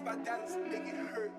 by Dallas, make it hurt.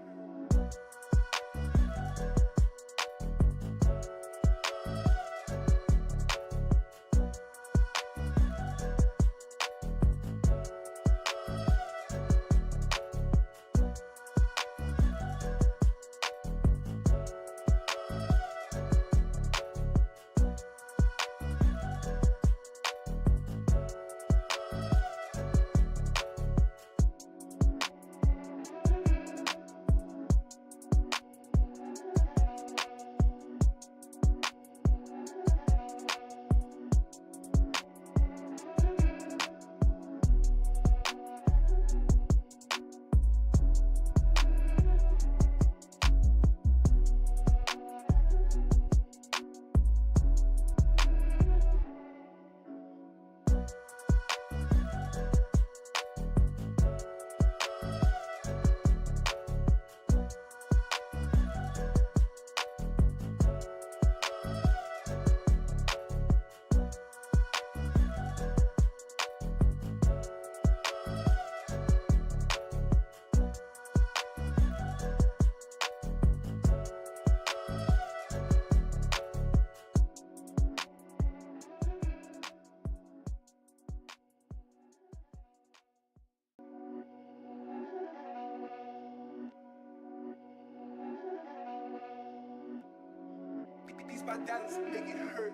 By Dallas, make it hurt.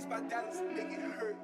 By Dallas, make it hurt.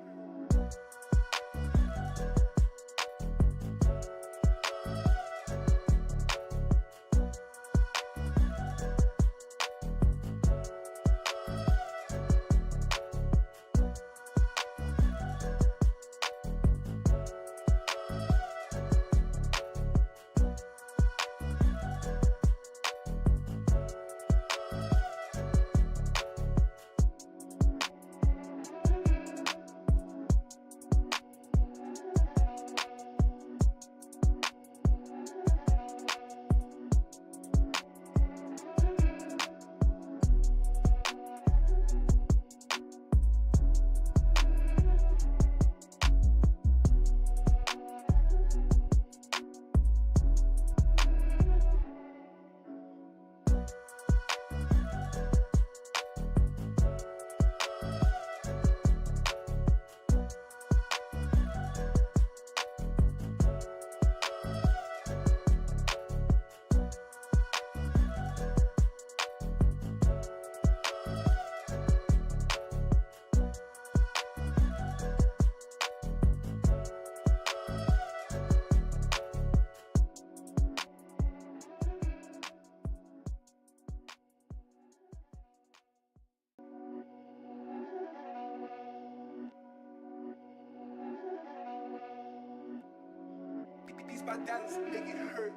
By Dallas, make it hurt.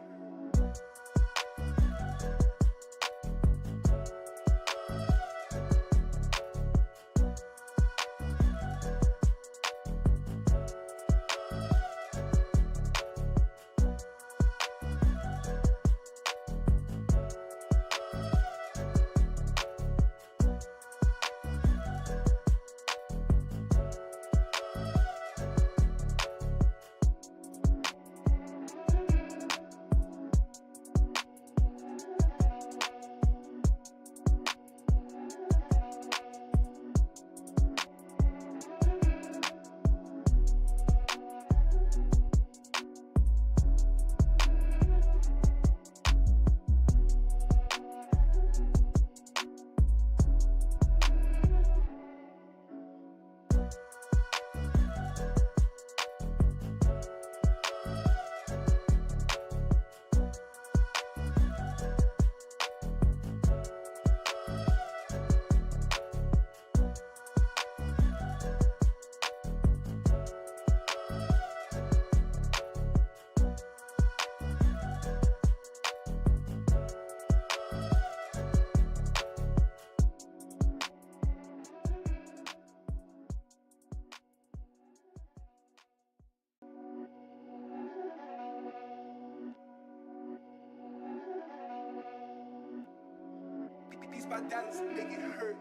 my dollars make it hurt.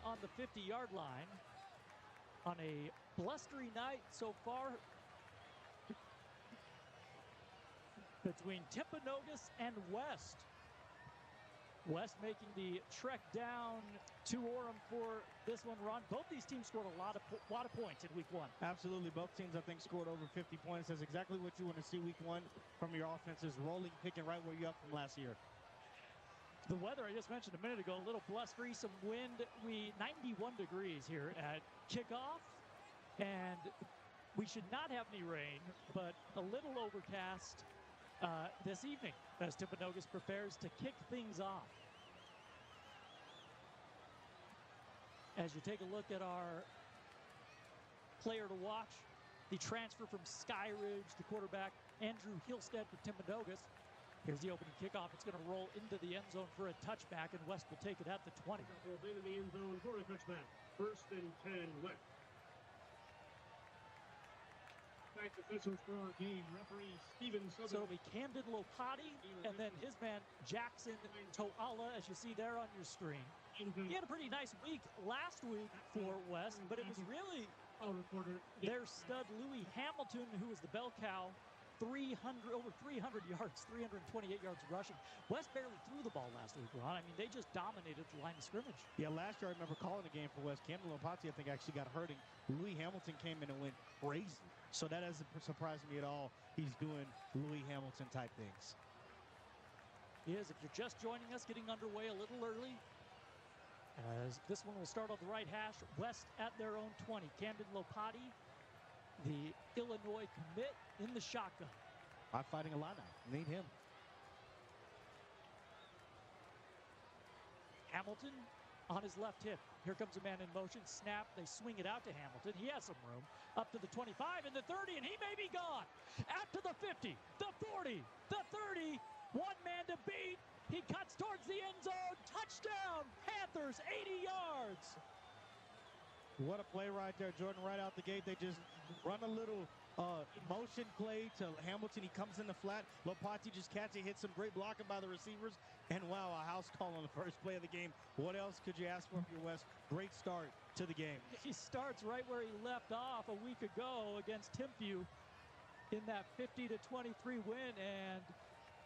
On the 50-yard line on a blustery night so far between Timpanogos and West. West making the trek down to Orem for this one, Ron. Both these teams scored a lot of points in week one. Absolutely. Both teams, I think, scored over 50 points. That's exactly what you want to see week one from your offenses, rolling, picking right where you're up from last year. The weather, I just mentioned a minute ago, a little blustery, some wind. 91 degrees here at kickoff, and we should not have any rain, but a little overcast this evening as Timpanogos prepares to kick things off. As you take a look at our player to watch, the transfer from Skyridge, the quarterback, Andrew Hilstead for Timpanogos. Here's the opening kickoff. It's going to roll into the end zone for a touchback, and West will take it at the 20. Rolls into the end zone for a touchback. 1st and 10 West. Back officials for our game. Referee Steven Southern. So it'll be Camden Lopati and then his man Jackson Toala, as you see there on your screen. He had a pretty nice week last week for West, but it was really their stud Louis Hamilton, who was the bell cow. Over 300 yards, 328 yards rushing. West barely threw the ball last week, Ron. I mean, they just dominated the line of scrimmage. Yeah, last year I remember calling a game for West. Camden Lopati, I think, actually got hurt. Louis Hamilton came in and went crazy. So that doesn't surprise me at all. He's doing Louis Hamilton type things. He is. If you're just joining us, getting underway a little early, as this one will start on the right hash. West at their own 20. Camden Lopati, the Illinois commit, in the shotgun. I'm fighting a line out. Need him. Hamilton on his left hip. Here comes a man in motion. Snap. They swing it out to Hamilton. He has some room. Up to the 25 and the 30, and he may be gone. Out to the 50, the 40, the 30. One man to beat. He cuts towards the end zone. Touchdown, Panthers, 80 yards. What a play right there, Jordan. Right out the gate, they just run a little motion play to Hamilton. He comes in the flat. Lopati just catch it, hits some great blocking by the receivers. And wow, a house call on the first play of the game. What else could you ask for from your West? Great start to the game. He starts right where he left off a week ago against Timpview in that 50-23 win. And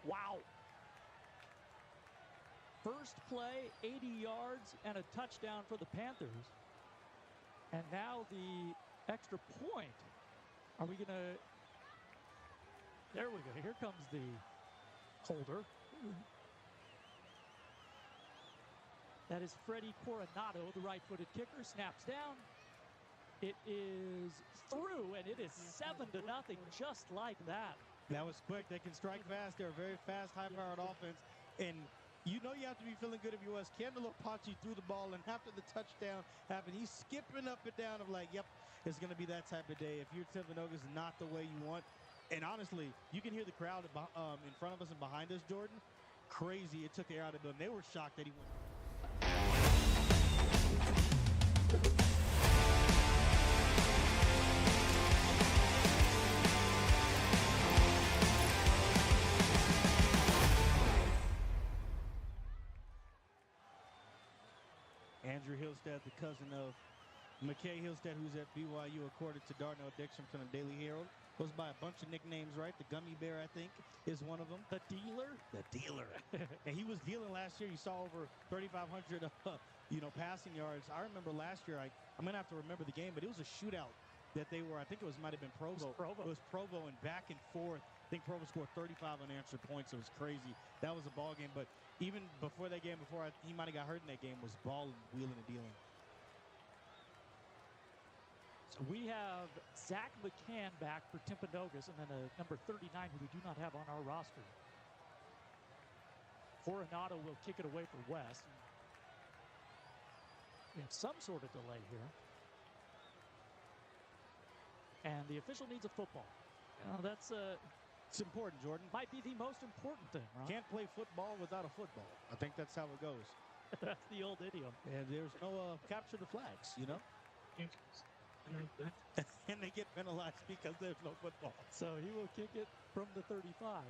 wow. First play, 80 yards and a touchdown for the Panthers. And now the extra point. Are we going to... There we go. Here comes the holder. That is Freddie Coronado, the right-footed kicker. Snaps down. It is through, and it is 7-0, just like that. That was quick. They can strike fast. They're a very fast, high-powered offense. And you know you have to be feeling good if you're West. Camden Lopati threw the ball, and after the touchdown happened, he's skipping up and down. I'm like, yep, it's going to be that type of day. If your Timpanogos is not the way you want, and honestly, you can hear the crowd in front of us and behind us, Jordan. Crazy. It took the air out of the building. They were shocked that he went. Andrew Hillstead, the cousin of McKay Hillstead, who's at BYU, according to Darnell Dixon from the Daily Herald. Goes by a bunch of nicknames, right? The Gummy Bear, I think, is one of them. The dealer? The dealer. And he was dealing last year. You saw over 3,500, passing yards. I remember last year, I'm going to have to remember the game, but it was a shootout that they were, I think might have been Provo. It was Provo and back and forth. I think Provo scored 35 unanswered points. It was crazy. That was a ball game. But even before that game, he might have got hurt in that game, was balling, wheeling, and dealing. So we have Zach McCann back for Timpanogos, and then a number 39 who we do not have on our roster. Coronado will kick it away for West. We have some sort of delay here. And the official needs a football. That's it's important, Jordan. Might be the most important thing, right? Can't play football without a football. I think that's how it goes. That's the old idiom. And there's no capture the flags, And they get penalized because there's no football. So he will kick it from the 35.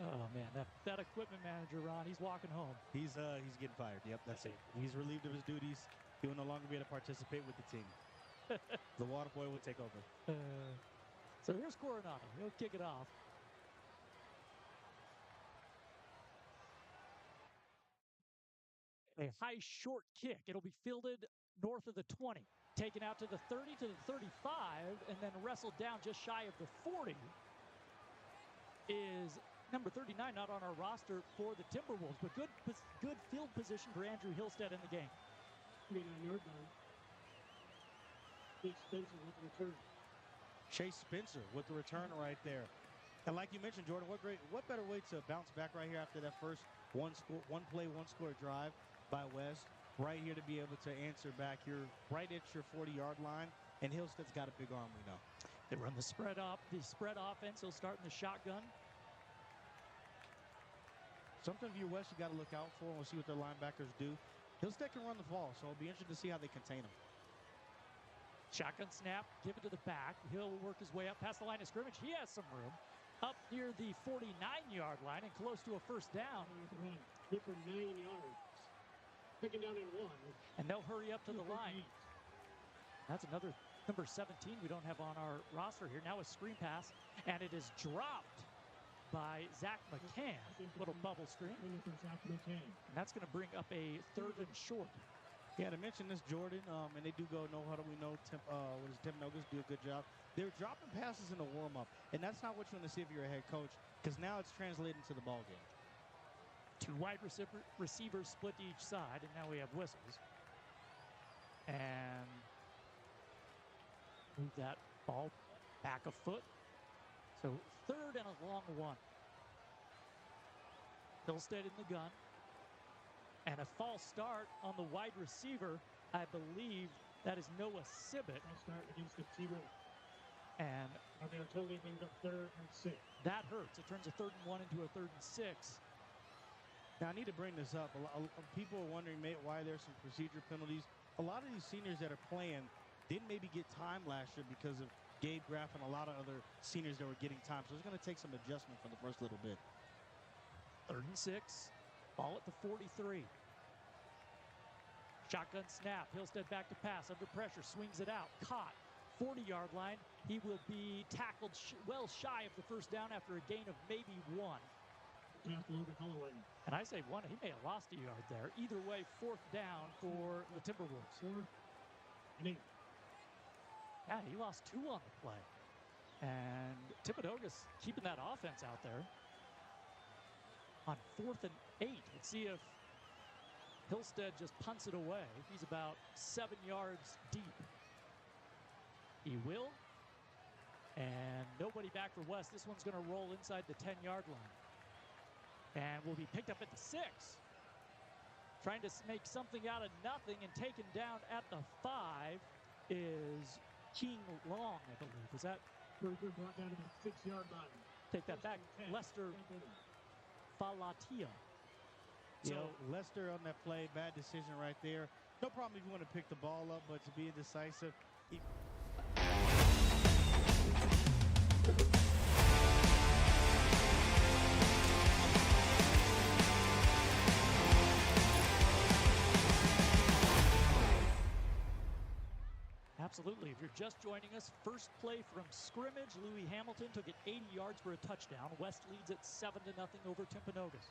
Oh, man, that equipment manager, Ron, he's walking home. He's getting fired. Yep, that's it. He's relieved of his duties. He will no longer be able to participate with the team. The water boy will take over. So here's Coronado. He'll kick it off. A high short kick. It'll be fielded north of the 20. Taken out to the 30, to the 35, and then wrestled down just shy of the 40 is number 39, not on our roster for the Timberwolves, but good field position for Andrew Hillstead in the game. 39-yard line. Chase Spencer with the return. Chase Spencer with the return right there. And like you mentioned, Jordan, what better way to bounce back right here after that first one play, one score drive by West. Right here to be able to answer back. You're right at your 40-yard line, and Hillstead's got a big arm, we know. They run the spread offense. He'll start in the shotgun. Something for your West you got to look out for, and we'll see what their linebackers do. Hillstead can run the ball, so it'll be interesting to see how they contain him. Shotgun snap, give it to the back. He'll work his way up past the line of scrimmage. He has some room. Up near the 49-yard line and close to a first down. Good for 9 yards. Picking down in 1. And they'll hurry up to the line. That's another number 17 we don't have on our roster here. Now a screen pass, and it is dropped by Zach McCann. Little bubble screen. And that's going to bring up a 3rd and short. Yeah, to mention this, Jordan, and they do go no huddle. We know Timpanogos do a good job. They're dropping passes in the warm-up, and that's not what you want to see if you're a head coach, because now it's translating to the ball game. 2 wide receivers split to each side, and now we have whistles. And move that ball back a foot. So 3rd and a long 1. Hillstead in the gun. And a false start on the wide receiver. I believe that is Noah Sibbett. False start against the T-Wolves. And they're totally bringing up 3rd and 6. That hurts. It turns a 3rd and 1 into a 3rd and 6. Now, I need to bring this up. People are wondering why there's some procedure penalties. A lot of these seniors that are playing didn't maybe get time last year because of Gabe Graff and a lot of other seniors that were getting time. So it's going to take some adjustment for the first little bit. 3rd and 6. Ball at the 43. Shotgun snap. Hillstead back to pass. Under pressure. Swings it out. Caught. 40-yard line. He will be tackled well shy of the first down after a gain of maybe 1. And I say 1. He may have lost a yard there. Either way, 4th down for the Timberwolves. 4th and 8. Yeah, he lost 2 on the play. And Timpanogos keeping that offense out there on 4th and 8. Let's see if Hillstead just punts it away. He's about 7 yards deep. He will. And nobody back for West. This one's going to roll inside the 10-yard line. And will be picked up at the 6. Trying to make something out of nothing, and taken down at the 5 is King Long, I believe. Is that? Brought down to the 6-yard line. Take that back. Lester Falatia. So Lester on that play, bad decision right there. No problem if you want to pick the ball up, but to be indecisive. If you're just joining us, first play from scrimmage, Louis Hamilton took it 80 yards for a touchdown. West leads at 7-0 over Timpanogos.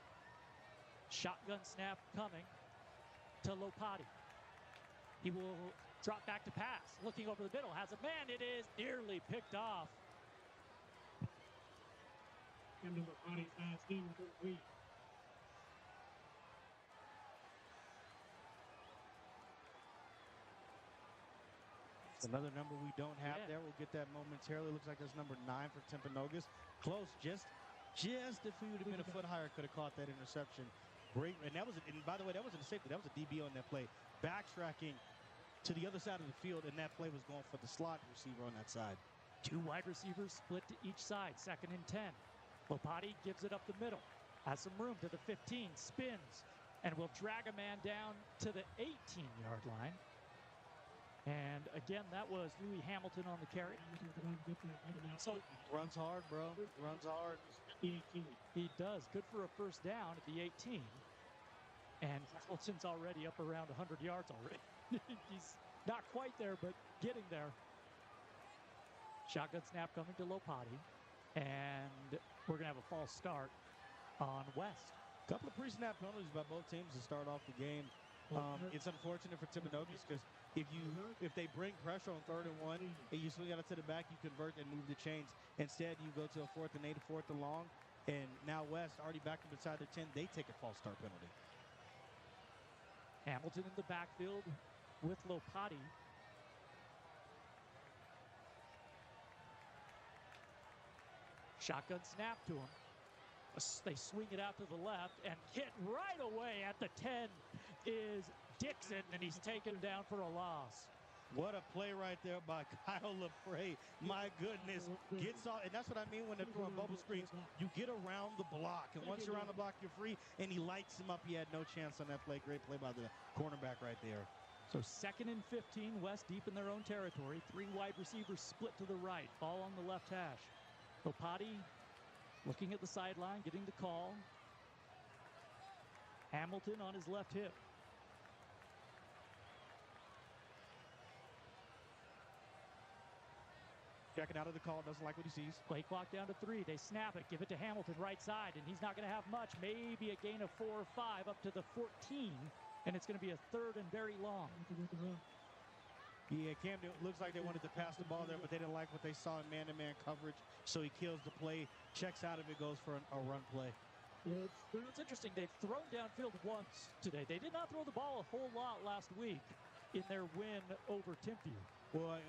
Shotgun snap coming to Lopati. He will drop back to pass. Looking over the middle, has a man. It is nearly picked off. And number 5 fast incomplete. Another number we don't have Yeah. there. We'll get that momentarily. Looks like that's number 9 for Timpanogos. Close, just if he would have been a foot higher, could have caught that interception. Great, and by the way, that wasn't a safety. That was a DB on that play. Backtracking to the other side of the field, and that play was going for the slot receiver on that side. 2 wide receivers split to each side, 2nd and 10. Lopati gives it up the middle, has some room to the 15, spins, and will drag a man down to the 18-yard line. And again, that was Louis Hamilton on the carry. So Runs hard, bro. Runs hard. 18. He does. Good for a first down at the 18. And Hamilton's already up around 100 yards already. He's not quite there, but getting there. Shotgun snap coming to Lopati. And we're going to have a false start on West. Couple of pre-snap penalties by both teams to start off the game. It's unfortunate for Timpanogos because if they bring pressure on 3rd and 1 and you swing out to the back, you convert and move the chains. Instead, you go to a 4th and 8, a 4th and long, and now West already back up inside their 10. They take a false start penalty. Hamilton in the backfield with Lopati. Shotgun snap to him. They swing it out to the left and hit right away at the 10 is Dixon, and he's taken down for a loss. What a play right there by Kyle LaPrey. My goodness. Gets off, and that's what I mean when they're throwing bubble screens. You get around the block, and once you're around the block, you're free, and he lights him up. He had no chance on that play. Great play by the cornerback right there. So 2nd and 15, West deep in their own territory. 3 wide receivers split to the right. Ball on the left hash. Lopati looking at the sideline, getting the call. Hamilton on his left hip. Checking out of the call, doesn't like what he sees. Play clock down to 3. They snap it, give it to Hamilton right side, and he's not going to have much. Maybe a gain of 4 or 5 up to the 14, and it's going to be a 3rd and very long. Yeah, Cam, it looks like they wanted to pass the ball there, but they didn't like what they saw in man-to-man coverage, so he kills the play, checks out of it, goes for a run play. It's interesting. They've thrown downfield once today. They did not throw the ball a whole lot last week in their win over Timview. Well,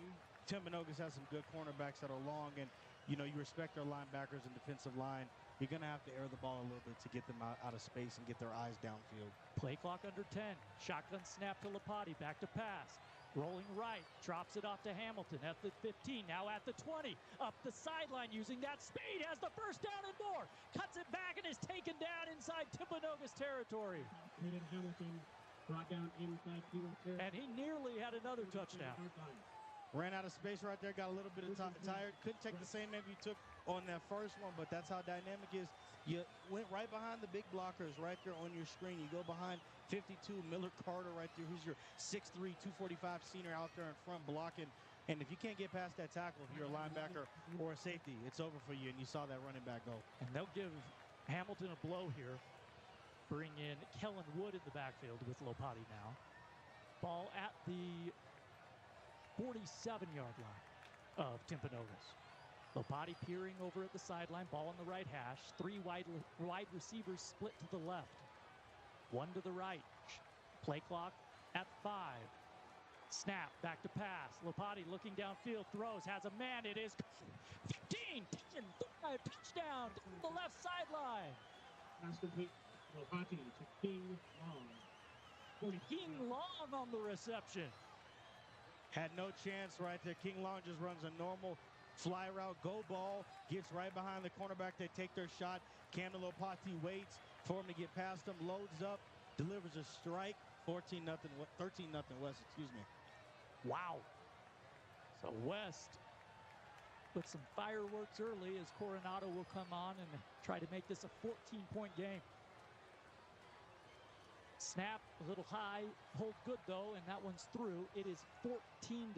Timpanogos has some good cornerbacks that are long, and, you respect their linebackers and defensive line. You're going to have to air the ball a little bit to get them out of space and get their eyes downfield. Play clock under 10. Shotgun snap to Lopati. Back to pass. Rolling right, drops it off to Hamilton at the 15, now at the 20, up the sideline using that speed, has the first down and more, cuts it back and is taken down inside Timpanogos territory. Hamilton brought down inside field territory. And he nearly had another touchdown. Ran out of space right there, got a little bit of tired. Couldn't take the same aim you took on that first one, but that's how dynamic is. You went right behind the big blockers right there on your screen. You go behind 52, Miller Carter right there, who's your 6'3", 245 senior out there in front blocking. And if you can't get past that tackle, if you're a linebacker or a safety, it's over for you, and you saw that running back go. And they'll give Hamilton a blow here. Bring in Kellen Wood in the backfield with Lopati now. Ball at the 47-yard line of Timpanogos. Lopati peering over at the sideline, ball on the right hash. 3 wide receivers split to the left. 1 to the right. Play clock at 5. Snap, back to pass. Lopati looking downfield, throws, has a man. It is 15, 10, 5, touchdown to the left sideline. Pass complete. Lopati to King Long. King Long on the reception. Had no chance right there. King Long just runs a normal fly route, go ball, gets right behind the cornerback. They take their shot. Camden Lopati waits for him to get past him, loads up, delivers a strike. 13-0 West, excuse me. Wow. So West with some fireworks early as Coronado will come on and try to make this a 14-point game. Snap a little high, hold good though, and that one's through. It is 14-0,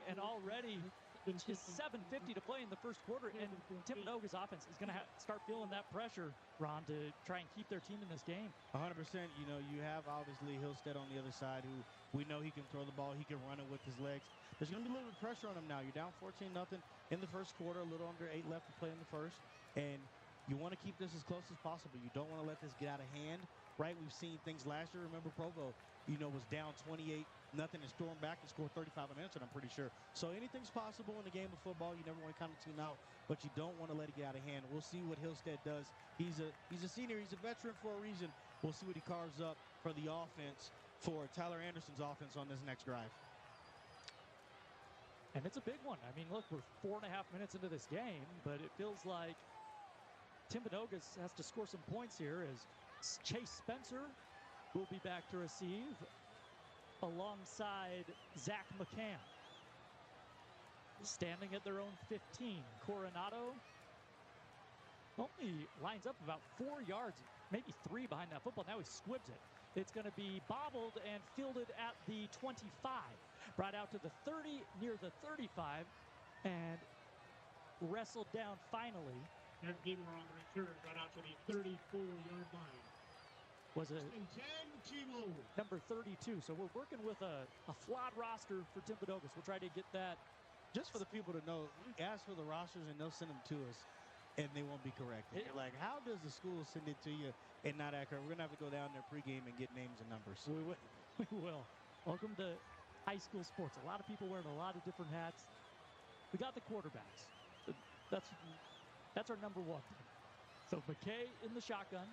and already it's 7:50 to play in the first quarter, and Timpanogos offense is going to start feeling that pressure, Ron, to try and keep their team in this game. 100%. You know, you have obviously Hillstead on the other side, who we know he can throw the ball, he can run it with his legs. There's going to be a little bit of pressure on him now. You're down 14-0 in the first quarter, a little under 8 left to play in the first, and you want to keep this as close as possible. You don't want to let this get out of hand, right? We've seen things last year. Remember, Provo, was down 28-0 and stormed back and scored 35 minutes, and I'm pretty sure. So anything's possible in the game of football. You never want to count a team out, but you don't want to let it get out of hand. We'll see what Hillstead does. He's a senior. He's a veteran for a reason. We'll see what he carves up for the offense, for Tyler Anderson's offense on this next drive. And it's a big one. I mean, look, we're 4.5 minutes into this game, but it feels like Timpanogos has to score some points here as Chase Spencer will be back to receive alongside Zach McCann. Standing at their own 15, Coronado only lines up about 4 yards, maybe 3 behind that football. Now he squibs it. It's going to be bobbled and fielded at the 25. Brought out to the 30, near the 35, and wrestled down finally. That game on the return right out to the 34-yard line. Was it 10 Kilo. number 32? So we're working with a flawed roster for Timpanogos. We'll try to get that. Just for the people to know, we ask for the rosters and they'll send them to us, and they won't be correct. You're like, how does the school send it to you and not accurate? We're going to have to go down there pregame and get names and numbers. We will. Welcome to high school sports. A lot of people wearing a lot of different hats. We got the quarterbacks. That's our number one thing. So McKay in the shotgun.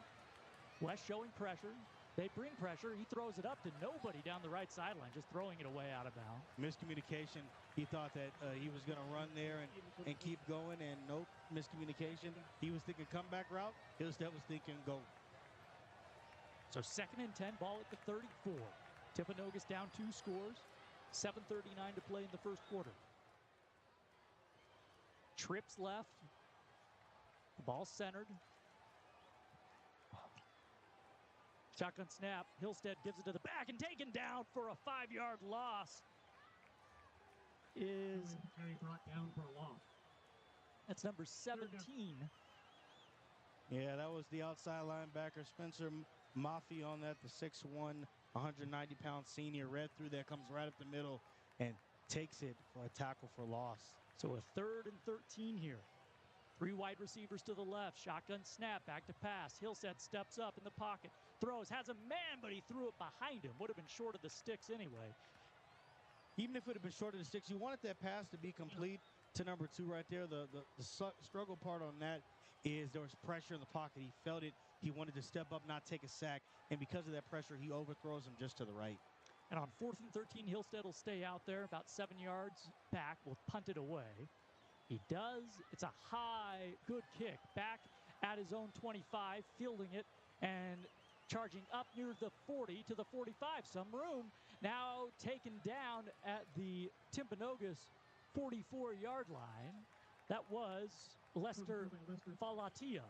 West showing pressure. They bring pressure. He throws it up to nobody down the right sideline, just throwing it away out of bounds. Miscommunication. He thought that he was going to run there and keep going, and nope, miscommunication. He was thinking comeback route. Hillstead was thinking go. So 2nd and 10, ball at the 34. Timpanogos down 2 scores. 7:39 to play in the first quarter. Trips left. The ball centered. Shotgun snap. Hillstead gives it to the back and taken down for a 5-yard loss. Terry brought down for a loss. That's number 17. Yeah, that was the outside linebacker, Spencer Maffey on that, the 6'1", 190-pound senior. Read through that, comes right up the middle, and takes it for a tackle for loss. So a 3rd and 13 here. 3 wide receivers to the left. Shotgun snap, back to pass. Hillstead steps up in the pocket. Throws, has a man, but he threw it behind him. Would have been short of the sticks anyway. Even if it would have been short of the sticks, you wanted that pass to be complete to number 2 right there. The struggle part on that is there was pressure in the pocket. He felt it. He wanted to step up, not take a sack. And because of that pressure, he overthrows him just to the right. And on 4th and 13, Hillstead will stay out there about 7 yards back. Will punt it away. He does. It's a high, good kick. Back at his own 25, fielding it and charging up near the 40 to the 45. Some room. Now taken down at the Timpanogos 44-yard line. That was Lester Falatia.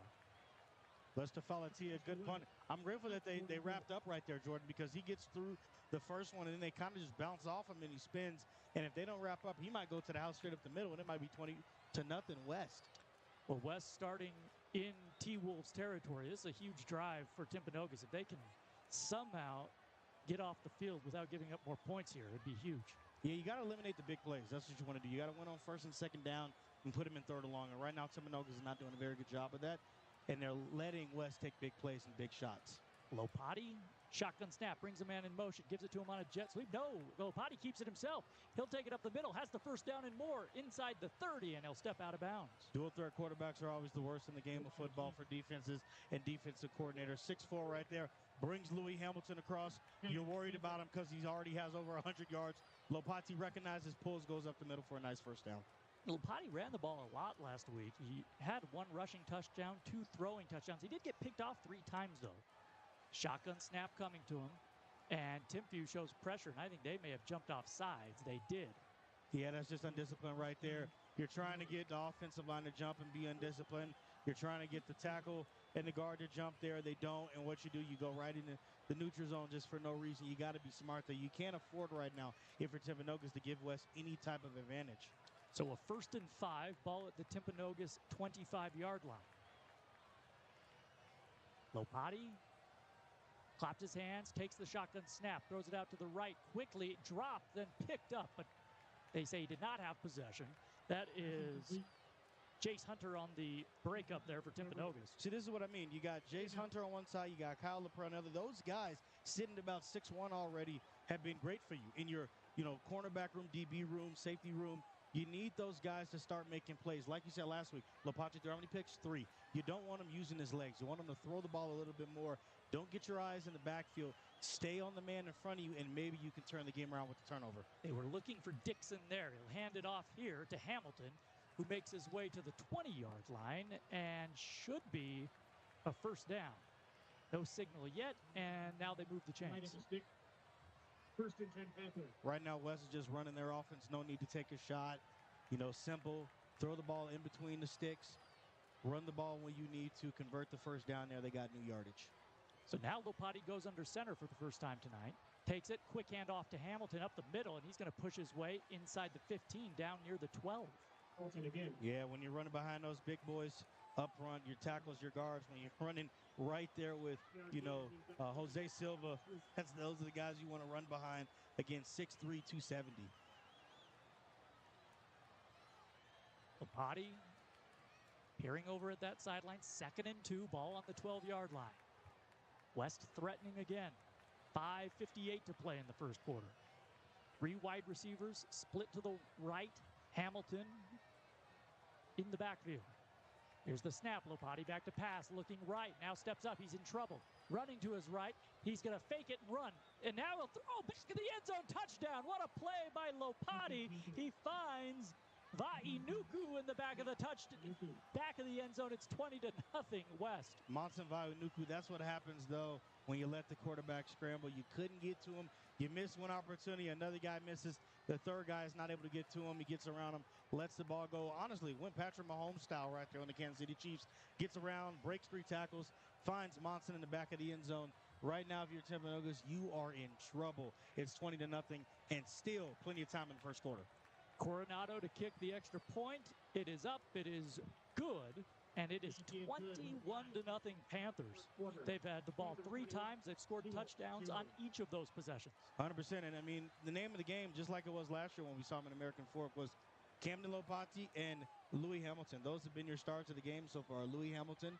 Lester Falatia, good punt. I'm grateful that they wrapped up right there, Jordan, because he gets through the first one, and then they kind of just bounce off him, and he spins. And if they don't wrap up, he might go to the house straight up the middle, and it might be 20-0 West. Well, West starting in T-Wolves territory. This is a huge drive for Timpanogos. If they can somehow get off the field without giving up more points here, it'd be huge. Yeah, you got to eliminate the big plays. That's what you want to do. You got to win on 1st and 2nd down and put him in 3rd and long. And right now, Timpanogos is not doing a very good job of that. And they're letting West take big plays and big shots. Lopati, shotgun snap, brings a man in motion, gives it to him on a jet sweep. No, Lopati keeps it himself. He'll take it up the middle, has the 1st down and more inside the 30, and he'll step out of bounds. Dual threat quarterbacks are always the worst in the game of football for defenses and defensive coordinators. 6'4" right there, brings Louis Hamilton across. You're worried about him because he already has over 100 yards. Lopati recognizes, pulls, goes up the middle for a nice 1st down. Lopati ran the ball a lot last week. He had 1 rushing touchdown, 2 throwing touchdowns. He did get picked off 3 times, though. Shotgun snap coming to him. And Timfu shows pressure, and I think they may have jumped off sides. They did. Yeah, that's just undisciplined right there. You're trying to get the offensive line to jump and be undisciplined. You're trying to get the tackle and the guard to jump there. They don't. And what you do, you go right into the neutral zone just for no reason. You got to be smart there. You can't afford right now, if you're Timpanogos, to give West any type of advantage. So a 1st and 5, ball at the Timpanogos 25-yard line. Lopati clapped his hands, takes the shotgun snap, throws it out to the right, quickly dropped, then picked up, but they say he did not have possession. That is Jace Hunter on the breakup there for Timpanogos. See, this is what I mean. You got Jace Hunter on one side, you got Kyle LaPre on the other. Those guys sitting at about 6'1" already have been great for you in your, cornerback room, DB room, safety room. You need those guys to start making plays. Like you said last week, Lopati threw how many picks? 3. You don't want him using his legs. You want him to throw the ball a little bit more. Don't get your eyes in the backfield. Stay on the man in front of you, and maybe you can turn the game around with the turnover. They were looking for Dixon there. He'll hand it off here to Hamilton, who makes his way to the 20-yard line and should be a 1st down. No signal yet, and now they move the chains. 1st and 10 Panthers. Right now, West is just running their offense. No need to take a shot. Simple. Throw the ball in between the sticks. Run the ball when you need to. Convert the 1st down there. They got new yardage. So now Lopati goes under center for the first time tonight. Takes it, quick handoff to Hamilton up the middle, and he's going to push his way inside the 15 down near the 12. Again. Yeah, when you're running behind those big boys up front, your tackles, your guards, when you're running right there with, Jose Silva, those are the guys you want to run behind. Again, 6'3", 270. Lopati peering over at that sideline. 2nd and 2, ball on the 12-yard line. West threatening again. 5:58 to play in the 1st quarter. 3 wide receivers split to the right. Hamilton in the backfield. Here's the snap. Lopati back to pass, looking right. Now steps up. He's in trouble. Running to his right. He's going to fake it and run. And now he'll throw back in the end zone. Touchdown. What a play by Lopati. He finds Va'inuku in the back of the back of the end zone. It's 20-0 West. Monson Va'inuku, that's what happens, though, when you let the quarterback scramble. You couldn't get to him. You miss one opportunity. Another guy misses. The 3rd guy is not able to get to him. He gets around him, lets the ball go. Honestly, went Patrick Mahomes style right there on the Kansas City Chiefs. Gets around, breaks 3 tackles, finds Monson in the back of the end zone. Right now, if you're Timpanogos, you are in trouble. It's 20-0, and still plenty of time in the 1st quarter. Coronado to kick the extra point. It is up. It is good. And it is 21-0 Panthers. They've had the ball 3 times. They've scored touchdowns on each of those possessions. 100%. And, the name of the game, just like it was last year when we saw him in American Fork, was Camden Lopati and Louis Hamilton. Those have been your stars of the game so far. Louis Hamilton,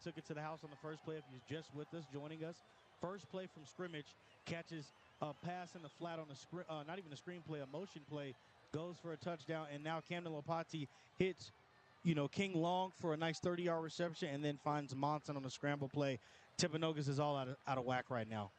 took it to the house on the first play. If you're just with us, joining us, first play from scrimmage, catches a pass in the flat on a not even a screen play, a motion play, goes for a touchdown. And now Camden Lopati hits King Long for a nice 30-yard reception, and then finds Monson on a scramble play. Timpanogos is all out of whack right now.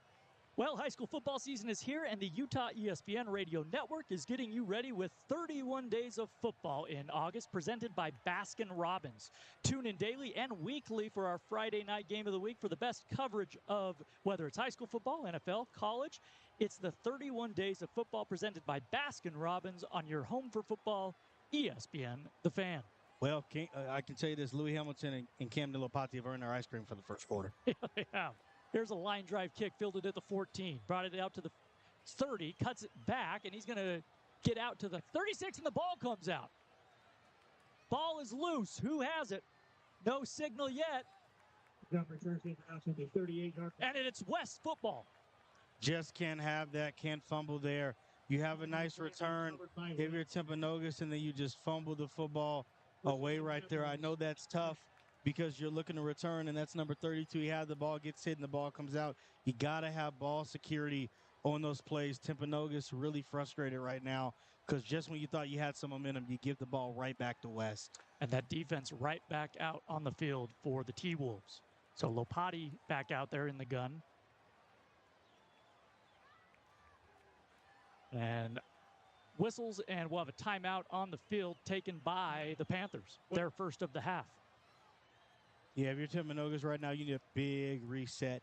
Well, high school football season is here, and the Utah ESPN Radio Network is getting you ready with 31 days of football in August, presented by Baskin-Robbins. Tune in daily and weekly for our Friday night game of the week for the best coverage of whether it's high school football, NFL, college. It's the 31 days of football presented by Baskin-Robbins on your home for football, ESPN The Fan. Well, I can tell you this, Louis Hamilton and Camden Lopati have earned their ice cream for the 1st quarter. Yeah, they have. Here's a line drive kick, fielded at the 14. Brought it out to the 30, cuts it back, and he's going to get out to the 36, and the ball comes out. Ball is loose. Who has it? No signal yet. And it's West football. Just can't have that, can't fumble there. You have a nice return if you're Timpanogos, and then you just fumble the football away right there. I know that's tough because you're looking to return, and that's number 32. He had the ball, gets hit, and the ball comes out. You got to have ball security on those plays. Timpanogos really frustrated right now because just when you thought you had some momentum, you give the ball right back to West. And that defense right back out on the field for the T-Wolves. So Lopati back out there in the gun. And whistles, and we'll have a timeout on the field taken by the Panthers, their first of the half. Yeah, if you're Timpanogos right now, you need a big reset.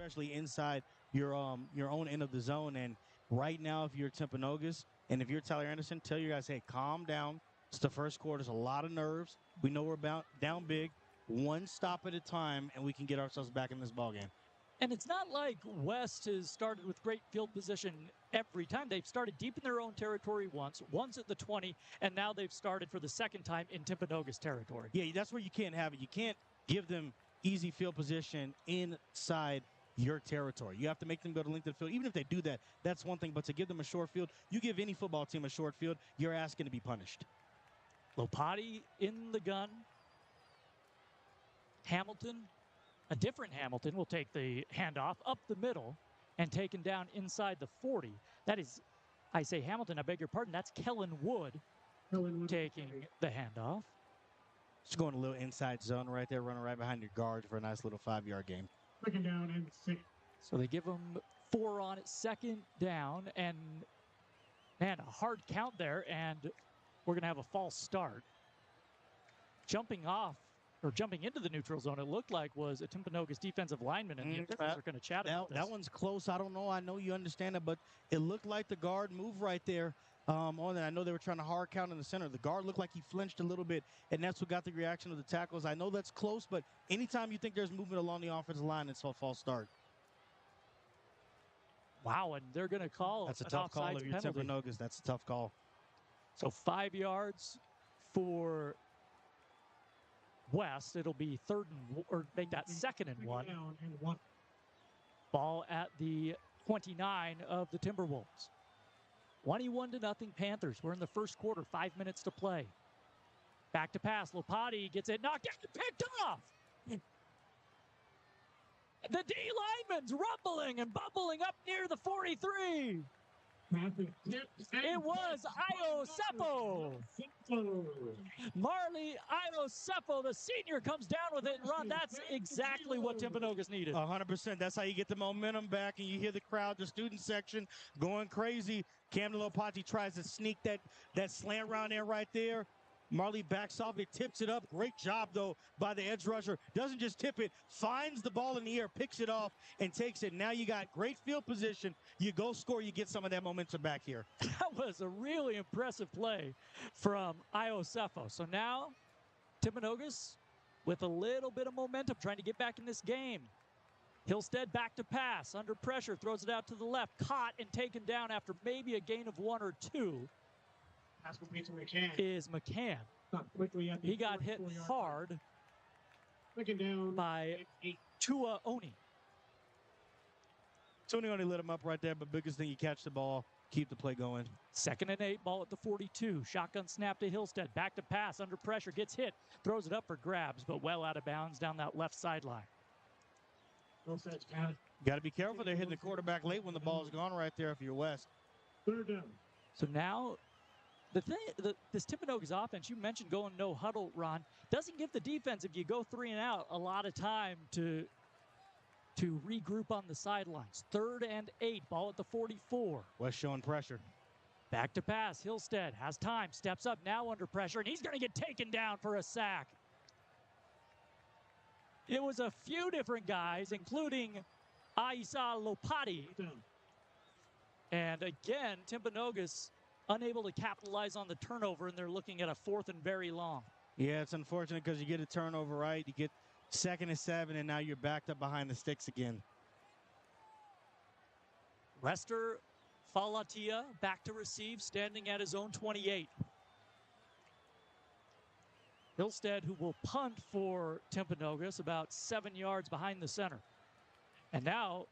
especially inside your own end of the zone. And right now, if you're Timpanogos and if you're Tyler Anderson, tell your guys, hey, calm down. It's the first quarter. There's a lot of nerves. We know we're down big. One stop at a time, and we can get ourselves back in this ballgame. And it's not like West has started with great field position every time. They've started deep in their own territory once at the 20, and now they've started for the second time in Timpanogos territory. Yeah, that's where you can't have it. You can't give them easy field position inside your territory. You have to make them go to length of the field. Even if they do that, that's one thing. But to give them a short field, you give any football team a short field, you're asking to be punished. Lopati in the gun. Hamilton, a different Hamilton, will take the handoff up the middle and taken down inside the 40. That is, I say Hamilton, I beg your pardon, that's Kellen Wood taking the handoff. Just going a little inside zone right there, running right behind your guard for a nice little 5-yard gain. Second down and 6. So they give them 4 on it, second down, and man, a hard count there, and we're going to have a false start. Jumping into the neutral zone, it looked like was a Timpanogos defensive lineman, and the officials are going to chat about this. That one's close. I don't know. I know you understand it, but it looked like the guard moved right there on that. I know they were trying to hard count in the center. The guard looked like he flinched a little bit, and that's what got the reaction of the tackles. I know that's close, but anytime you think there's movement along the offensive line, it's a false start. Wow, and they're going to call That's a tough call if you're Timpanogos. That's a tough call. So 5 yards for West. It'll be make that second and 1. Ball at the 29 of the Timberwolves. 21-0 Panthers. We're in the first quarter, 5 minutes to play. Back to pass. Lopati gets it knocked out and picked off. The D lineman's rumbling and bubbling up near the 43. It was Iosepo. Marley Iosepo, the senior, comes down with it. And Ron, that's exactly what Timpanogos needed. 100%. That's how you get the momentum back, and you hear the crowd, the student section, going crazy. Camden Lopati tries to sneak that slant round there right there. Marley backs off. It tips it up. Great job, though, by the edge rusher. Doesn't just tip it. Finds the ball in the air, picks it off, and takes it. Now you got great field position. You go score. You get some of that momentum back here. That was a really impressive play from Iosepo. So now Timpanogos with a little bit of momentum, trying to get back in this game. Hillstead back to pass. Under pressure. Throws it out to the left. Caught and taken down after maybe a gain of 1 or 2. Is McCann. He got hit hard by Tua Oni. Tony only lit him up right there, but biggest thing, you catch the ball, keep the play going. 2nd and 8, ball at the 42. Shotgun snap to Hillstead. Back to pass, under pressure, gets hit, throws it up for grabs, but well out of bounds down that left sideline. Got to be careful. They're hitting the quarterback late when the ball is gone right there if you're West. 3rd down. So now this Timpanogos offense, you mentioned going no huddle, Ron, doesn't give the defense, if you go 3 and out, a lot of time to regroup on the sidelines. 3rd and 8, ball at the 44. West showing pressure. Back to pass. Hillstead has time, steps up now under pressure, and he's going to get taken down for a sack. It was a few different guys, including Aisa Lopati. And again, Timpanogos unable to capitalize on the turnover, and they're looking at a 4th and very long. Yeah, it's unfortunate because you get a turnover, right? You get 2nd and 7, and now you're backed up behind the sticks again. Lester Falatia back to receive, standing at his own 28. Hillstead, who will punt for Timpanogos, about 7 yards behind the center. And now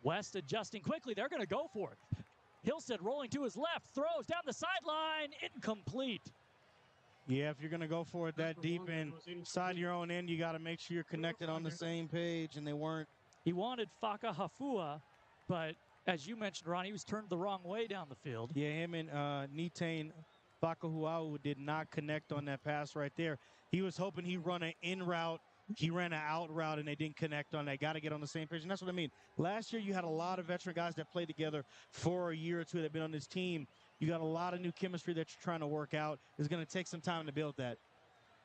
West adjusting quickly. They're going to go for it. Hillstead rolling to his left, throws down the sideline, incomplete. Yeah, if you're going to go for it that deep inside your own end, you got to make sure you're connected on the same page, and they weren't. He wanted Faka Hafua, but as you mentioned, Ron, he was turned the wrong way down the field. Yeah, him and Nitain Fakahuau did not connect on that pass right there. He was hoping he'd run an in route. He ran an out route, and they didn't connect on that. Got to get on the same page, and that's what I mean. Last year, you had a lot of veteran guys that played together for a year or two that have been on this team. You got a lot of new chemistry that you're trying to work out. It's going to take some time to build that.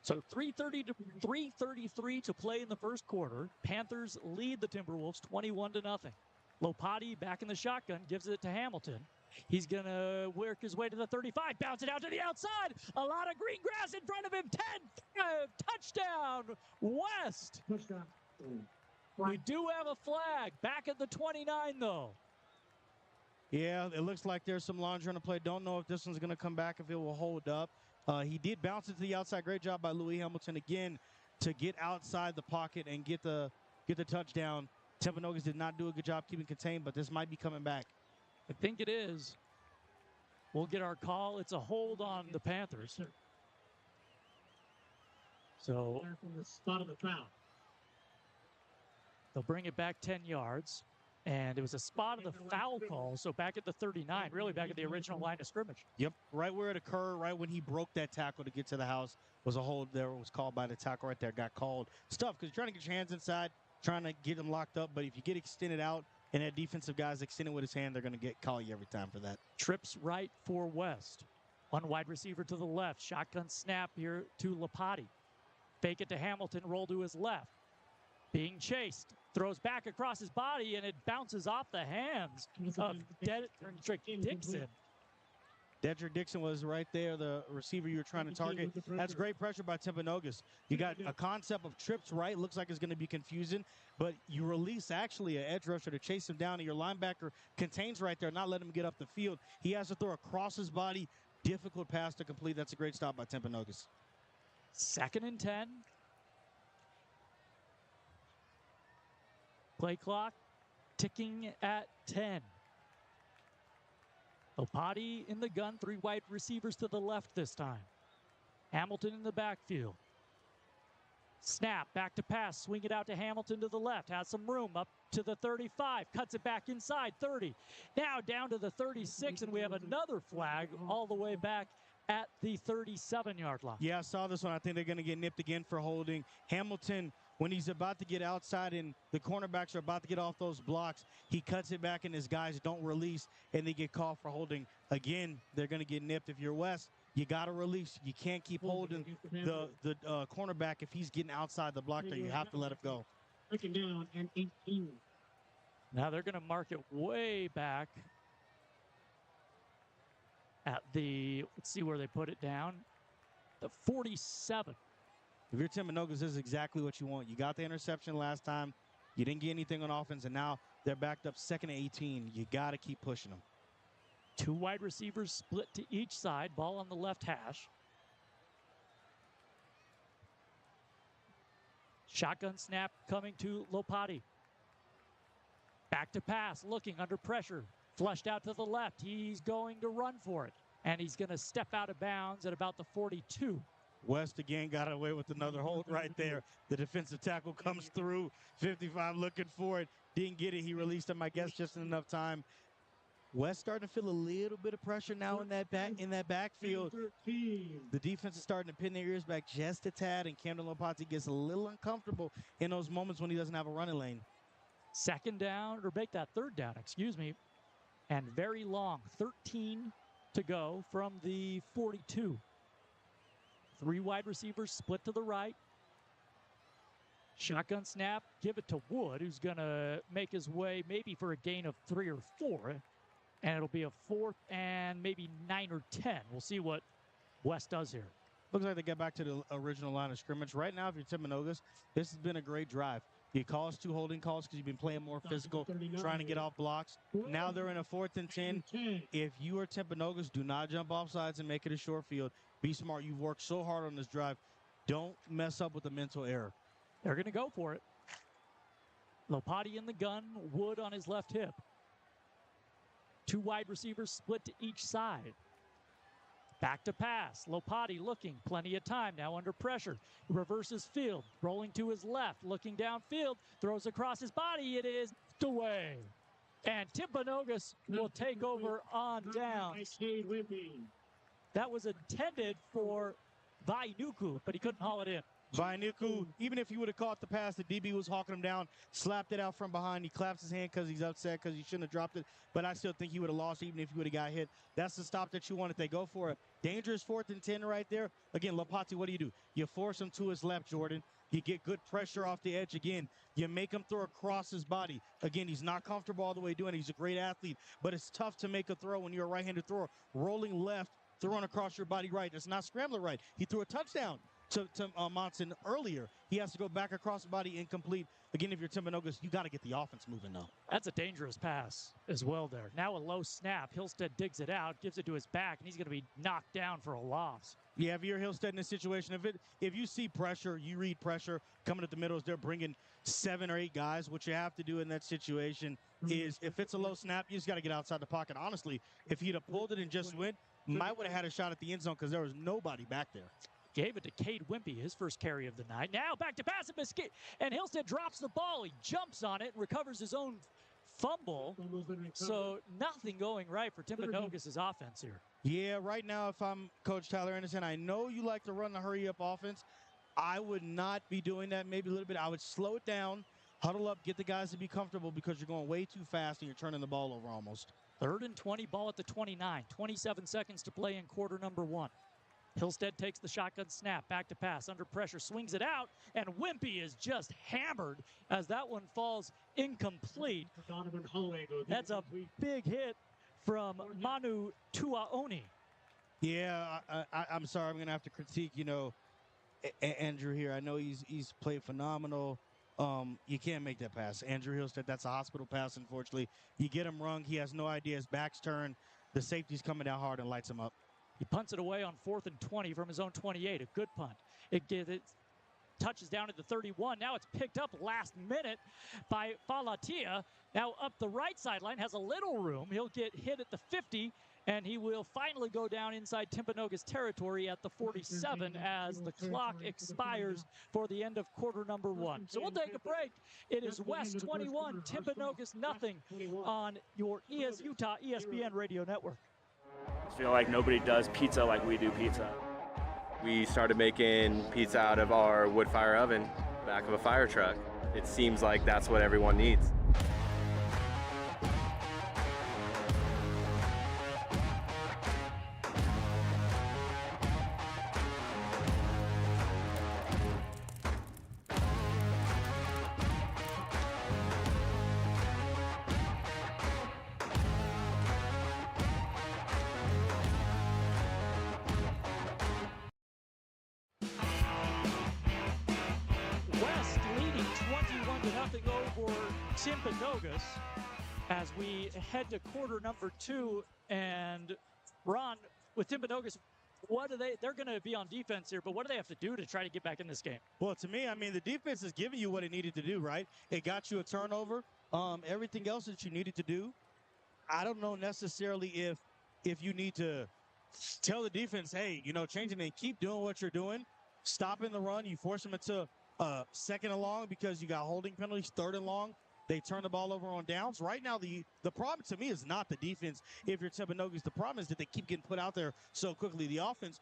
So 333 to play in the first quarter. Panthers lead the Timberwolves 21-0. Lopati back in the shotgun, gives it to Hamilton. He's going to work his way to the 35, bounce it out to the outside. A lot of green grass in front of him. 10-5, touchdown, West. Touchdown. We do have a flag. Back at the 29, though. Yeah, it looks like there's some laundry on the play. Don't know if this one's going to come back, if it will hold up. He did bounce it to the outside. Great job by Louis Hamilton again to get outside the pocket and get the touchdown. Timpanogos did not do a good job keeping contained, but this might be coming back. I think it is. We'll get our call. It's a hold on the Panthers. So From the spot of the foul. they'll bring it back 10 yards. And it was a spot of the foul call, so back at the 39, really back at the original line of scrimmage. Yep, right where it occurred, right when he broke that tackle to get to the house, was a hold there. Was called by the tackle right there, got called. It's tough because you're trying to get your hands inside, trying to get them locked up, but if you get extended out and that defensive guy's extended with his hand, they're going to call you every time for that. Trips right for West. One wide receiver to the left. Shotgun snap here to Lopati. Fake it to Hamilton, roll to his left. Being chased. Throws back across his body, and it bounces off the hands of Dedrick Dixon. Dedrick Dixon was right there, the receiver you were trying to target. That's great pressure by Timpanogos. You got a concept of trips right. Looks like it's going to be confusing, but you release actually an edge rusher to chase him down, and your linebacker contains right there, not let him get up the field. He has to throw across his body. Difficult pass to complete. That's a great stop by Timpanogos. 2nd and 10. Play clock ticking at 10. Lopati in the gun, 3 wide receivers to the left this time. Hamilton in the backfield. Snap, back to pass, swing it out to Hamilton to the left, has some room up to the 35, cuts it back inside, 30. Now down to the 36, and we have another flag all the way back at the 37-yard line. Yeah, I saw this one. I think they're going to get nipped again for holding. Hamilton, when he's about to get outside and the cornerbacks are about to get off those blocks, he cuts it back and his guys don't release, and they get called for holding. Again, they're going to get nipped. If you're West, you got to release. You can't keep holding the cornerback if he's getting outside the block there. You have to let him go. Second down and 18. Now they're going to mark it way back at the, let's see where they put it down, the 47. If you're Timpanogos, this is exactly what you want. You got the interception last time. You didn't get anything on offense, and now they're backed up 2nd and 18. You got to keep pushing them. 2 wide receivers split to each side. Ball on the left hash. Shotgun snap coming to Lopati. Back to pass, looking under pressure. Flushed out to the left. He's going to run for it. And he's going to step out of bounds at about the 42. West again got away with another hold right there. The defensive tackle comes through. 55 looking for it. Didn't get it. He released him, I guess, just in enough time. West starting to feel a little bit of pressure now in that backfield. The defense is starting to pin their ears back just a tad, and Camden Lopati gets a little uncomfortable in those moments when he doesn't have a running lane. 2nd down, or make that 3rd down, excuse me. And very long, 13 to go from the 42. 3 wide receivers split to the right. Shotgun snap, give it to Wood, who's going to make his way maybe for a gain of 3 or 4. And it'll be a 4th and maybe 9 or 10. We'll see what West does here. Looks like they get back to the original line of scrimmage. Right now, if you're Timpanogos, this has been a great drive. You cause 2 holding calls because you've been playing more physical, trying to get off blocks. Now they're in a 4th and 10. If you are Timpanogos, do not jump off sides and make it a short field. Be smart. You've worked so hard on this drive. Don't mess up with a mental error. They're going to go for it. Lopati in the gun, Wood on his left hip. 2 wide receivers split to each side. Back to pass. Lopati looking. Plenty of time now under pressure. Reverses field. Rolling to his left. Looking downfield. Throws across his body. It is away. And Timpanogos will take over on down. That was intended for Vainuku, but he couldn't haul it in. Vainuku, even if he would have caught the pass, the DB was hawking him down, slapped it out from behind. He claps his hand because he's upset because he shouldn't have dropped it. But I still think he would have lost even if he would have got hit. That's the stop that you want if they go for it. Dangerous 4th and 10 right there. Again, Lopati, what do? You force him to his left, Jordan. You get good pressure off the edge again. You make him throw across his body. Again, he's not comfortable all the way doing it. He's a great athlete, but it's tough to make a throw when you're a right-handed thrower. Rolling left, throwing across your body right. It's not scrambler right. He threw a touchdown to Monson earlier. He has to go back across the body, incomplete. Again, if you're Timpanogos, you got to get the offense moving though. That's a dangerous pass as well there. Now a low snap. Hillstead digs it out, gives it to his back, and he's going to be knocked down for a loss. Yeah, if you're Hillstead in this situation, if you see pressure, you read pressure coming at the middles, they're bringing 7 or 8 guys. What you have to do in that situation is if it's a low snap, you just got to get outside the pocket. Honestly, if he'd have pulled it and just went, might would have had a shot at the end zone because there was nobody back there. Gave it to Cade Wimpy, his first carry of the night. Now back to pass and Hillstead drops the ball. He jumps on it and recovers his own fumble. So nothing going right for Timpanogos' offense here. Yeah, right now, if I'm Coach Tyler Anderson, I know you like to run the hurry-up offense. I would not be doing that. Maybe a little bit. I would slow it down, huddle up, get the guys to be comfortable because you're going way too fast and you're turning the ball over almost. 3rd and 20, ball at the 29. 27 seconds to play in quarter number 1. Hillstead takes the shotgun snap, back to pass, under pressure, swings it out, and Wimpy is just hammered as that one falls incomplete. That's a big hit from Manu Tuaoni. Yeah, I'm sorry. I'm going to have to critique, Andrew here. I know he's played phenomenal. You can't make that pass. Andrew Hillstead, that's a hospital pass, unfortunately. You get him wrong. He has no idea. His back's turned. The safety's coming down hard and lights him up. He punts it away on 4th and 20 from his own 28. A good punt. It touches down at the 31. Now it's picked up last minute by Falatia. Now up the right sideline, has a little room. He'll get hit at the 50, and he will finally go down inside Timpanogos territory at the 47 as the clock expires for the end of quarter number 1. So we'll take a break. It is West 21, Timpanogos nothing on your Utah ESPN radio network. I feel like nobody does pizza like we do pizza. We started making pizza out of our wood fire oven, back of a fire truck. It seems like that's what everyone needs. Timpanogos as we head to quarter number 2. And Ron, with Timpanogos, they're going to be on defense here, but what do they have to do to try to get back in this game? Well, to me, I mean, the defense is giving you what it needed to do, right? It got you a turnover. Everything else that you needed to do. I don't know necessarily if you need to tell the defense, hey, changing and keep doing what you're doing. Stopping the run. You force them into 2nd and long because you got holding penalties, 3rd and long. They turn the ball over on downs. Right now, the problem to me is not the defense. If you're Timpanogos, the problem is that they keep getting put out there so quickly. The offense,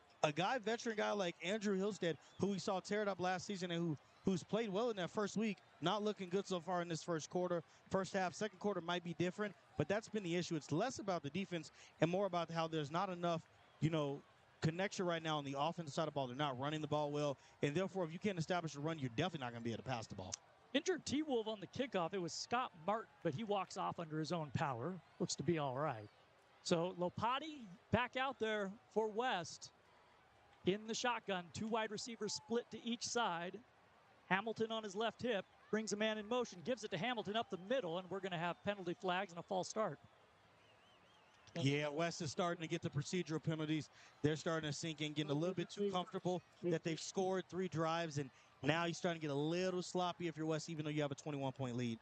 veteran guy like Andrew Hillstead, who we saw tear it up last season and who's played well in that first week, not looking good so far in this first quarter. First half, second quarter might be different, but that's been the issue. It's less about the defense and more about how there's not enough, connection right now on the offensive side of the ball. They're not running the ball well, and therefore, if you can't establish a run, you're definitely not going to be able to pass the ball. Injured T-Wolf on the kickoff. It was Scott Martin, but he walks off under his own power. Looks to be all right. So Lopati back out there for West in the shotgun. 2 wide receivers split to each side. Hamilton on his left hip brings a man in motion, gives it to Hamilton up the middle, and we're going to have penalty flags and a false start. Yeah, West is starting to get the procedural penalties. They're starting to sink in, getting a little bit too comfortable that they've scored 3 drives, and now you're starting to get a little sloppy if you're West, even though you have a 21-point lead.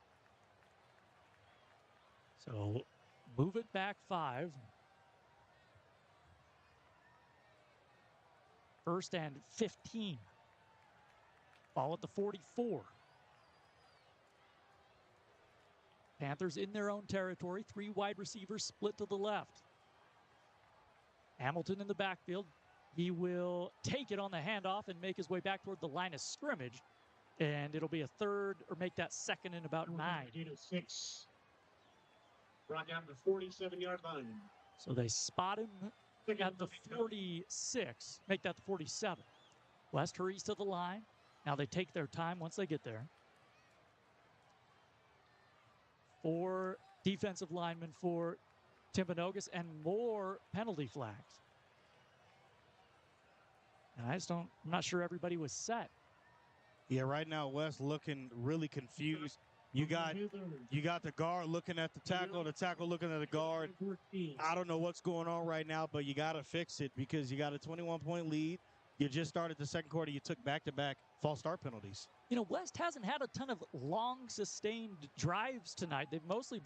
So move it back 5. 1st and 15. Ball at the 44. Panthers in their own territory. 3 wide receivers split to the left. Hamilton in the backfield. He will take it on the handoff and make his way back toward the line of scrimmage. And it'll be a 3rd, or make that 2nd and about 9. 6. Brought down to the 47-yard line. So they spot him at the 46, make that the 47. West hurries to the line. Now they take their time once they get there. 4 defensive linemen for Timpanogos and more penalty flags. And I'm not sure everybody was set. Yeah, right now West looking really confused. You got the guard looking at the tackle looking at the guard. I don't know what's going on right now, but you got to fix it because you got a 21-point lead. You just started the second quarter. You took back-to-back false start penalties. You know, West hasn't had a ton of long, sustained drives tonight. They've mostly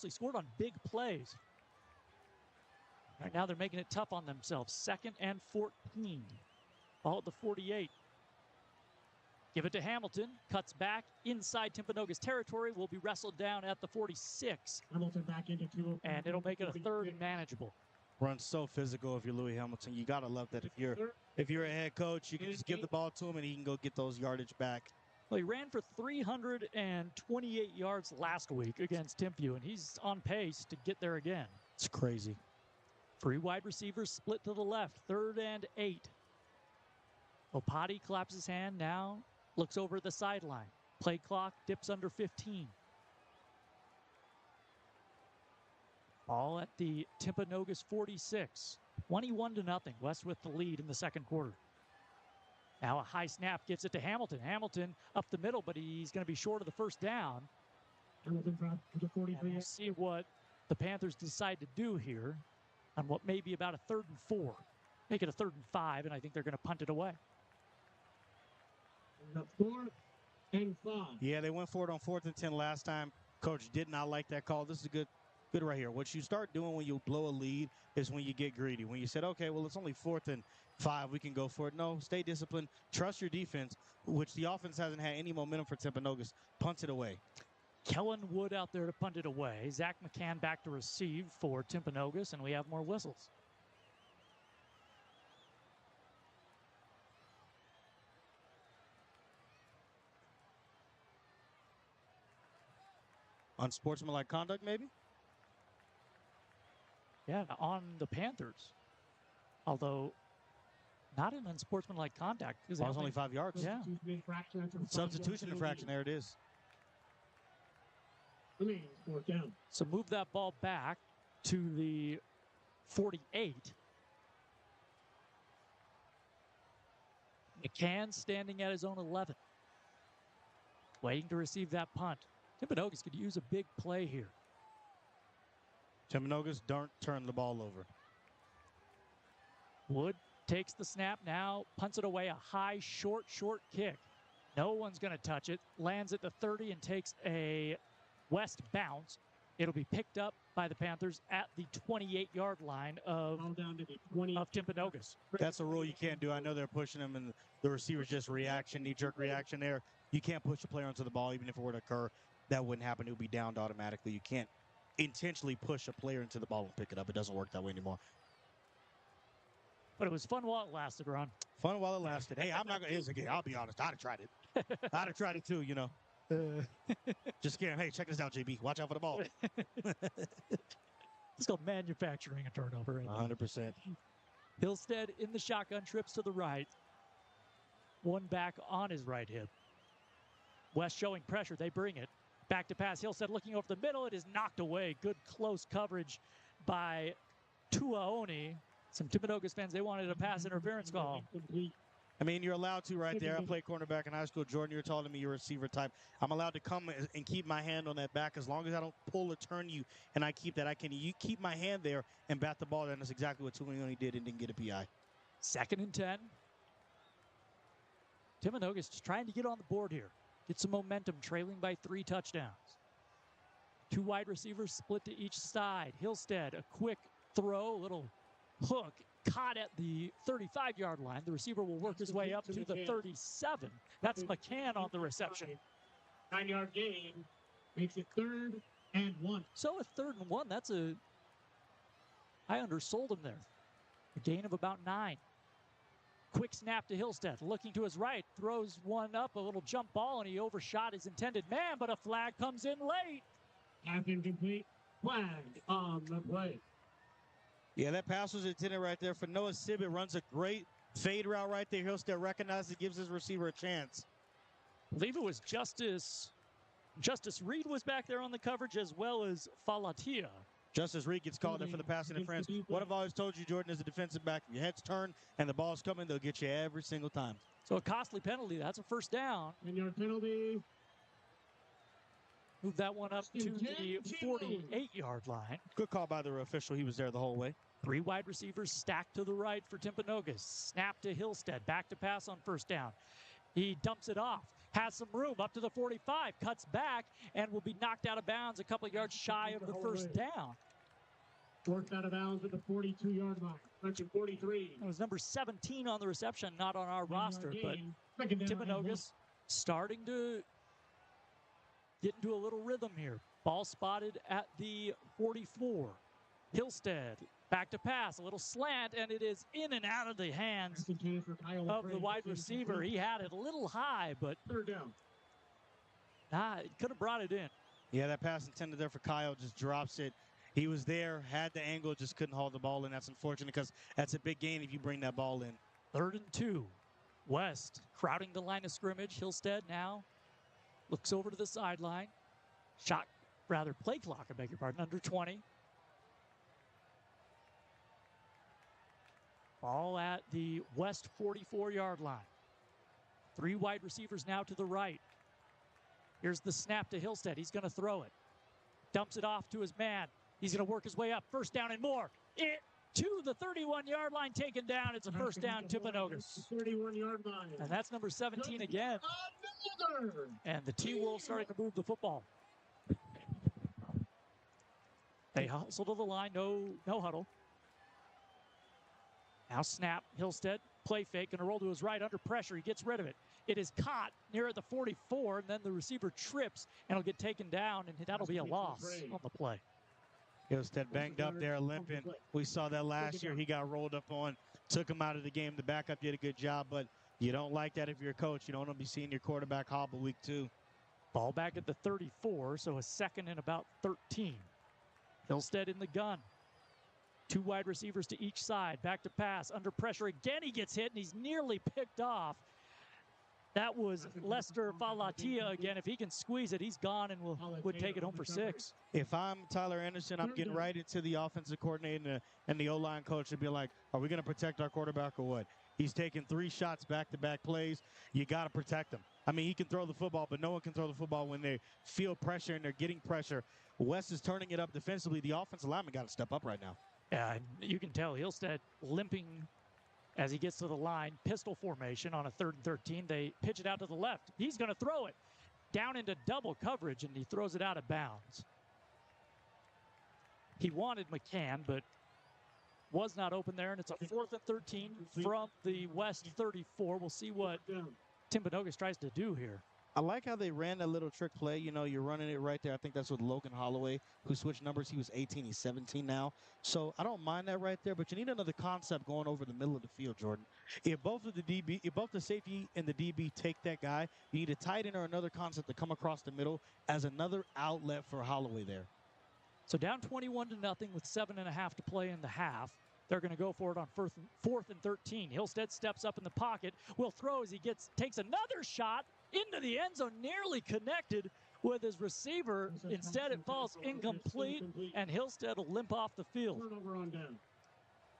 scored on big plays. Right now they're making it tough on themselves. 2nd and 14. Ball at the 48. Give it to Hamilton. Cuts back inside Timpanogos territory. Will be wrestled down at the 46. Hamilton back into 2. And it'll make it a 3rd and manageable. Runs so physical if you're Louis Hamilton. You gotta love that. If you're a head coach, you can just give the ball to him and he can go get those yardage back. Well, he ran for 328 yards last week against Timpview, and he's on pace to get there again. It's crazy. 3 wide receivers split to the left. 3rd and 8. Opati claps his hand now. Looks over the sideline. Play clock dips under 15. All at the Timpanogos 46. 21-0. West with the lead in the second quarter. Now a high snap gives it to Hamilton. Hamilton up the middle, but he's going to be short of the first down. Hamilton to the 43. We'll see what the Panthers decide to do here on what may be about a 3rd and 4. Make it a 3rd and 5, and I think they're going to punt it away. 4th and 5. Yeah, they went for it on 4th and 10 last time. Coach did not like that call. This is good right here. What you start doing when you blow a lead is when you get greedy. When you said, okay, well, it's only 4th and 5, we can go for it. No, stay disciplined. Trust your defense, which the offense hasn't had any momentum for Timpanogos. Punt it away. Kellen Wood out there to punt it away. Zach McCann back to receive for Timpanogos, and we have more whistles. Unsportsmanlike conduct, maybe? Yeah, on the Panthers. Although, not an unsportsmanlike contact. Because it was only 5 yards. Yeah. Substitution infraction, there it is. So move that ball back to the 48. McCann standing at his own 11. Waiting to receive that punt. Timpanogos could use a big play here. Timpanogos don't turn the ball over. Wood takes the snap now, punts it away, a high, short kick. No one's going to touch it. Lands at the 30 and takes a West bounce. It'll be picked up by the Panthers at the 28-yard line of Timpanogos. That's a rule you can't do. I know they're pushing him, and the receiver's just knee-jerk reaction there. You can't push a player onto the ball, even if it were to occur. That wouldn't happen. It would be downed automatically. You can't intentionally push a player into the ball and pick it up. It doesn't work that way anymore. But it was fun while it lasted, Ron. Fun while it lasted. Hey, I'm not going to, I'll be honest, I'd have tried it. I'd have tried it too, you know. Just scared. Hey, check this out, JB. Watch out for the ball. It's called manufacturing a turnover. 100%. Hillstead in the shotgun, trips to the right. One back on his right hip. West showing pressure. They bring it. Back to pass. Hillstead looking over the middle. It is knocked away. Good close coverage by Tuaoni. Some Timpanogos fans, they wanted a pass interference call. I mean, you're allowed to right there. I played cornerback in high school. Jordan, you're taller than me. You're a receiver type. I'm allowed to come and keep my hand on that back as long as I don't pull or turn you, and I keep that. You keep my hand there and bat the ball, and that's exactly what Tuaoni did and didn't get a PI. 2nd and 10. Timpanogos just trying to get on the board here. Get some momentum, trailing by 3 touchdowns. 2 wide receivers split to each side. Hillstead, a quick throw, a little hook, caught at the 35-yard line. The receiver will work his way up to the 37. That's McCann on the reception. 9-yard gain makes it 3rd and 1. So a 3rd and 1, I undersold him there. A gain of about 9. Quick snap to Hillstead, looking to his right, throws one up, a little jump ball, and he overshot his intended man, but a flag comes in late. Half incomplete, flag on the play. Yeah, that pass was intended right there for Noah Sibbett. Runs a great fade route right there. Hillstead recognizes it, gives his receiver a chance. I believe it was Justice Reed was back there on the coverage, as well as Falatia. Justice Reed gets called in for the passing interference. What I've always told you, Jordan, as a defensive back, if your head's turned and the ball's coming, they'll get you every single time. So a costly penalty. That's a first down. And your penalty. Move that one up to the 48-yard line. Good call by the official. He was there the whole way. 3 wide receivers stacked to the right for Timpanogos. Snap to Hillstead. Back to pass on first down. He dumps it off. Has some room up to the 45. Cuts back and will be knocked out of bounds a couple of yards shy of the first down. Forced out of bounds at the 42-yard line. Section 43. It was number 17 on the reception, not on our roster, but Timpanogos starting to get into a little rhythm here. Ball spotted at the 44. Hillstead back to pass, a little slant, and it is in and out of the hands of the wide receiver. He had it a little high, but third down. It could have brought it in. Yeah, that pass intended there for Kyle, just drops it. He was there, had the angle, just couldn't haul the ball in. That's unfortunate because that's a big gain if you bring that ball in. 3rd and 2. West crowding the line of scrimmage. Hillstead now looks over to the sideline. Play clock, I beg your pardon, under 20. Ball at the West 44-yard line. 3 wide receivers now to the right. Here's the snap to Hillstead. He's going to throw it. Dumps it off to his man. He's going to work his way up. First down and more. It to the 31-yard line, taken down. It's a first down, Timpanogos. 31-yard line. And that's number 17 again. And the T-Wolves starting to move the football. They hustle to the line, no huddle. Now snap, Hillstead, play fake, going to roll to his right under pressure. He gets rid of it. It is caught near at the 44, and then the receiver trips, and it'll get taken down, and that'll be a loss on the play. Hillstead banged up there, limping. We saw that last year. He got rolled up on, took him out of the game. The backup did a good job, but you don't like that if you're a coach. You don't want to be seeing your quarterback hobble week 2. Ball back at the 34, so a second and about 13. Hillstead in the gun. 2 wide receivers to each side. Back to pass. Under pressure again. He gets hit, and he's nearly picked off. That was Lester Falatia again. If he can squeeze it, he's gone and would take it home for 6. If I'm Tyler Anderson, I'm getting right into the offensive coordinator and the O-line coach and be like, are we going to protect our quarterback or what? He's taking 3 shots back-to-back plays. You got to protect him. I mean, he can throw the football, but no one can throw the football when they feel pressure and they're getting pressure. West is turning it up defensively. The offensive lineman got to step up right now. Yeah, you can tell Hillstead limping as he gets to the line. Pistol formation on a 3rd and 13. They pitch it out to the left. He's going to throw it down into double coverage, and he throws it out of bounds. He wanted McCann, but was not open there, and it's a 4th and 13 from the West 34. We'll see what Timpanogos tries to do here. I like how they ran that little trick play. You know, you're running it right there. I think that's with Logan Holloway, who switched numbers. He was 18. He's 17 now. So I don't mind that right there, but you need another concept going over the middle of the field, Jordan. If both the safety and the DB take that guy, you need a tight end or another concept to come across the middle as another outlet for Holloway there. So down 21-0 with 7.5 to play in the half. They're going to go for it on 4th and 13. Hillstead steps up in the pocket, will throw as he takes another shot into the end zone, nearly connected with his receiver. Instead, it falls incomplete, and Hillstead will limp off the field.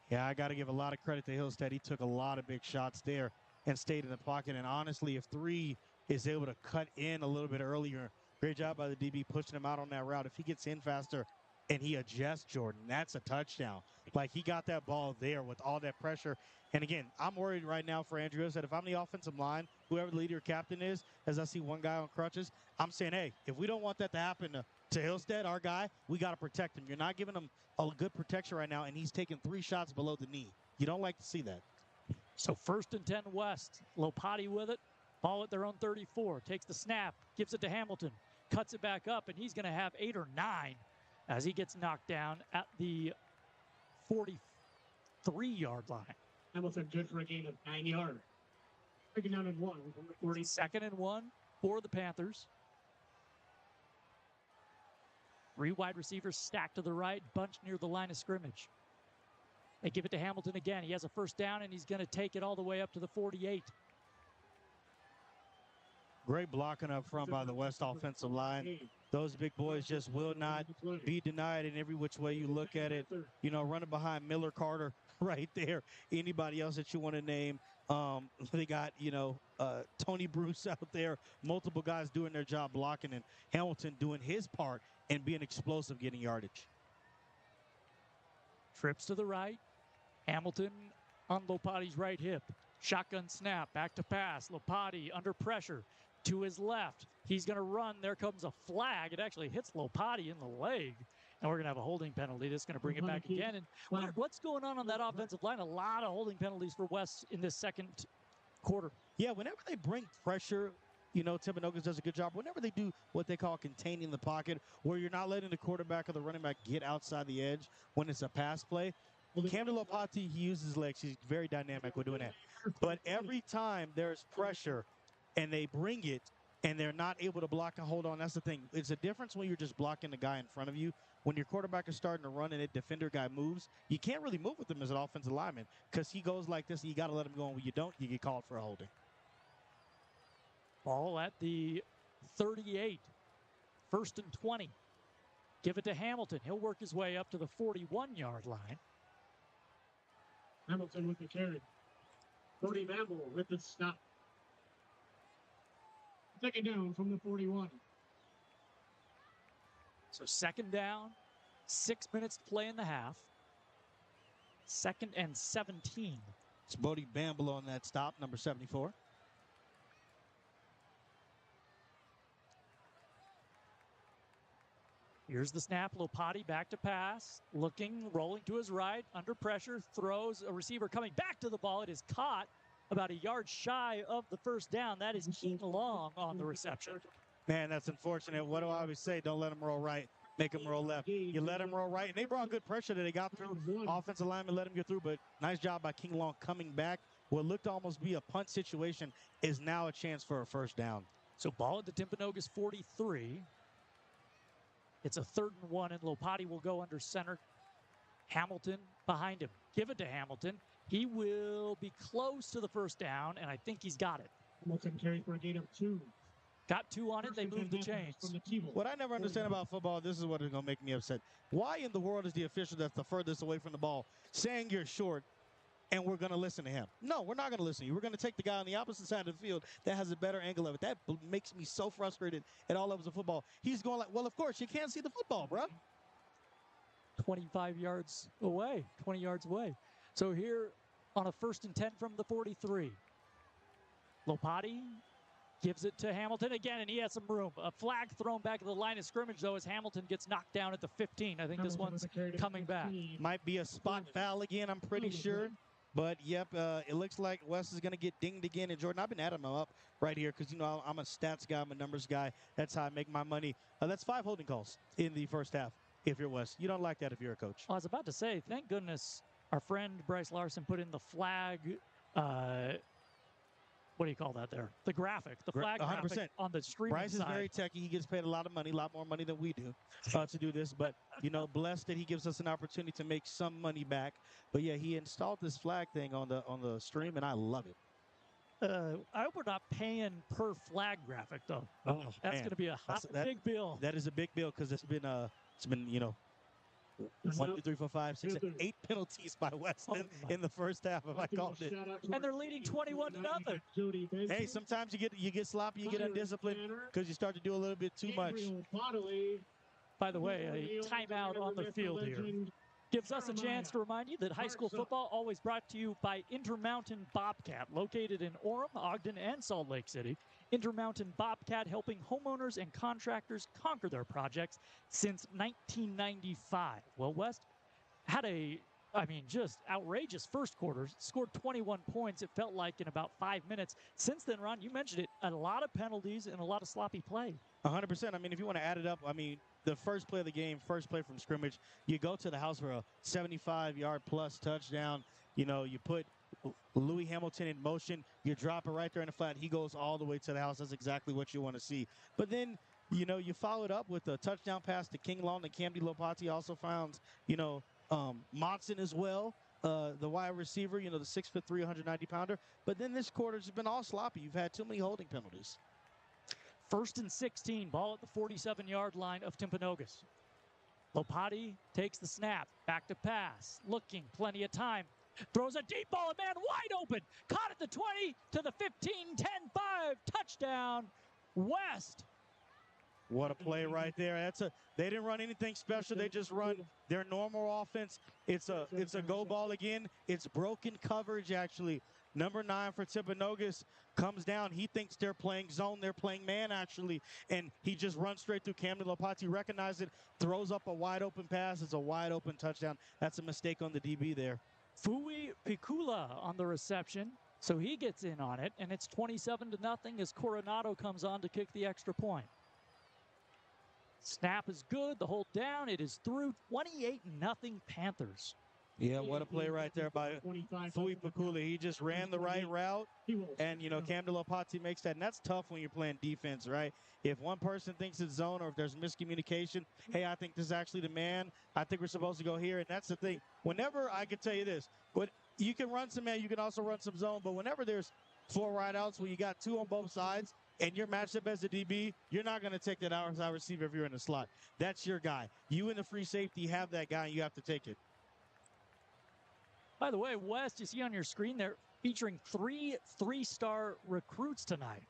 Yeah, I got to give a lot of credit to Hillstead. He took a lot of big shots there and stayed in the pocket. And honestly, if 3 is able to cut in a little bit earlier, great job by the DB pushing him out on that route. If he gets in faster and he adjusts, Jordan, that's a touchdown. Like, he got that ball there with all that pressure. And again, I'm worried right now for Andrew that if I'm the offensive line, whoever the leader captain is, as I see one guy on crutches, I'm saying, hey, if we don't want that to happen to Hillstead, our guy, we got to protect him. You're not giving him a good protection right now, and he's taking 3 shots below the knee. You don't like to see that. So 1st and 10 West. Lopati with it. Ball at their own 34. Takes the snap. Gives it to Hamilton. Cuts it back up, and he's going to have 8 or 9 as he gets knocked down at the 43-yard line. Hamilton good for a gain of 9 yards. Second down and 1 from the 40. 2nd and 1 for the Panthers. 3 wide receivers stacked to the right, bunched near the line of scrimmage. They give it to Hamilton again. He has a first down, and he's going to take it all the way up to the 48. Great blocking up front by the West offensive line. Those big boys just will not be denied in every which way you look at it. You know, running behind Miller Carter right there. Anybody else that you want to name. They got, you know, Tony Bruce out there. Multiple guys doing their job blocking, and Hamilton doing his part and being explosive, getting yardage. Trips to the right. Hamilton on Lopati's right hip. Shotgun snap, back to pass. Lopati under pressure to his left. He's going to run. There comes a flag. It actually hits Lopati in the leg. And we're going to have a holding penalty. That's going to bring it back again. And what's going on that offensive line? A lot of holding penalties for West in this second quarter. Yeah, whenever they bring pressure, you know, Timpanogos does a good job. Whenever they do what they call containing the pocket, where you're not letting the quarterback or the running back get outside the edge when it's a pass play, Camden Lopati, he uses his legs. He's very dynamic with doing that. But every time there's pressure and they bring it and they're not able to block and hold on, that's the thing. It's a difference when you're just blocking the guy in front of you. When your quarterback is starting to run and that defender guy moves, you can't really move with him as an offensive lineman because he goes like this and you got to let him go. And when you don't, you get called for a holding. Ball at the 38. 1st and 20. Give it to Hamilton. He'll work his way up to the 41-yard line. Hamilton with the carry. Cody Bamble with the stop. Second down from the 41. So second down, 6 minutes to play in the half. 2nd and 17. It's Bodie Bamble on that stop, number 74. Here's the snap. Lopati back to pass. Looking, rolling to his right. Under pressure. Throws a receiver coming back to the ball. It is caught about a yard shy of the first down. That is Keaton Long on the reception. Man, that's unfortunate. What do I always say? Don't let them roll right. Make them roll left. You let them roll right. And they brought good pressure that they got through. Offensive lineman let them get through. But nice job by King Long coming back. What looked to almost be a punt situation is now a chance for a first down. So ball at the Timpanogos 43. It's a 3rd and 1, and Lopati will go under center. Hamilton behind him. Give it to Hamilton. He will be close to the first down, and I think he's got it. Hamilton carries for a gain of 2. Got 2 on it. They moved the chains. What I never understand about football, this is what is going to make me upset. Why in the world is the official that's the furthest away from the ball saying you're short and we're going to listen to him? No, we're not going to listen to you. We're going to take the guy on the opposite side of the field that has a better angle of it. That makes me so frustrated at all levels of football. He's going like, well, of course, you can't see the football, bro. 25 yards away, 20 yards away. So here on a 1st and 10 from the 43. Lopati gives it to Hamilton again, and he has some room. A flag thrown back at the line of scrimmage, though, as Hamilton gets knocked down at the 15. I think this one's coming back. Might be a spot foul again, I'm pretty sure. But, yep, it looks like Wes is going to get dinged again. And, Jordan, I've been adding them up right here because, you know, I'm a stats guy. I'm a numbers guy. That's how I make my money. That's 5 holding calls in the first half if you're Wes. You don't like that if you're a coach. I was about to say, thank goodness our friend Bryce Larson put in the flag what do you call that there? The graphic, the flag 100%. Graphic on the streaming Bryce is side. very techy. He gets paid a lot of money, a lot more money than we do to do this. But, you know, blessed that he gives us an opportunity to make some money back. But, yeah, he installed this flag thing on the stream, and I love it. I hope we're not paying per flag graphic, though. Oh, that's going to be a big bill. That is a big bill because it's been, you know, 1, 2, 3, 4, 5, 6, 7, 8 penalties by Weston in the first half, if I called it. And they're leading 21-0. Hey, sometimes you get sloppy, you get undisciplined because you start to do a little bit too much. By the way, a timeout on the field here gives us a chance to remind you that high school football always brought to you by Intermountain Bobcat, located in Orem, Ogden, and Salt Lake City. Intermountain Bobcat helping homeowners and contractors conquer their projects since 1995. Well, West had just outrageous first quarter, scored 21 points, it felt like, in about 5 minutes. Since then, Ron, you mentioned it, a lot of penalties and a lot of sloppy play. 100%. I mean, if you want to add it up, I mean, the first play of the game, first play from scrimmage, you go to the house for a 75-yard-plus touchdown. You know, you put Louis Hamilton in motion. You drop it right there in the flat. He goes all the way to the house. That's exactly what you want to see. But then, you know, you follow it up with a touchdown pass to King Long. And Camden Lopati also found, you know, Monson as well. the wide receiver, the 6'3", 190-pounder. But then this quarter's been all sloppy. You've had too many holding penalties. 1st and 16, ball at the 47-yard line of Timpanogos. Lopati takes the snap, back to pass, looking, plenty of time. Throws a deep ball, a man wide open. Caught at the 20 to the 15, 10-5, touchdown, West. What a play right there. They didn't run anything special. They just run their normal offense. It's a go ball again. It's broken coverage, actually. Number 9 for Timpanogos comes down. He thinks they're playing zone. They're playing man, actually. And he just runs straight through. Camden Lopati recognizes it, throws up a wide open pass. It's a wide open touchdown. That's a mistake on the DB there. Fui Picula on the reception. So he gets in on it. And it's 27-0 as Coronado comes on to kick the extra point. Snap is good. The hold down. It is through. 28-0 Panthers. Yeah, what a play right there by Fui Picula. He just ran the right route, and, Camden Lopati makes that. And that's tough when you're playing defense, right? If one person thinks it's zone or if there's miscommunication, hey, I think this is actually the man. I think we're supposed to go here. And that's the thing. Whenever, I can tell you this, but you can run some man, you can also run some zone. But whenever there's 4 wideouts where you got 2 on both sides, and you're matched up as a DB, you're not going to take that outside receiver if you're in the slot. That's your guy. You in the free safety have that guy, and you have to take it. By the way, West, you see on your screen there, featuring 3 3-star recruits tonight.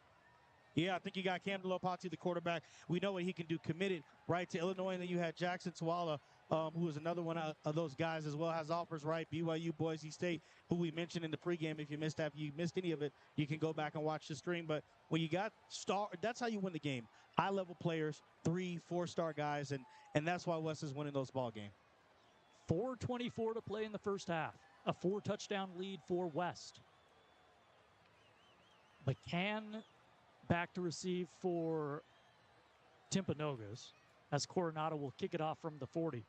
Yeah, I think you got Camden Lopati, the quarterback. We know what he can do, committed right to Illinois. And then you had Jackson Tuala, who is another one of those guys as well, has offers, right? BYU, Boise State, who we mentioned in the pregame. If you missed that, if you missed any of it, you can go back and watch the stream. But when you got that's how you win the game. High-level players, 3, 4-star guys, and that's why West is winning those ball games. 4:24 to play in the first half. A 4-touchdown lead for West. McCann back to receive for Timpanogos as Coronado will kick it off from the 40.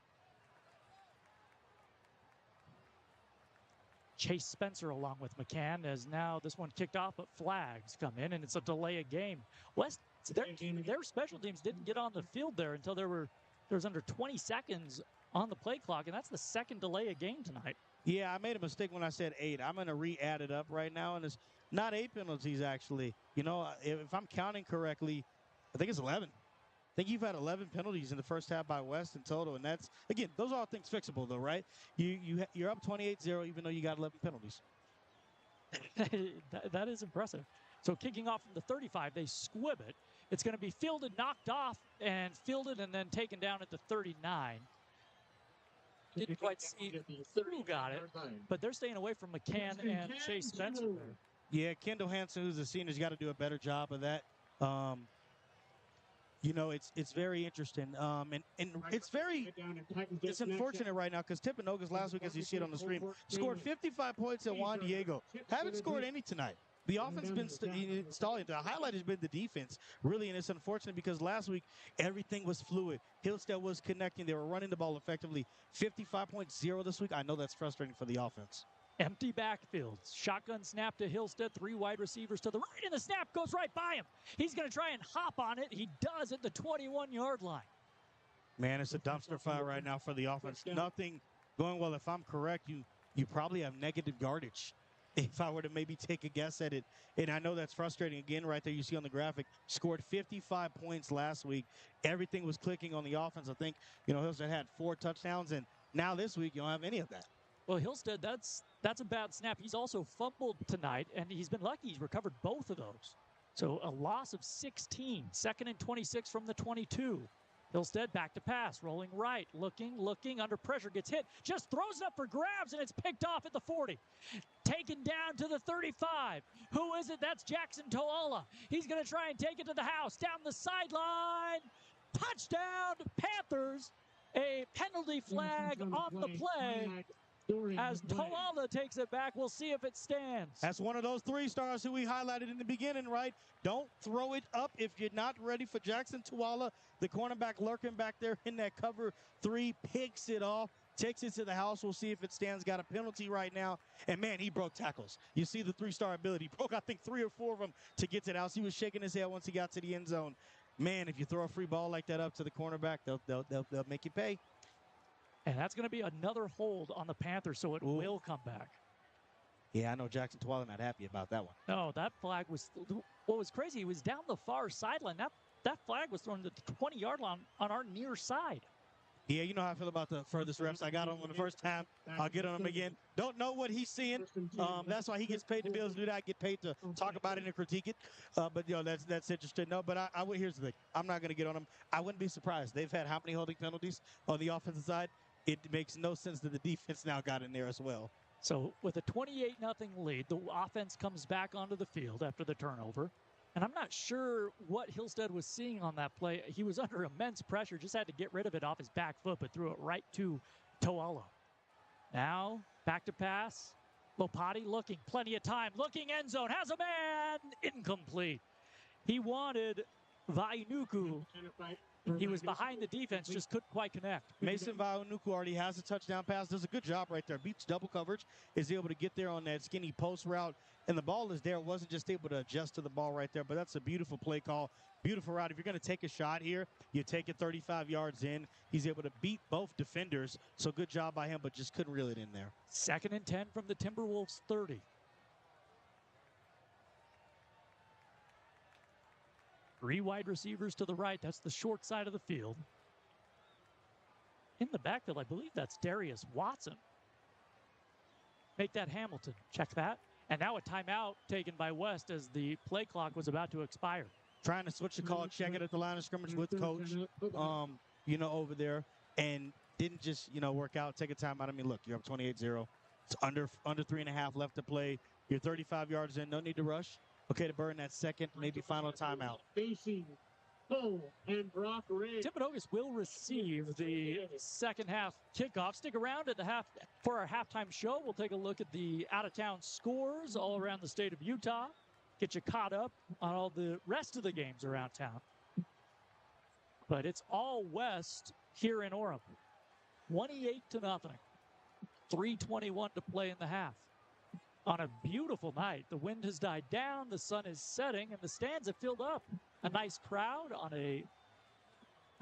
Chase Spencer along with McCann as now this one kicked off, but flags come in and it's a delay of game. West, their special teams didn't get on the field there until there was under 20 seconds on the play clock, and that's the second delay of game tonight. Yeah, I made a mistake when I said 8. I'm going to re-add it up right now, and it's not 8 penalties, actually. If I'm counting correctly, I think it's 11. I think you've had 11 penalties in the first half by West in total, and that's, again, those are all things fixable, though, right? You're up 28-0 even though you got 11 penalties. That is impressive. So kicking off from the 35, they squib it. It's going to be fielded, knocked off, and fielded and then taken down at the 39. Didn't quite see who got it, but they're staying away from McCann and Chase Spencer there. Yeah, Kendall Hansen, who's the senior, has got to do a better job of that. It's very interesting. And it's unfortunate right now because Timpanogos last week, as you see it on the screen, scored 55 points at Juan Diego. Haven't scored any tonight. The offense has been stalling. The highlight has been the defense, really, and it's unfortunate because last week everything was fluid. Hillstead was connecting. They were running the ball effectively. 55.0 this week. I know that's frustrating for the offense. Empty backfield. Shotgun snap to Hillstead. 3 wide receivers to the right, and the snap goes right by him. He's going to try and hop on it. He does at the 21-yard line. Man, it's a dumpster fire right now for the offense. Nothing going well. If I'm correct, you probably have negative yardage. If I were to maybe take a guess at it, and I know that's frustrating again right there, you see on the graphic, scored 55 points last week. Everything was clicking on the offense. I think, Hillstead had 4 touchdowns, and now this week you don't have any of that. Well, Hillstead, that's a bad snap. He's also fumbled tonight, and he's been lucky. He's recovered both of those. So a loss of 16, 2nd and 26 from the 22. Hillstead back to pass, rolling right, looking, under pressure, gets hit, just throws it up for grabs, and it's picked off at the 40. Taken down to the 35. Who is it? That's Jackson Toala. He's going to try and take it to the house, down the sideline. Touchdown, Panthers. A penalty flag on the play. As Toala takes it back, we'll see if it stands. That's one of those 3-stars who we highlighted in the beginning, right? Don't throw it up if you're not ready for Jackson Tuala. The cornerback lurking back there in that cover 3, picks it off, takes it to the house. We'll see if it stands. Got a penalty right now. And, man, he broke tackles. You see the 3-star ability. He broke, I think, 3 or 4 of them to get to the house. He was shaking his head once he got to the end zone. Man, if you throw a free ball like that up to the cornerback, they'll make you pay. And that's going to be another hold on the Panthers, so it will come back. Yeah, I know Jackson Twala not happy about that one. No, that flag was – what was crazy, he was down the far sideline. That flag was thrown to the 20-yard line on our near side. Yeah, you know how I feel about the furthest refs. I got on him the first time. I'll get on him again. Don't know what he's seeing. That's why he gets paid to be able to do that. I get paid to talk about it and critique it. But, you know, that's interesting. No, but I would. Here's the thing. I'm not going to get on him. I wouldn't be surprised. They've had how many holding penalties on the offensive side? It makes no sense that the defense now got in there as well. So with a 28-0 lead, the offense comes back onto the field after the turnover. And I'm not sure what Hillstead was seeing on that play. He was under immense pressure, just had to get rid of it off his back foot, but threw it right to Toala. Now, back to pass. Lopati looking, plenty of time, looking end zone, has a man, incomplete. He wanted Vainuku. He was behind the defense, just couldn't quite connect. Mason Vainuku already has a touchdown pass. Does a good job right there. Beats double coverage. Is able to get there on that skinny post route. And the ball is there. Wasn't just able to adjust to the ball right there. But that's a beautiful play call. Beautiful route. If you're going to take a shot here, you take it 35 yards in. He's able to beat both defenders. So good job by him, but just couldn't reel it in there. 2nd and 10 from the Timberwolves 30. Three wide receivers to the right. That's the short side of the field. In the backfield, I believe that's Darius Watson. Make that Hamilton. Check that. And now a timeout taken by West as the play clock was about to expire. Trying to switch the call, check it at the line of scrimmage with coach, you know, over there. And didn't just, you know, work out. Take a timeout. I mean, look, you're up 28-0. It's under 3.5 left to play. You're 35 yards in. No need to rush. Okay, to burn that second, maybe final timeout. Facing Cole and Brock Ray. Timpanogos will receive the second half kickoff. Stick around at the half for our halftime show. We'll take a look at the out-of-town scores all around the state of Utah. Get you caught up on all the rest of the games around town. But it's all West here in Orem. 28-0. 3:21 to play in the half. On a beautiful night, the wind has died down, the sun is setting, and the stands have filled up. A nice crowd on a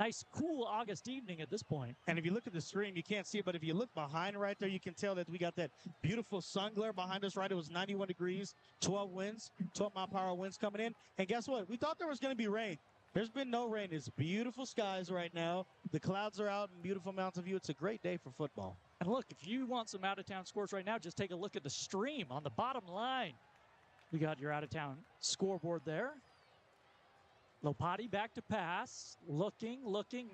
nice, cool August evening at this point. And if you look at the stream, you can't see it, but if you look behind right there, you can tell that we got that beautiful sun glare behind us, right? It was 91 degrees, 12 winds, 12-mile-per-hour winds coming in. And guess what? We thought there was going to be rain. There's been no rain. It's beautiful skies right now. The clouds are out and beautiful mountain view. It's a great day for football. And look, if you want some out-of-town scores right now, just take a look at the stream on the bottom line. We got your out-of-town scoreboard there. Lopati back to pass. Looking,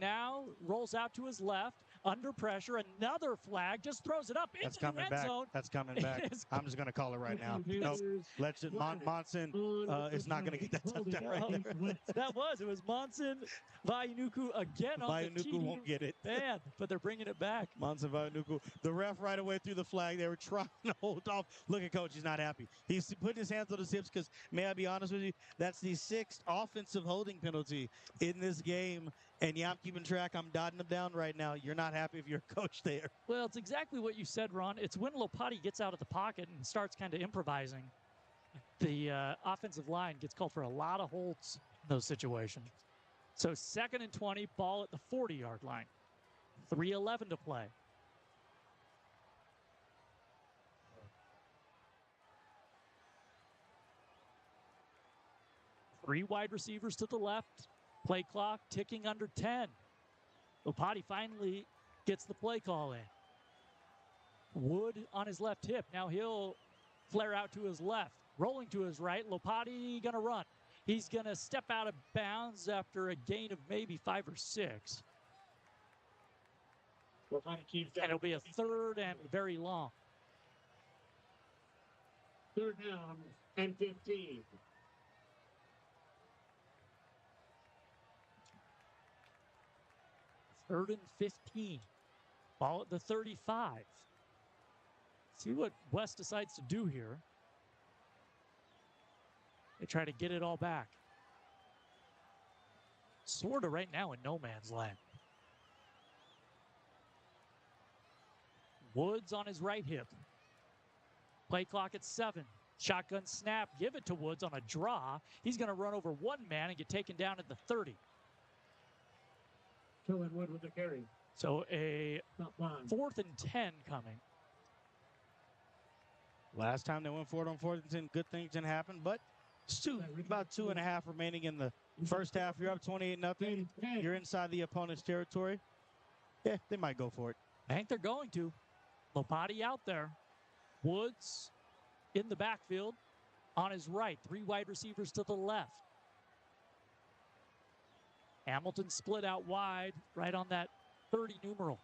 now rolls out to his left. Under pressure, another flag, just throws it up into the end zone. That's coming back. I'm just going to call it right now. Nope. Let's just, Monson is not going to get that touchdown right there. It was Monson Vainuku again on the Vainuku won't get it. Man, but they're bringing it back. Monson Vainuku. The ref right away threw the flag. They were trying to hold off. Look at coach. He's not happy. He's putting his hands on his hips because, may I be honest with you, that's the 6th offensive holding penalty in this game. And yeah, I'm keeping track. I'm dotting them down right now. You're not happy if you're a coach there. Well, it's exactly what you said, Ron. It's when Lopati gets out of the pocket and starts kind of improvising. The offensive line gets called for a lot of holds in those situations. So 2nd and 20, ball at the 40-yard line. 3:11 to play. Three wide receivers to the left. Play clock ticking under 10. Lopati finally gets the play call in. Wood on his left hip. Now he'll flare out to his left. Rolling to his right. Lopati going to run. He's going to step out of bounds after a gain of maybe 5 or 6. And it'll be a 3rd and very long. 3rd down and 15. 3rd and 15. Ball at the 35. See what West decides to do here. They try to get it all back. Sort of right now in no man's land. Woods on his right hip. Play clock at 7. Shotgun snap. Give it to Woods on a draw. He's going to run over one man and get taken down at the 30. Killen Wood with the carry. So a Not fine. 4th and 10 coming. Last time they went for it on 4th and 10, good things didn't happen, but it's about 2.5 remaining in the first half. You're up 28-0. You're inside the opponent's territory. Yeah, they might go for it. I think they're going to. Lopati out there. Woods in the backfield on his right. 3 wide receivers to the left. Hamilton split out wide, right on that 30 numeral.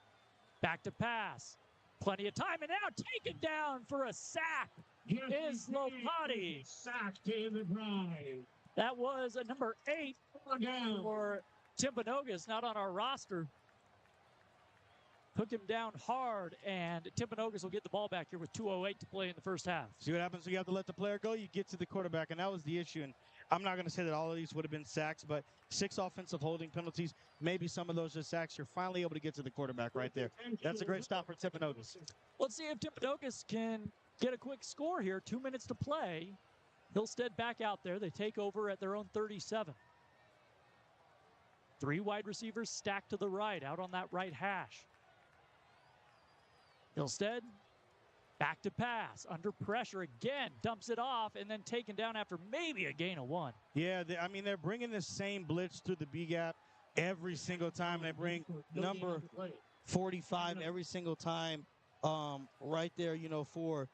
Back to pass. Plenty of time, and now taken down for a sack is Lopati. Sacked in the drive. That was a number 8 Down. for Timpanogos, not on our roster. Took him down hard, and Timpanogos will get the ball back here with 2:08 to play in the first half. See what happens when you have to let the player go? You get to the quarterback, and that was the issue. And I'm not going to say that all of these would have been sacks, but 6 offensive holding penalties, maybe some of those are sacks. You're finally able to get to the quarterback right there. That's a great stop for Timpanogos. Let's see if Timpanogos can get a quick score here. 2 minutes to play. Hillstead back out there. They take over at their own 37. 3 wide receivers stacked to the right, out on that right hash. Hillstead, back to pass, under pressure again, dumps it off, and then taken down after maybe a gain of 1. Yeah, they're bringing the same blitz through the B-gap every single time. They bring number 45 every single time right there, for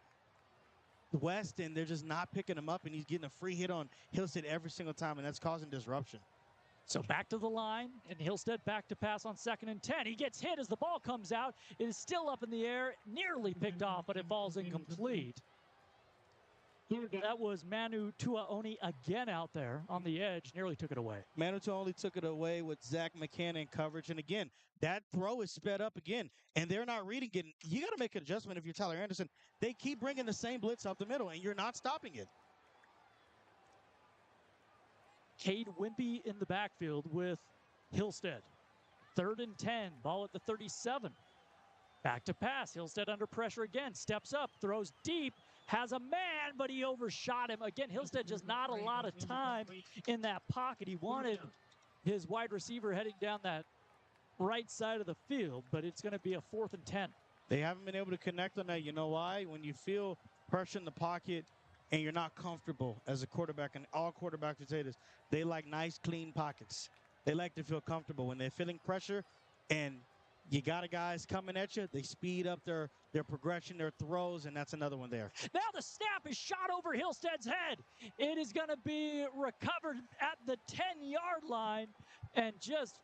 Weston. They're just not picking him up, and he's getting a free hit on Hillstead every single time, and that's causing disruption. So back to the line, and Hillstead back to pass on 2nd and 10. He gets hit as the ball comes out. It is still up in the air, nearly picked off, but it falls incomplete. That was Manu Tuaoni again out there on the edge, nearly took it away. Manu Tuaoni took it away with Zach McCann in coverage, and again, that throw is sped up again, and they're not reading it. You got to make an adjustment if you're Tyler Anderson. They keep bringing the same blitz up the middle, and you're not stopping it. Cade Wimpy in the backfield with Hillstead. 3rd and 10, ball at the 37. Back to pass, Hillstead under pressure again, steps up, throws deep, has a man, but he overshot him. Again, Hillstead just not a lot of time in that pocket. He wanted his wide receiver heading down that right side of the field, but it's going to be a 4th and 10. They haven't been able to connect on that. You know why? When you feel pressure in the pocket, and you're not comfortable as a quarterback, and all quarterbacks would say this, they like nice, clean pockets. They like to feel comfortable. When they're feeling pressure and you got guys coming at you, they speed up their progression, their throws, and that's another one there. Now the snap is shot over Hillstead's head. It is going to be recovered at the 10-yard line, and just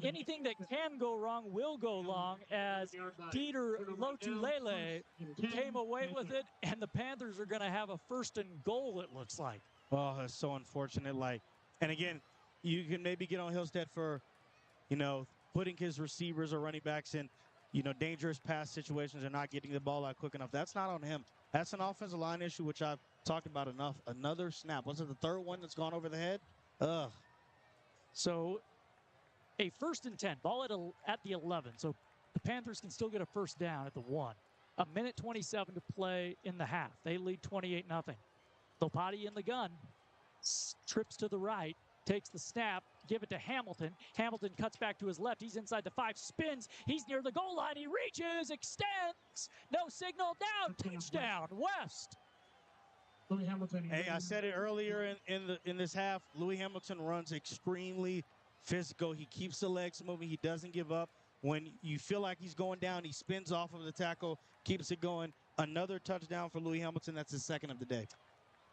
anything that can go wrong will go wrong, as Dieter Lotulele came away with it, and the Panthers are going to have a 1st and goal, it looks like. Oh, that's so unfortunate. And again, you can maybe get on Hillstead for, putting his receivers or running backs in, dangerous pass situations or not getting the ball out quick enough. That's not on him. That's an offensive line issue, which I've talked about enough. Another snap. Was it the 3rd one that's gone over the head? Ugh. So a 1st and 10, ball at the 11. So the Panthers can still get a 1st down at the 1. 1:27 to play in the half. They lead 28-0. Lopati in the gun, trips to the right, takes the snap, give it to Hamilton. Hamilton cuts back to his left. He's inside the 5, spins. He's near the goal line. He reaches, extends. No signal, down, touchdown, West. Louis Hamilton. Hey, I said it earlier in this half. Louis Hamilton runs extremely physical. He keeps the legs moving. He doesn't give up. When you feel like he's going down, he spins off of the tackle, keeps it going. Another touchdown for Louis Hamilton. That's his 2nd of the day.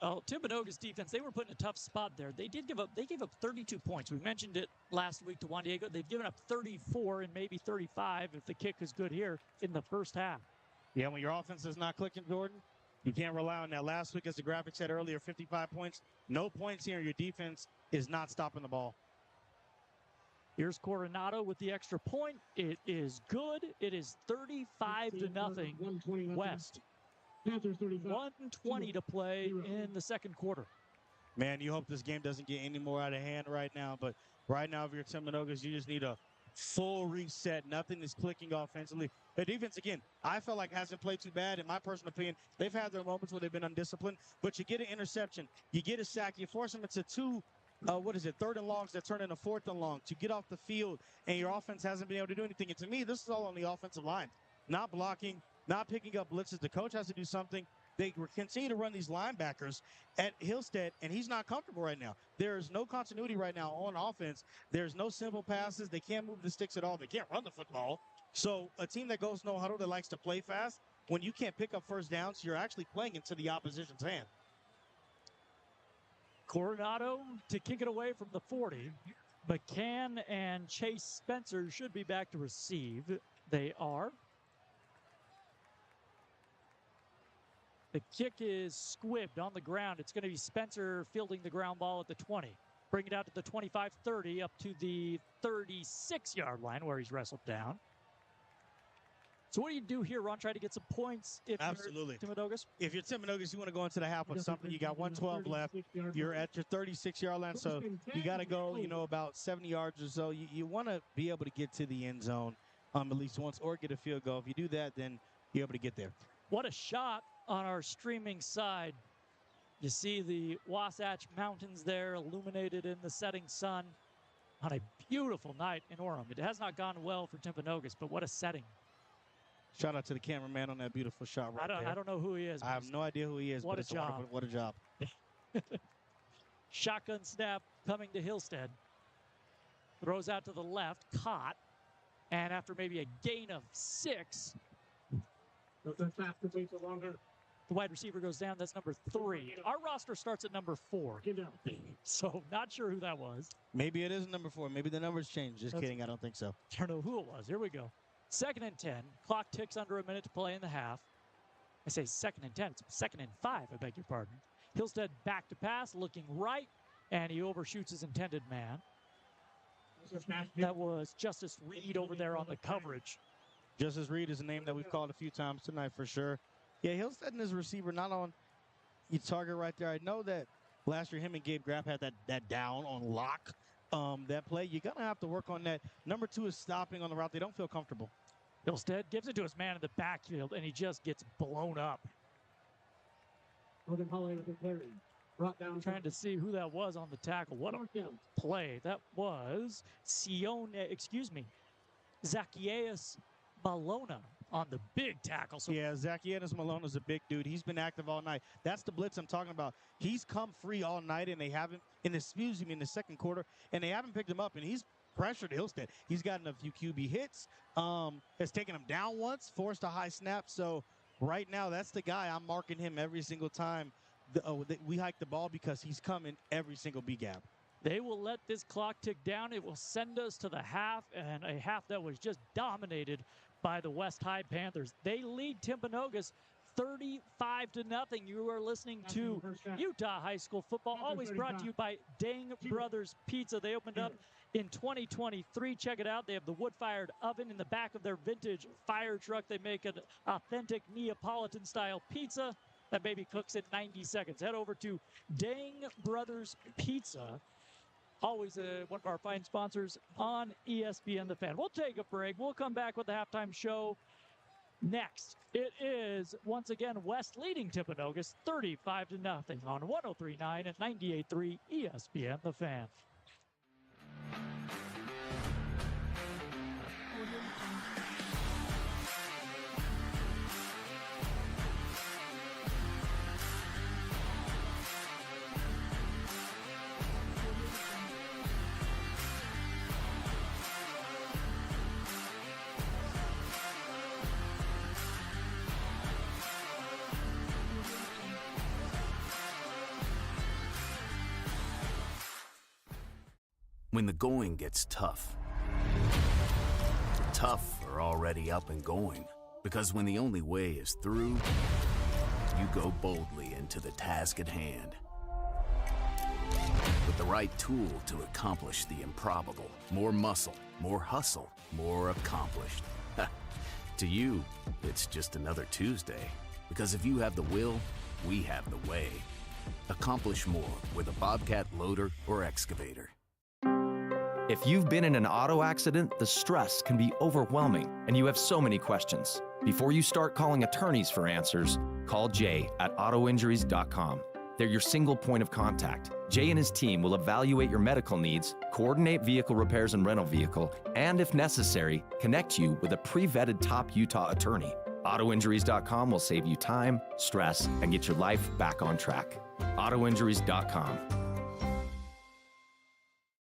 Oh, Timpanogos defense, they were put in a tough spot there. They gave up 32 points. We mentioned it last week to Juan Diego. They've given up 34 and maybe 35 if the kick is good here in the first half. Yeah, when your offense is not clicking, Jordan, you can't rely on that. Last week, as the graphic said earlier, 55 points. No points here. Your defense is not stopping the ball. Here's Coronado with the extra point. It is good. It is 35-0 West. Panthers 35. 1:20 to play in the 2nd quarter. Man, you hope this game doesn't get any more out of hand right now. But right now, if you're Timpanogos, you just need a full reset. Nothing is clicking offensively. The defense, again, I felt like hasn't played too bad. In my personal opinion, they've had their moments where they've been undisciplined. But you get an interception, you get a sack, you force them into 2 third and longs that turn into fourth and long to get off the field, and your offense hasn't been able to do anything. And to me, this is all on the offensive line. Not blocking, not picking up blitzes. The coach has to do something. They continue to run these linebackers at Hillstead, and he's not comfortable right now. There's no continuity right now on offense. There's no simple passes. They can't move the sticks at all. They can't run the football. So a team that goes no huddle, that likes to play fast, when you can't pick up first downs, you're actually playing into the opposition's hand. Coronado to kick it away from the 40. McCann and Chase Spencer should be back to receive. They are. The kick is squibbed on the ground. It's going to be Spencer fielding the ground ball at the 20. Bring it out to the 25-30, up to the 36-yard line where he's wrestled down. So what do you do here, Ron? Try to get some points if Absolutely. you're Timpanogos? If you're Timpanogos, you want to go into the half with something. You got 112 left. You're at your 36-yard line, so you got to go, about 70 yards or so. You want to be able to get to the end zone at least once or get a field goal. If you do that, then you're able to get there. What a shot on our streaming side. You see the Wasatch Mountains there illuminated in the setting sun on a beautiful night in Orem. It has not gone well for Timpanogos, but what a setting. Shout out to the cameraman on that beautiful shot right there. I don't know who he is. I have no idea who he is. What but a job. What a job. Shotgun snap coming to Hillstead. Throws out to the left, caught. And after maybe a gain of 6, the wide receiver goes down. That's number 3. Our roster starts at number 4. So not sure who that was. Maybe it is number 4. Maybe the numbers changed. Just kidding. I don't think so. I don't know who it was. Here we go. 2nd and 10. Clock ticks under a minute to play in the half. I say 2nd and 10. It's 2nd and 5. I beg your pardon. Hillstead back to pass, looking right, and he overshoots his intended man. That was Justice Reed over there on the coverage. Justice Reed is a name that we've called a few times tonight for sure. Yeah, Hillstead and his receiver not on your target right there. I know that last year him and Gabe Graff had that down on lock. That play, you're going to have to work on that. Number 2 is stopping on the route. They don't feel comfortable. Hillstead gives it to his man in the backfield, and he just gets blown up. Trying to see who that was on the tackle. What a play. That was Zacchaeus Malona on the big tackle. So yeah, Zacchaeus Malona's a big dude. He's been active all night. That's the blitz I'm talking about. He's come free all night, and they haven't, in the second quarter, and they haven't picked him up, and he's pressured Hillstead. He's gotten a few QB hits, has taken him down once, forced a high snap. So right now, that's the guy. I'm marking him every single time we hike the ball because he's coming every single B-gap. They will let this clock tick down. It will send us to the half, and a half that was just dominated by the West High Panthers. They lead Timpanogos 35-0. You are listening to Utah High School football, always brought to you by Dang Brothers Pizza. They opened up in 2023. Check it out. They have the wood-fired oven in the back of their vintage fire truck. They make an authentic Neapolitan-style pizza that baby cooks in 90 seconds. Head over to Dang Brothers Pizza. Always one of our fine sponsors on ESPN The Fan. We'll take a break. We'll come back with the halftime show next. It is, once again, West leading Timpanogos 35-0 on 103.9 and 98.3 ESPN The Fan. When the going gets tough, the tough are already up and going. Because when the only way is through, you go boldly into the task at hand. With the right tool to accomplish the improbable. More muscle, more hustle, more accomplished. To you, it's just another Tuesday. Because if you have the will, we have the way. Accomplish more with a Bobcat loader or excavator. If you've been in an auto accident, the stress can be overwhelming, and you have so many questions. Before you start calling attorneys for answers, call Jay at autoinjuries.com. They're your single point of contact. Jay and his team will evaluate your medical needs, coordinate vehicle repairs and rental vehicle, and if necessary, connect you with a pre-vetted top Utah attorney. AutoInjuries.com will save you time, stress, and get your life back on track. AutoInjuries.com.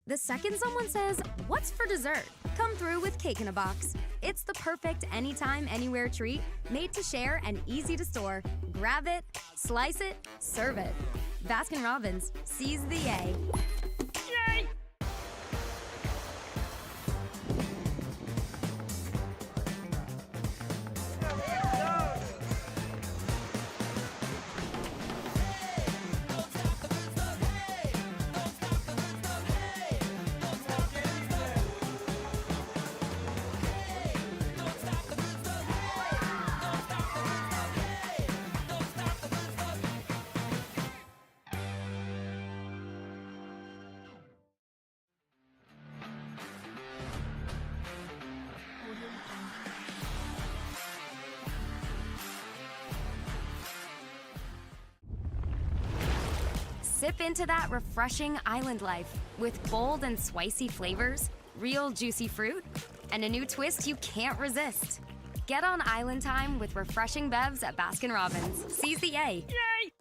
The second someone says, "What's for dessert?" come through with Cake in a Box. It's the perfect anytime, anywhere treat, made to share and easy to store. Grab it, slice it, serve it. Baskin-Robbins, seize the A. Yay! Sip into that refreshing island life with bold and spicy flavors, real juicy fruit, and a new twist you can't resist. Get on island time with refreshing bevs at Baskin-Robbins. Seize the A. Yay!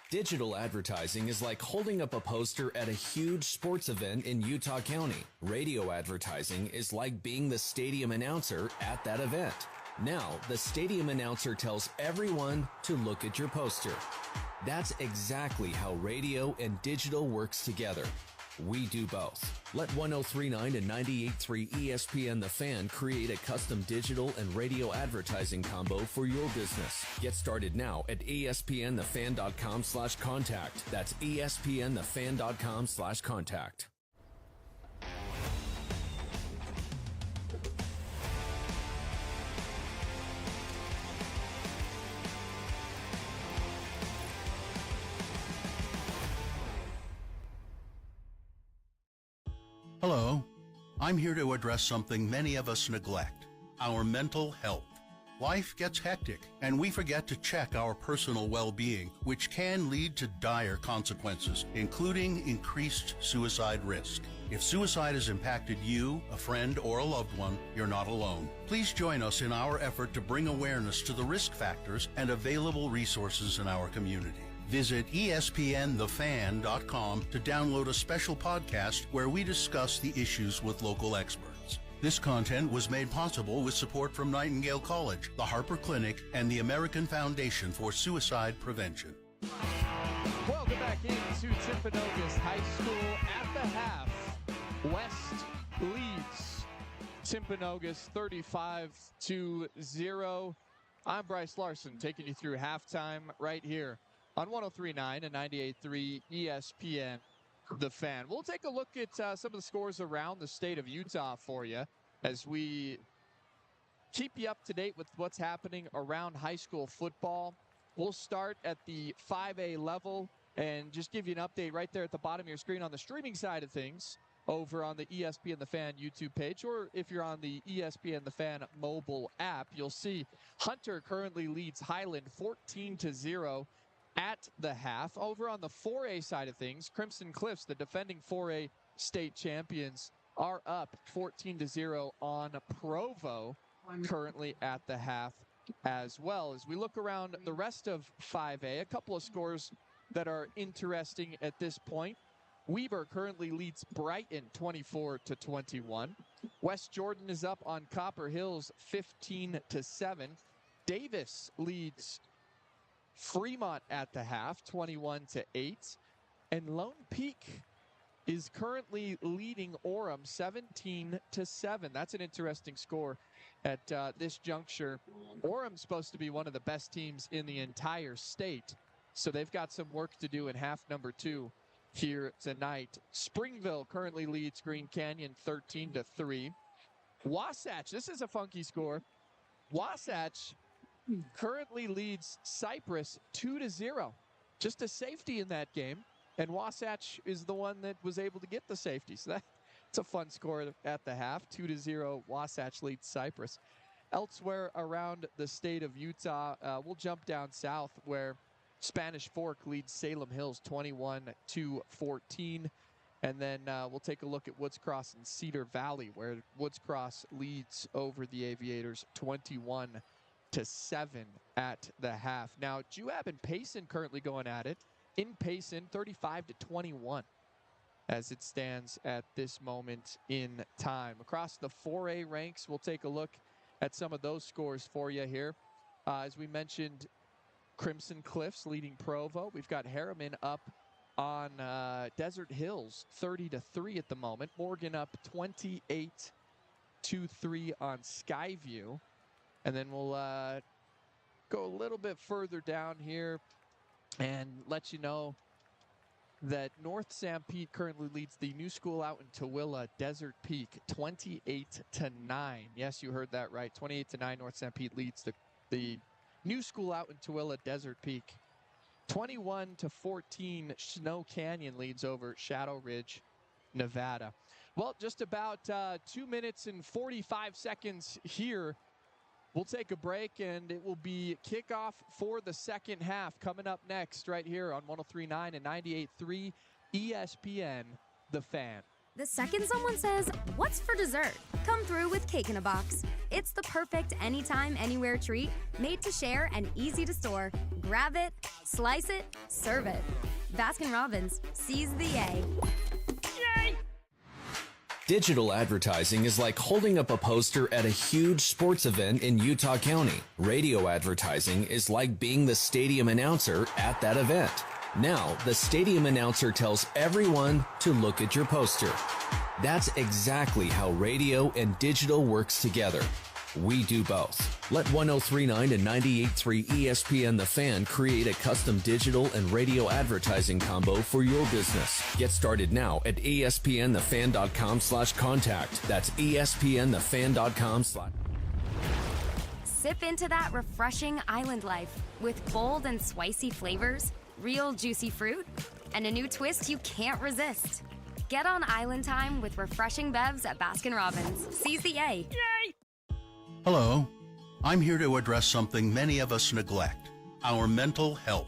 Digital advertising is like holding up a poster at a huge sports event in Utah County. Radio advertising is like being the stadium announcer at that event. Now, the stadium announcer tells everyone to look at your poster. That's exactly how radio and digital works together. We do both. Let 103.9 and 98.3 ESPN The Fan create a custom digital and radio advertising combo for your business. Get started now at espnthefan.com/contact. That's espnthefan.com/contact. Hello, I'm here to address something many of us neglect, our mental health. Life gets hectic, and we forget to check our personal well-being, which can lead to dire consequences, including increased suicide risk. If suicide has impacted you, a friend, or a loved one, you're not alone. Please join us in our effort to bring awareness to the risk factors and available resources in our community. Visit ESPNthefan.com to download a special podcast where we discuss the issues with local experts. This content was made possible with support from Nightingale College, the Harper Clinic, and the American Foundation for Suicide Prevention. Welcome back into Timpanogos High School at the half. West leads Timpanogos 35-0. I'm Bryce Larson taking you through halftime right here on 103.9 and 98.3 ESPN The Fan. We'll take a look at some of the scores around the state of Utah for you as we keep you up to date with what's happening around high school football. We'll start at the 5A level and just give you an update right there at the bottom of your screen on the streaming side of things over on the ESPN The Fan YouTube page, or if you're on the ESPN The Fan mobile app, you'll see Hunter currently leads Highland 14-0 at the half. Over on the 4A side of things, Crimson Cliffs, the defending 4A state champions, are up 14-0 on Provo, currently at the half as well. As we look around the rest of 5A, a couple of scores that are interesting at this point. Weber currently leads Brighton 24-21. West Jordan is up on Copper Hills 15-7. Davis leads Fremont at the half, 21-8. And Lone Peak is currently leading Orem 17-7. That's an interesting score at this juncture. Orem's supposed to be one of the best teams in the entire state, so they've got some work to do in half number 2 here tonight. Springville currently leads Green Canyon 13-3. Wasatch, this is a funky score. Wasatch currently leads Cypress 2-0. Just a safety in that game, and Wasatch is the one that was able to get the safety. So that's a fun score at the half. 2-0, Wasatch leads Cypress. Elsewhere around the state of Utah, we'll jump down south where Spanish Fork leads Salem Hills 21-14. And then we'll take a look at Woods Cross and Cedar Valley, where Woods Cross leads over the Aviators 21-7 at the half. Now, Juab and Payson currently going at it. In Payson, 35-21 as it stands at this moment in time. Across the 4A ranks, we'll take a look at some of those scores for you here. As we mentioned, Crimson Cliffs leading Provo. We've got Harriman up on Desert Hills, 30-3 at the moment. Morgan up 28-3 on Skyview. And then we'll go a little bit further down here and let you know that North Sanpete currently leads the new school out in Tooele, Desert Peak, 28-9. Yes, you heard that right. 28-9, North Sanpete leads the new school out in Tooele, Desert Peak. 21-14, Snow Canyon leads over Shadow Ridge, Nevada. Well, just about 2 minutes and 45 seconds here. We'll take a break, and it will be kickoff for the second half coming up next right here on 103.9 and 98.3 ESPN The Fan. The second someone says, "What's for dessert?" come through with Cake in a Box. It's the perfect anytime, anywhere treat made to share and easy to store. Grab it, slice it, serve it. Baskin-Robbins, seize the A. Digital advertising is like holding up a poster at a huge sports event in Utah County. Radio advertising is like being the stadium announcer at that event. Now, the stadium announcer tells everyone to look at your poster. That's exactly how radio and digital works together. We do both. Let 103.9 and 98.3 ESPN The Fan create a custom digital and radio advertising combo for your business. Get started now at espnthefan.com/contact. That's espnthefan.com/. Sip into that refreshing island life with bold and spicy flavors, real juicy fruit, and a new twist you can't resist. Get on island time with refreshing bevs at Baskin-Robbins. Seize the A. Yay! Hello. I'm here to address something many of us neglect: our mental health.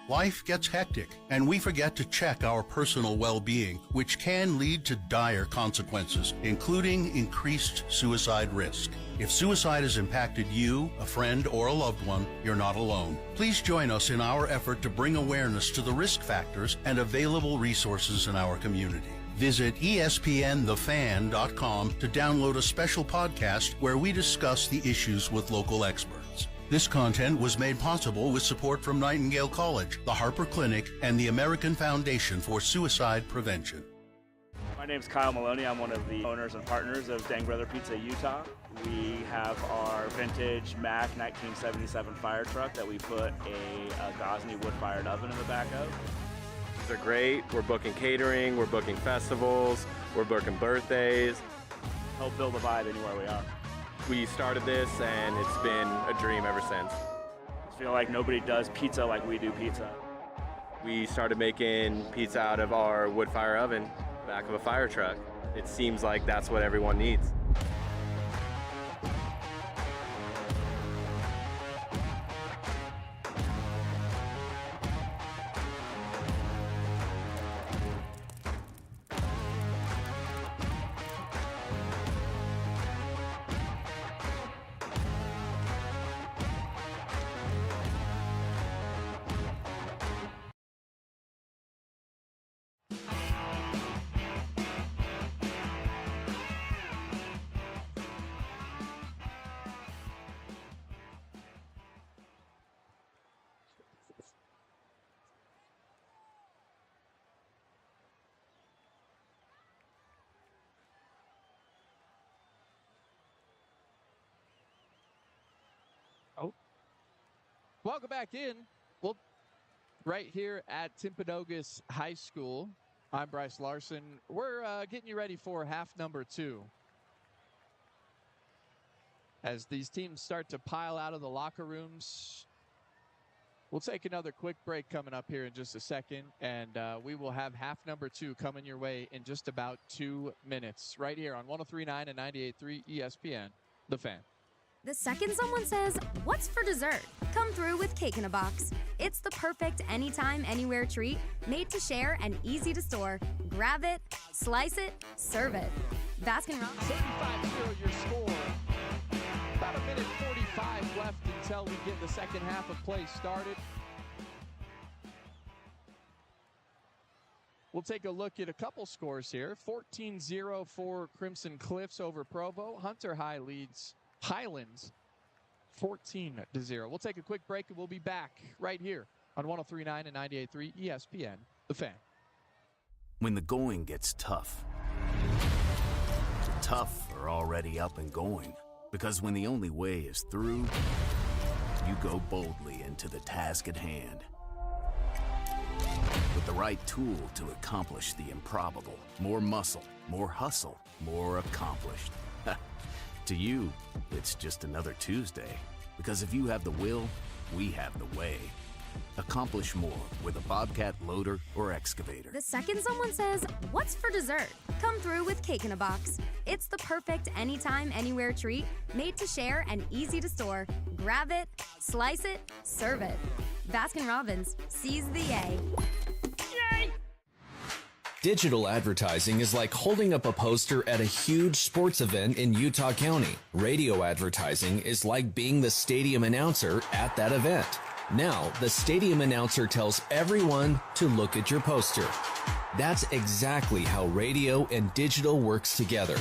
Life gets hectic, and we forget to check our personal well-being, which can lead to dire consequences, including increased suicide risk. If suicide has impacted you, a friend, or a loved one, you're not alone. Please join us in our effort to bring awareness to the risk factors and available resources in our community. Visit espnthefan.com to download a special podcast where we discuss the issues with local experts. This content was made possible with support from Nightingale College, the Harper Clinic, and the American Foundation for Suicide Prevention. My name's Kyle Maloney. I'm one of the owners and partners of Dang Brother Pizza Utah. We have our vintage Mack 1977 fire truck that we put a Gosney wood-fired oven in the back of. They're great. We're booking catering, we're booking festivals, we're booking birthdays. Help build a vibe anywhere we are. We started this and it's been a dream ever since. I feel like nobody does pizza like we do pizza. We started making pizza out of our wood fire oven, back of a fire truck. It seems like that's what everyone needs. Welcome back in. Well, right here at Timpanogos High School, I'm Bryce Larson. We're getting you ready for half number 2. As these teams start to pile out of the locker rooms, we'll take another quick break coming up here in just a second, and we will have half number 2 coming your way in just about 2 minutes right here on 103.9 and 98.3 ESPN, The Fan. The second someone says, "What's for dessert?" Come through with Cake in a Box. It's the perfect anytime, anywhere treat made to share and easy to store. Grab it, slice it, serve it. Baskin-Robbins. 35-0 your score. About a minute 45 left until we get the second half of play started. We'll take a look at a couple scores here. 14-0 for Crimson Cliffs over Provo. Hunter High leads Highlands 14-0. We'll take a quick break and we'll be back right here on 103.9 and 98.3 ESPN The Fan. When the going gets tough, the tough are already up and going. Because when the only way is through, you go boldly into the task at hand. With the right tool to accomplish the improbable. More muscle, more hustle, more accomplished. To you, it's just another Tuesday. Because if you have the will, we have the way. Accomplish more with a Bobcat loader or excavator. The second someone says, "What's for dessert?" Come through with Cake in a Box. It's the perfect anytime, anywhere treat made to share and easy to store. Grab it, slice it, serve it. Baskin-Robbins. Seize the yay. Yay! Digital advertising is like holding up a poster at a huge sports event in Utah County. Radio advertising is like being the stadium announcer at that event. Now, the stadium announcer tells everyone to look at your poster. That's exactly how radio and digital works together.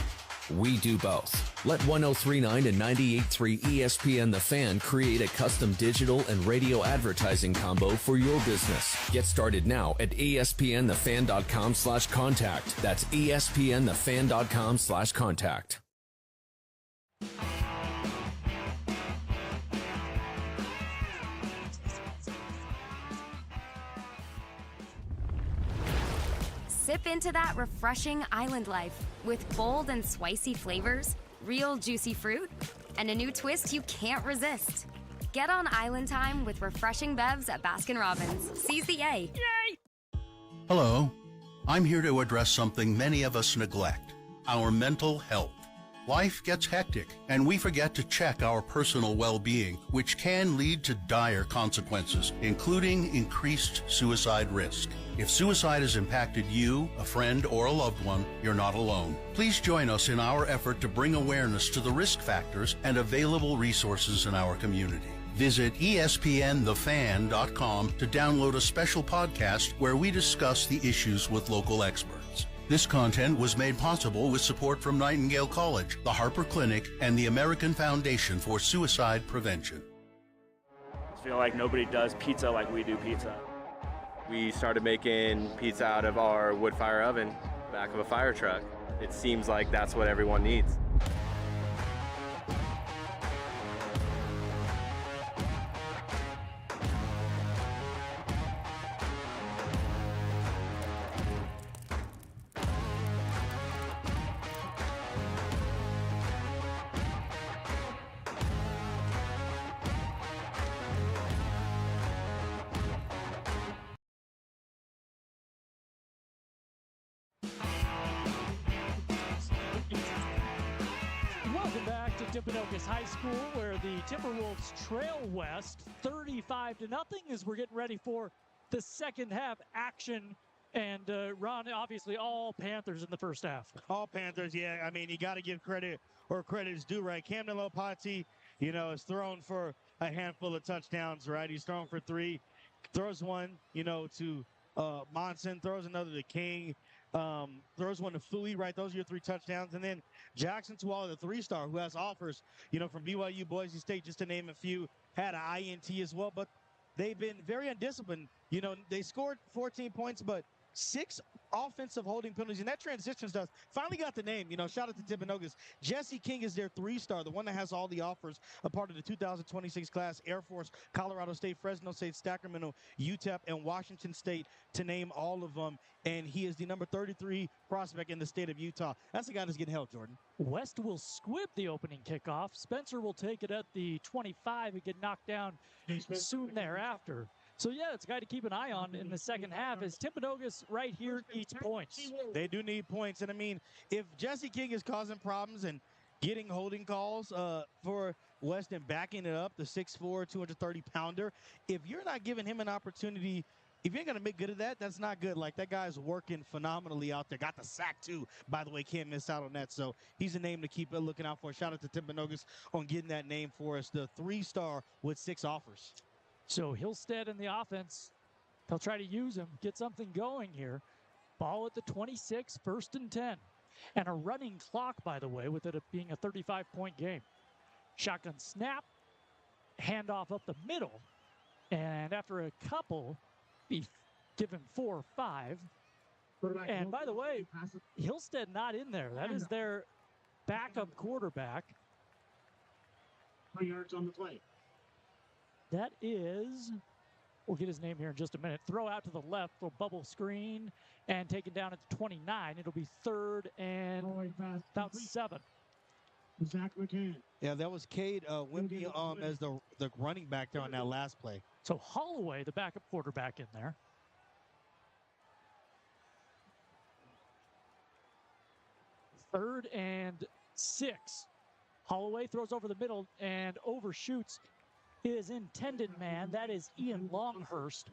We do both. Let 103.9 and 98.3 ESPN The Fan create a custom digital and radio advertising combo for your business. Get started now at espnthefan.com/contact. That's espnthefan.com/contact. Sip into that refreshing island life with bold and spicy flavors, real juicy fruit, and a new twist you can't resist. Get on island time with refreshing bevs at Baskin-Robbins. Seize the yay. Yay! Hello. I'm here to address something many of us neglect, our mental health. Life gets hectic, and we forget to check our personal well-being, which can lead to dire consequences, including increased suicide risk. If suicide has impacted you, a friend, or a loved one, you're not alone. Please join us in our effort to bring awareness to the risk factors and available resources in our community. Visit ESPNthefan.com to download a special podcast where we discuss the issues with local experts. This content was made possible with support from Nightingale College, the Harper Clinic, and the American Foundation for Suicide Prevention. I feel like nobody does pizza like we do pizza. We started making pizza out of our wood fire oven, back of a fire truck. It seems like that's what everyone needs. Welcome back to Timpanogos High School, where the Timberwolves trail West 35-0 as we're getting ready for the second half action. And Ron, obviously all Panthers in the first half. All Panthers, yeah. I mean, you got to give credit where credit is due, right? Camden Lopati, is thrown for a handful of touchdowns, right? He's thrown for 3, throws one, to Monson, throws another to King, throws one to Fui, right? Those are your 3 touchdowns. And then Jackson Tuala, the 3-star, who has offers, from BYU, Boise State, just to name a few, had an INT as well. But they've been very undisciplined. They scored 14 points, but 6 offensive holding penalties, and that transition stuff finally got the name. Shout out to Timpanogos. Jesse King is their 3-star, the one that has all the offers, a part of the 2026 class. Air Force, Colorado State, Fresno State, Sacramento, UTEP, and Washington State, to name all of them. And he is the number 33 prospect in the state of Utah. That's the guy that's getting held, Jordan. West will squib the opening kickoff. Spencer will take it at the 25 and get knocked down soon thereafter. So, yeah, it's a guy to keep an eye on in the second half, as Timpanogos right here needs points. They do need points. And, I mean, if Jesse King is causing problems and getting holding calls for West and backing it up, the 6'4", 230-pounder. If you're not giving him an opportunity, if you're going to make good of that, that's not good. Like, that guy's working phenomenally out there. Got the sack, too, by the way. Can't miss out on that. So he's a name to keep looking out for. Shout out to Timpanogos on getting that name for us. The 3-star with 6 offers. So Hillstead in the offense, they'll try to use him, get something going here. Ball at the 26, 1st and 10. And a running clock, by the way, with it being a 35-point game. Shotgun snap, handoff up the middle. And after a couple, be given 4 or 5. And by the way, Hillstead not in there. That is their backup quarterback. 3 yards on the play. That is, we'll get his name here in just a minute. Throw out to the left, little bubble screen, and taken down at the 29. It'll be 3rd and about 7. Zach McCann. Yeah, that was Cade Wimpy as the running back there on that last play. So Holloway, the backup quarterback in there. Third and 6. Holloway throws over the middle and overshoots his intended man. That is Ian Longhurst.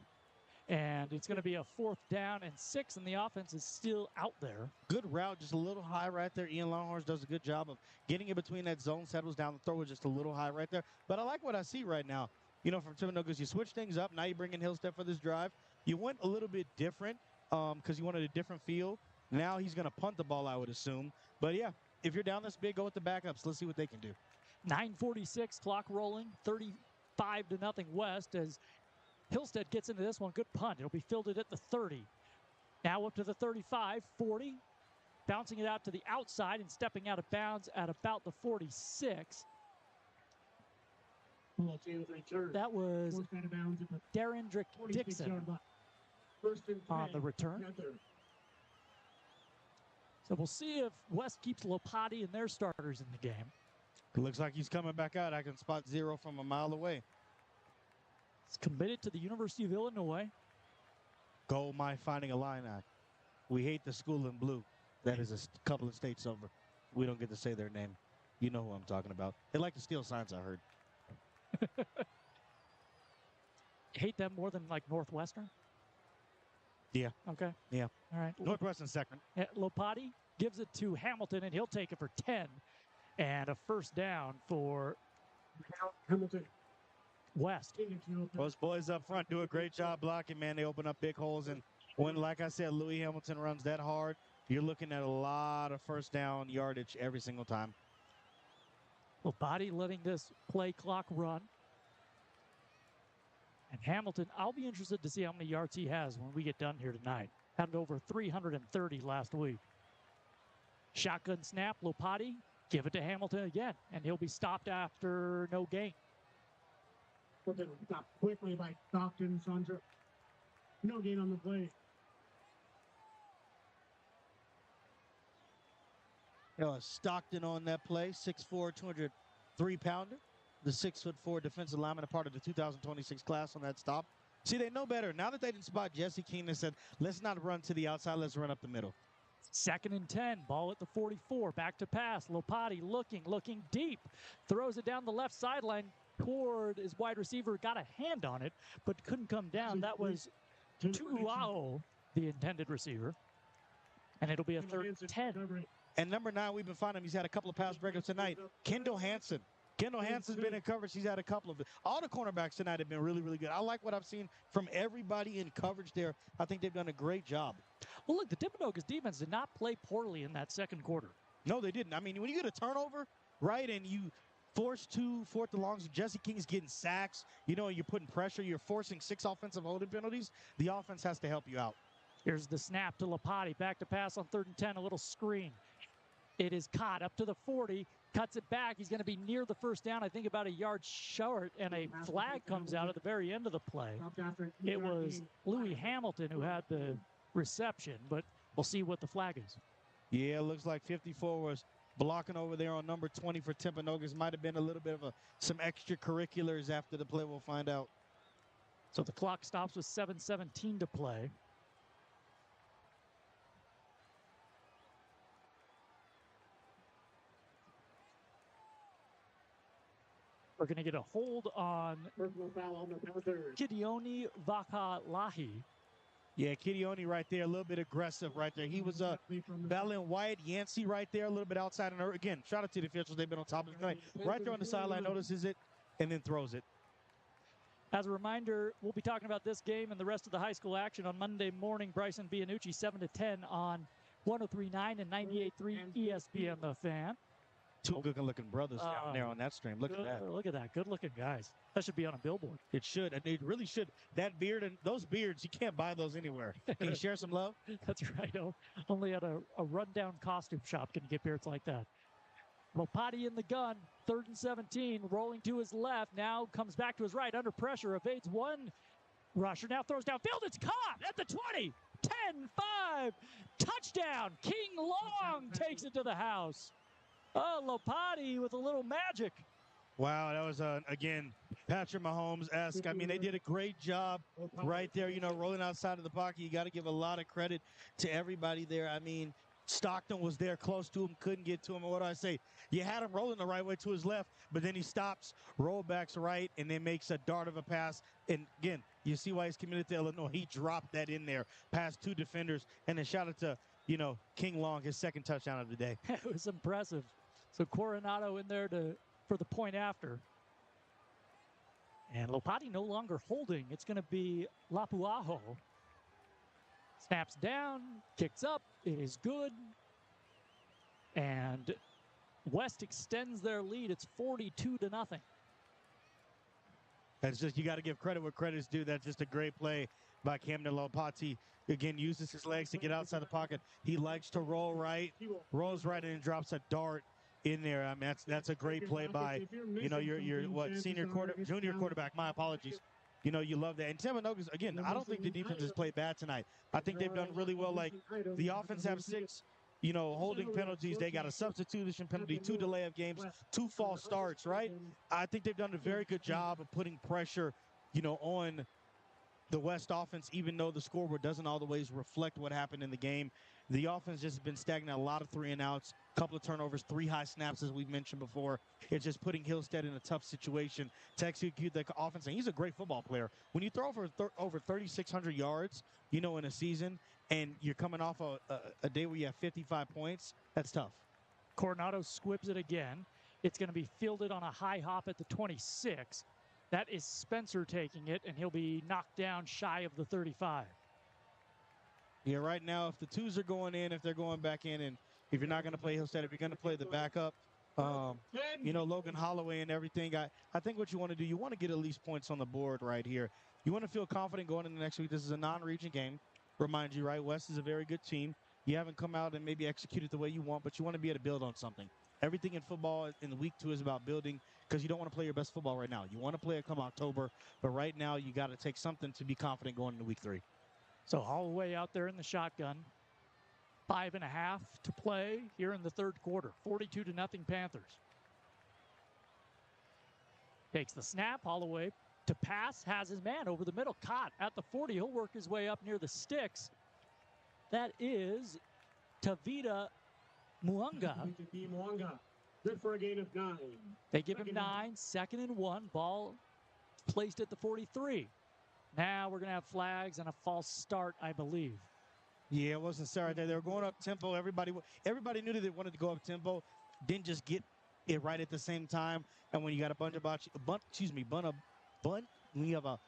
And it's going to be a 4th down and 6, and the offense is still out there. Good route, just a little high right there. Ian Longhurst does a good job of getting in between that zone, settles down. The throw was just a little high right there. But I like what I see right now. You know, from Timpanogos, you switch things up. Now you bring in Hillstead for this drive. You went a little bit different because you wanted a different feel. Now he's going to punt the ball, I would assume. But, yeah, if you're down this big, go with the backups. Let's see what they can do. 9:46, clock rolling, 35-0 West as Hillstead gets into this one. Good punt. It'll be fielded at the 30. Now up to the 35, 40. Bouncing it out to the outside and stepping out of bounds at about the 46. That was Derendrick Dixon on the return. So we'll see if West keeps Lopati and their starters in the game. It looks like he's coming back out. I can spot 0 from a mile away. He's committed to the University of Illinois. Gold Mine Finding Illini. We hate the school in blue. That is a couple of states over. We don't get to say their name. You know who I'm talking about. They like to steal signs, I heard. Hate them more than like Northwestern? Yeah. Okay. Yeah. All right. Northwestern second. Lopati gives it to Hamilton, and he'll take it for 10. And a 1st down for Hamilton. West. Those boys up front do a great job blocking, man. They open up big holes. And when, like I said, Louis Hamilton runs that hard, you're looking at a lot of 1st down yardage every single time. Lopati letting this play clock run. And Hamilton, I'll be interested to see how many yards he has when we get done here tonight. Had over 330 last week. Shotgun snap, Lopati, give it to Hamilton again, and he'll be stopped after no gain. Stopped quickly by Stockton, Sandra. No gain on the play. Stockton on that play, 6'4", 203-pounder. The 6'4" defensive lineman, a part of the 2026 class on that stop. See, they know better. Now that they didn't spot Jesse King, they said, let's not run to the outside, let's run up the middle. 2nd and 10, ball at the 44, back to pass. Lopati looking deep. Throws it down the left sideline toward his wide receiver. Got a hand on it, but couldn't come down. That was Tu'uao, the intended receiver. And it'll be a 3rd and 10. And number 9, we've been finding him. He's had a couple of pass breakups tonight. Kendall Hansen. Kendall Hansen's been in coverage. He's had a couple of it. All the cornerbacks tonight have been really, really good. I like what I've seen from everybody in coverage there. I think they've done a great job. Well, look, the Timpanogos defense did not play poorly in that 2nd quarter. No, they didn't. I mean, when you get a turnover, right, and you force 2 4th and longs, Jesse King's getting sacks, you know, you're putting pressure, you're forcing 6 offensive holding penalties, the offense has to help you out. Here's the snap to Lopati. Back to pass on 3rd and 10, a little screen. It is caught up to the 40, cuts it back. He's going to be near the 1st down, I think about a yard short, and a flag comes out at the very end of the play. It was Louis Hamilton who had the reception, but we'll see what the flag is. Yeah, it looks like 54 was blocking over there on number 20 for Timpanogos. Might have been a little bit of some extracurriculars after the play. We'll find out. So the clock stops with 7:17 to play. We're going to get a hold on Personal foul on the Panthers. Gideoni Vakalahi. Yeah, Gideoni right there, a little bit aggressive right there. He was battling Wyatt Yancey right there, a little bit outside. And again, shout out to the officials. They've been on top of it tonight. Right there on the sideline, notices it, and then throws it. As a reminder, we'll be talking about this game and the rest of the high school action on Monday morning. Bryson Bianucci, 7 to 10 on 103.9 and 98.3 ESPN The Fan. Two good-looking brothers down there on that stream. Look at that. Look at that. Good-looking guys. That should be on a billboard. It should. And it really should. That beard and those beards, you can't buy those anywhere. Can you share some love? That's right. Only at a rundown costume shop can you get beards like that. Lopati in the gun. 3rd and 17. Rolling to his left. Now comes back to his right. Under pressure. Evades one rusher. Now throws downfield. It's caught at the 20. 10-5. Touchdown. King Long takes it to the house. Oh, Lopati with a little magic. Wow, that was, again, Patrick Mahomes-esque. I mean, they did a great job right there, rolling outside of the pocket. You got to give a lot of credit to everybody there. I mean, Stockton was there close to him, couldn't get to him. And what do I say? You had him rolling the right way to his left, but then he stops, rollbacks right, and then makes a dart of a pass. And, again, you see why he's committed to Illinois. He dropped that in there past 2 defenders. And then shout out to, King Long, his 2nd touchdown of the day. It was impressive. So Coronado in there for the point after. And Lopati no longer holding. It's going to be Lapuaho. Snaps down, kicks up. It is good. And West extends their lead. It's 42-0. That's just, you got to give credit where credit is due. That's just a great play by Camden Lopati. Again, uses his legs to get outside the pocket. He likes to roll right, rolls right, and then drops a dart in there. I mean, that's a great play by, your junior quarterback. My apologies. You love that. And Timpanogos, again, I don't think the defense has played bad tonight. I think they've done really well. Like, the offense have 6, holding penalties. They got a substitution penalty, 2 delay of games, 2 false starts, right? I think they've done a very good job of putting pressure, on the West offense, even though the scoreboard doesn't all the ways reflect what happened in the game. The offense just has been stagnant, a lot of 3-and-outs, couple of turnovers, 3 high snaps, as we've mentioned before. It's just putting Hillstead in a tough situation to execute the offense. And he's a great football player. When you throw over 3,600 yards, in a season, and you're coming off a day where you have 55 points, that's tough. Coronado squibs it again. It's going to be fielded on a high hop at the 26. That is Spencer taking it, and he'll be knocked down shy of the 35. Yeah, right now, if the 2s are going in, if they're going back in, and if you're not going to play Hillstead, if you're going to play the backup, Logan Holloway and everything, I think what you want to do, you want to get at least points on the board right here. You want to feel confident going into next week. This is a non-region game. Remind you, right, West is a very good team. You haven't come out and maybe executed the way you want, but you want to be able to build on something. Everything in football in the week 2 is about building, because you don't want to play your best football right now. You want to play it come October, but right now you got to take something to be confident going into week 3. So Holloway out there in the shotgun. 5.5 to play here in the 3rd quarter. 42-0 Panthers. Takes the snap. Holloway to pass. Has his man over the middle. Caught at the 40. He'll work his way up near the sticks. That is Tavita Muanga. Good for a gain of 9. They give him 9. 2nd and 1. Ball placed at the 43. Now we're going to have flags and a false start, I believe. Yeah, it wasn't sorry there. They were going up tempo. Everybody knew that they wanted to go up tempo. Didn't just get it right at the same time. And when you got when you have a,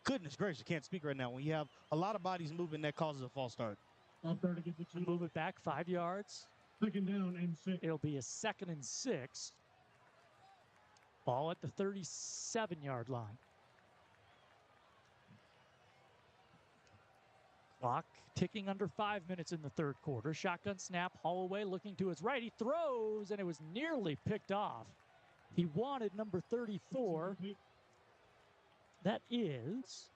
goodness gracious, I can't speak right now. When you have a lot of bodies moving, that causes a false start. Move it back 5 yards. 2nd down and 6. It'll be a 2nd and 6. Ball at the 37-yard line. Clock ticking under 5 minutes in the 3rd quarter. Shotgun snap. Holloway looking to his right. He throws, and it was nearly picked off. He wanted number 34. That is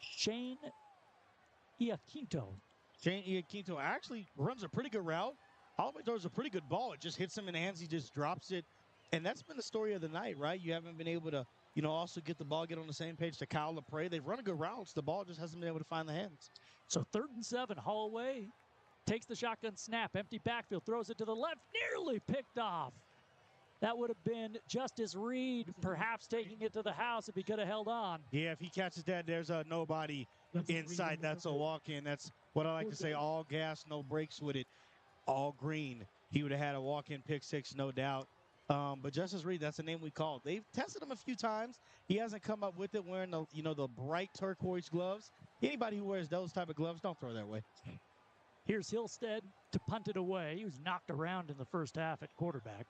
Shane Iaquinto. Shane Iaquinto actually runs a pretty good route. Holloway throws a pretty good ball. It just hits him in the hands. He just drops it. And that's been the story of the night, right? You haven't been able to, also get the ball, get on the same page to Kyle LaPrey. They've run a good routes. The ball just hasn't been able to find the hands. So 3rd and 7. Holloway takes the shotgun snap. Empty backfield. Throws it to the left. Nearly picked off. That would have been Justice Reed, perhaps taking it to the house if he could have held on. Yeah, if he catches that, there's nobody inside. That's a walk-in. That's what I like to say, all gas, no brakes with it, all green. He would have had a walk-in pick six, no doubt. But Justice Reed, that's the name we called. They've tested him a few times. He hasn't come up with it wearing the bright turquoise gloves. Anybody who wears those type of gloves, don't throw that way. Here's Hillstead to punt it away. He was knocked around in the first half at quarterback.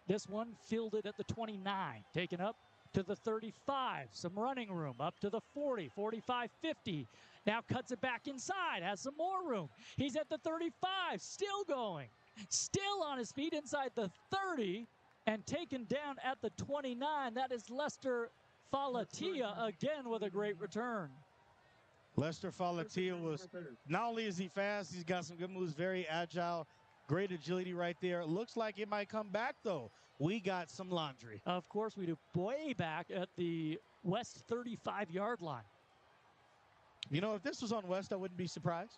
This one fielded at the 29, taken up to the 35. Some running room up to the 40, 45, 50. Now cuts it back inside, has some more room. He's at the 35, still going. Still on his feet inside the 30 and taken down at the 29. That is Lester Falatia again with a great return. Lester Falatia was, not only is he fast, he's got some good moves, very agile, great agility right there. Looks like it might come back, though. We got some laundry. Of course, we do way back at the West 35-yard line. You know, if this was on West, I wouldn't be surprised,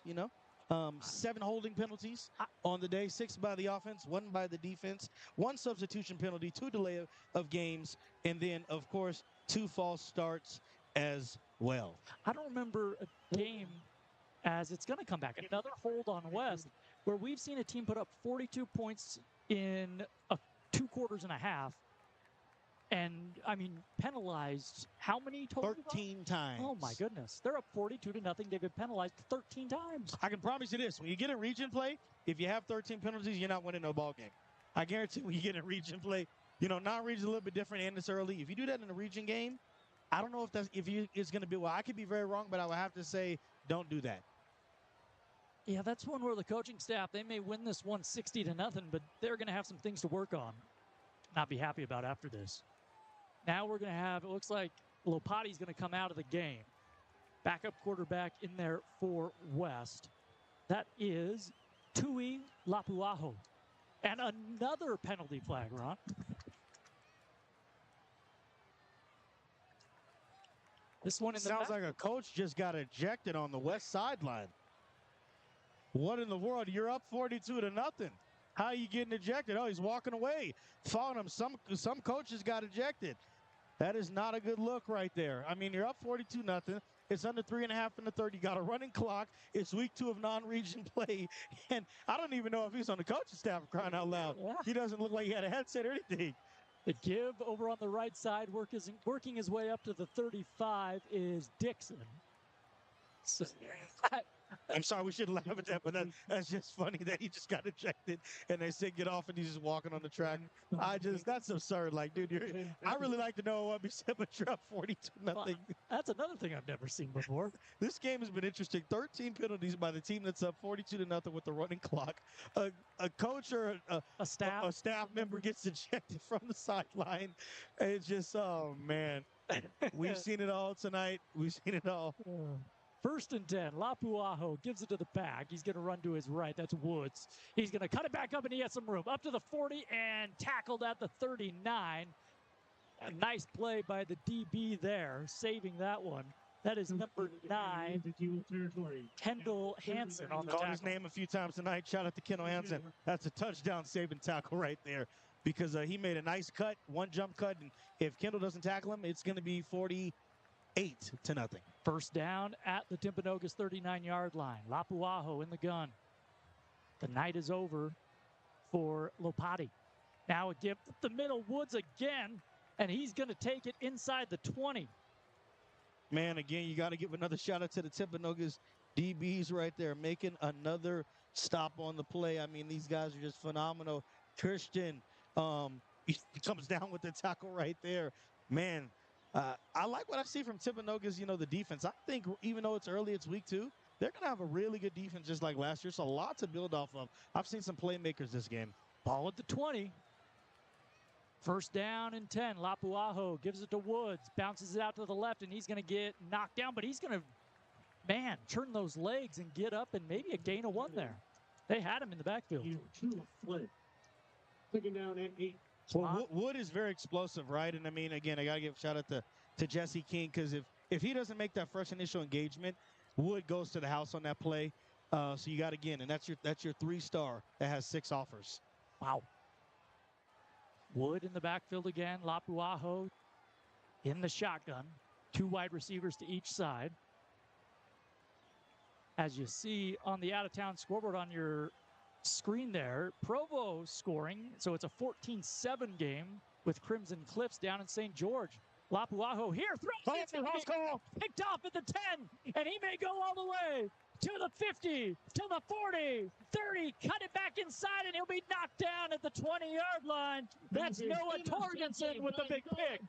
7 holding penalties on the day, 6 by the offense, 1 by the defense, 1 substitution penalty, 2 delay of games, and then, of course, 2 false starts as well. I don't remember a game, as it's going to come back, another hold on West, where we've seen a team put up 42 points in 2 quarters and a half. And, penalized how many total? 13 times. Oh, my goodness. They're up 42-0. They've been penalized 13 times. I can promise you this. When you get in region play, if you have 13 penalties, you're not winning no ball game. I guarantee when you get in region play, non-region a little bit different and it's early. If you do that in a region game, I don't know if it's going to be, well, I could be very wrong, but I would have to say don't do that. Yeah, that's one where the coaching staff, they may win this one 60-0, but they're going to have some things to work on. Not be happy about after this. Now we're going to have, it looks like Lopati's going to come out of the game. Backup quarterback in there for West. That is Tui Lapuaho. And another penalty flag, Ron. This one in the sounds like a coach just got ejected on the West sideline. What in the world? You're up 42-0. How are you getting ejected? Oh, he's walking away. Following him. Some coaches got ejected. That is not a good look right there. You're up 42-0. It's under 3.5 in the third. You got a running clock. It's week 2 of non-region play. And I don't even know if he's on the coaching staff, crying out loud. Yeah. He doesn't look like he had a headset or anything. The give over on the right side, working his way up to the 35 is Dixon. So, I'm sorry, we shouldn't laugh at that, but that's just funny that he just got ejected and they said get off and he's just walking on the track. That's absurd. Like, dude, I really like to know what we said, but you're up 42-0. Well, that's another thing I've never seen before. This game has been interesting. 13 penalties by the team that's up 42-0 with the running clock. A coach or a staff member gets ejected from the sideline. It's just, oh, man. We've seen it all tonight. We've seen it all. 1st and 10. Lapuaho gives it to the back. He's going to run to his right. That's Woods. He's going to cut it back up, and he has some room. Up to the 40 and tackled at the 39. A nice play by the DB there, saving that one. That is number 9, Kendall Hansen on the tackle. Called his name a few times tonight. Shout out to Kendall Hansen. That's a touchdown-saving tackle right there because he made a nice cut, 1 jump cut, and if Kendall doesn't tackle him, it's going to be 48-0. First down at the Timpanogos 39-yard line. Lapuaho in the gun. The night is over for Lopati. Now a give up the middle, Woods again, and he's going to take it inside the 20. Man, again, you got to give another shout out to the Timpanogos DBs right there, making another stop on the play. These guys are just phenomenal. Christian, he comes down with the tackle right there. Man, I like what I see from Timpanogos, the defense. I think even though it's early, it's week 2, they're going to have a really good defense just like last year. So a lot to build off of. I've seen some playmakers this game. Ball at the 20. First down and 10. Lapuaho gives it to Woods. Bounces it out to the left, and he's going to get knocked down. But he's going to, turn those legs and get up, and maybe a gain of 1 there. They had him in the backfield. Second down and 8. Well, Wood is very explosive, right? And again, I got to give a shout out to Jesse King because if he doesn't make that fresh initial engagement, Wood goes to the house on that play. So you got and that's your 3-star that has 6 offers. Wow. Wood in the backfield again. Lapuaho in the shotgun. 2 wide receivers to each side. As you see on the out-of-town scoreboard on your screen there, Provo scoring. So it's a 14-7 game with Crimson Cliffs down in St. George. Lapuaho here, throws it, picked off at the 10, and he may go all the way to the 50, to the 40, 30, cut it back inside, and he'll be knocked down at the 20-yard line. That's Noah Torgensen with the big pick.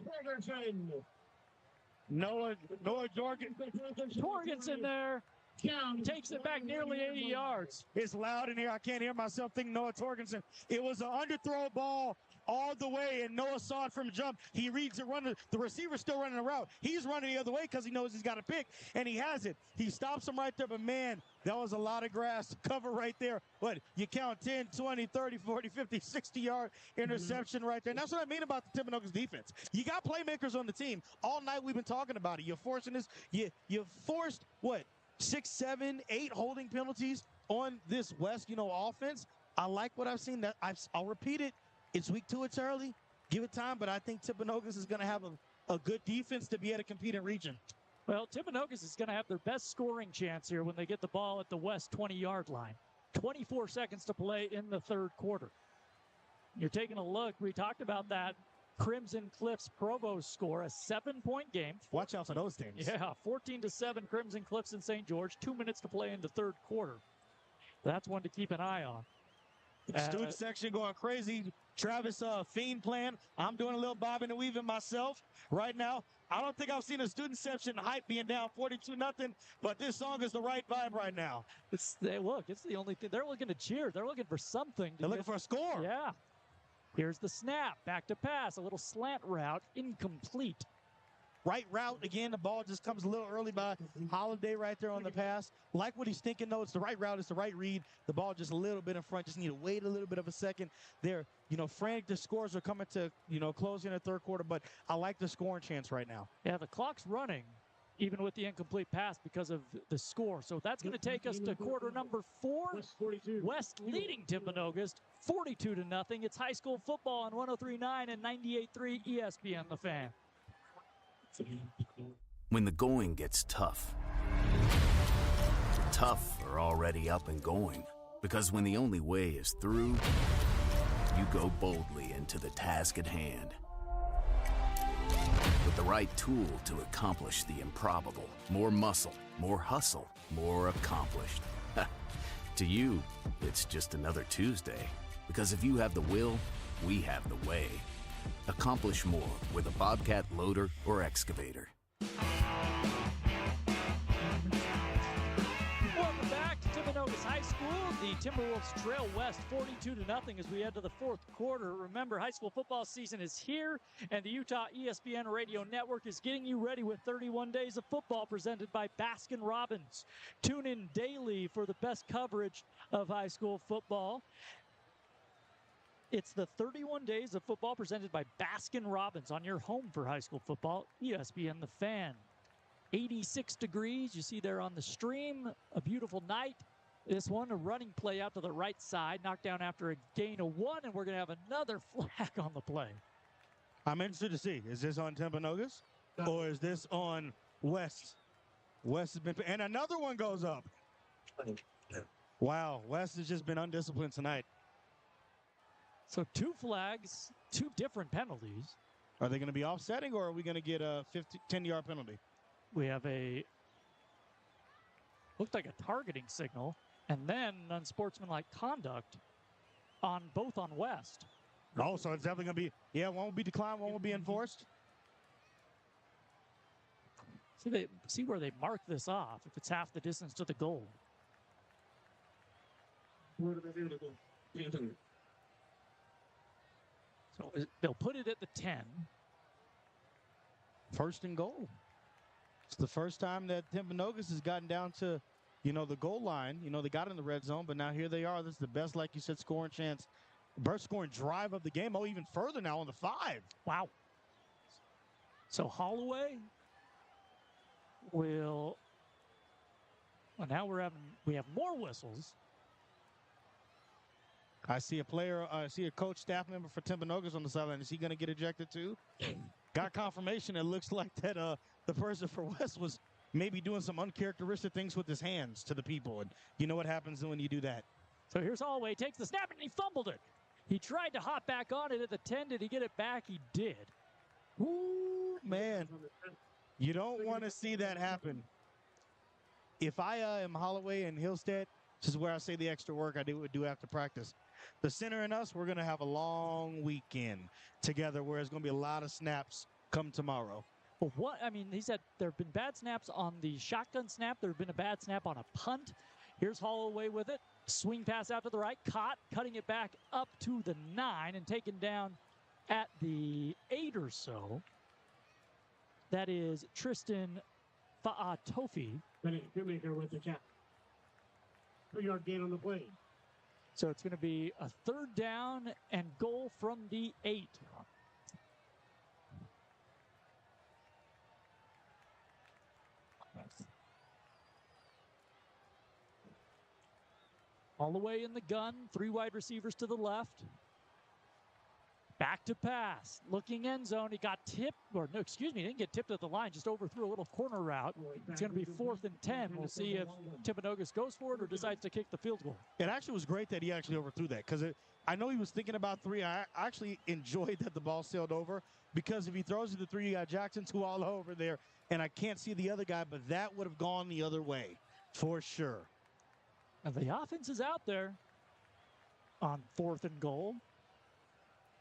Noah Torgensen there takes it back nearly 80 yards. It's loud in here. I can't hear myself thinking Noah Torgensen. It was an underthrow ball all the way, and Noah saw it from jump. He reads it running. The receiver's still running a route. He's running the other way because he knows he's got a pick, and he has it. He stops him right there, but man, that was a lot of grass to cover right there. But you count 10, 20, 30, 40, 50, 60-yard interception right there. And that's what I mean about the Timpanogos defense. You got playmakers on the team. All night we've been talking about it. You're forcing this. You forced, what, 6, 7, 8 holding penalties on this West, offense. I like what I've seen. I'll repeat it. It's week 2. It's early. Give it time, but I think Timpanogos is going to have a good defense to be able to compete in region. Well, Timpanogos is going to have their best scoring chance here when they get the ball at the West 20-yard line. 24 seconds to play in the third quarter. You're taking a look. We talked about that Crimson Cliffs Provo score, a 7-point game. Watch out for those teams. Yeah, 14-7 Crimson Cliffs in St. George. 2 minutes to play in the third quarter. That's one to keep an eye on. Student section going crazy. Travis fiend plan. I'm doing a little bobbing and weaving myself right now. I don't think I've seen a student section hype being down 42-0, but this song is the right vibe right now. It's the only thing. They're looking to cheer. They're looking for something. They're looking for a score. Yeah. Here's the snap. Back to pass. A little slant route. Incomplete. Right route. Again, the ball just comes a little early by Holiday right there on the pass. Like what he's thinking, though. It's the right route. It's the right read. The ball just a little bit in front. Just need to wait a little bit of a second. They're, frantic. The scores are coming to, closing the third quarter, but I like the scoring chance right now. Yeah, the clock's running, even with the incomplete pass because of the score. So that's going to take us to quarter number 4. West leading Timpanogos 42-0. It's high school football on 103.9 and 98.3 ESPN The Fan. When the going gets tough, the tough are already up and going. Because when the only way is through, you go boldly into the task at hand. With the right tool to accomplish the improbable. More muscle, more hustle, more accomplished. To you, it's just another Tuesday. Because if you have the will, we have the way. Accomplish more with a Bobcat loader or excavator. Welcome back to Timpanogos High School. The Timberwolves trail West 42-0 as we head to the fourth quarter. Remember, high school football season is here, and the Utah ESPN Radio Network is getting you ready with 31 days of football presented by Baskin-Robbins. Tune in daily for the best coverage of high school football. It's the 31 days of football presented by Baskin-Robbins on your home for high school football, ESPN The Fan. 86 degrees, you see there on the stream, a beautiful night. This one, a running play out to the right side, knocked down after a gain of 1, and we're going to have another flag on the play. I'm interested to see, is this on Timpanogos or is this on West? West has been, and another one goes up. Wow, West has just been undisciplined tonight. So 2 flags, 2 different penalties. Are they going to be offsetting, or are we going to get a 10-yard penalty? We have looked like a targeting signal, and then unsportsmanlike conduct on both on West. Oh, so it's definitely going to be, one will be declined, one will be enforced. See where they mark this off, if it's half the distance to the goal. So they'll put it at the 10. First and goal. It's the first time that Timpanogos has gotten down to, the goal line. They got in the red zone, but now here they are. This is the best, like you said, scoring chance. Best scoring drive of the game. Oh, even further now on the 5. Wow. So Holloway will, well, now we have more whistles. I see a player, I see a coach, staff member for Timpanogos on the sideline. Is he going to get ejected too? Got confirmation. It looks like that the person for West was maybe doing some uncharacteristic things with his hands to the people. And you know what happens when you do that. So here's Holloway, takes the snap, and he fumbled it. He tried to hop back on it at the 10. Did he get it back? He did. Ooh, man. You don't want to see that happen. If I am Holloway and Hillstead, this is where I say the extra work I do after practice. The center and us, we're going to have a long weekend together where there's going to be a lot of snaps come tomorrow. Well, what? I mean, he said there have been bad snaps on the shotgun snap. There have been a bad snap on a punt. Here's Holloway with it. Swing pass out to the right. Caught, cutting it back up to the 9 and taken down at the 8 or so. That is Tristan Fa'atofi. Shoemaker with the catch. 3-yard gain on the play. So it's going to be a 3rd down and goal from the 8. All the way in the gun, 3 wide receivers to the left. Back to pass, looking end zone. He got tipped, or no, excuse me, he didn't get tipped at the line, just overthrew a little corner route. It's going to be 4th and 10. We'll see if Timpanogos goes for it or decides to kick the field goal. It actually was great that he actually overthrew that because I know he was thinking about 3. I actually enjoyed that the ball sailed over because if he throws it to 3, you got Jackson 2 all over there, and I can't see the other guy, but that would have gone the other way for sure. Now the offense is out there on 4th and goal.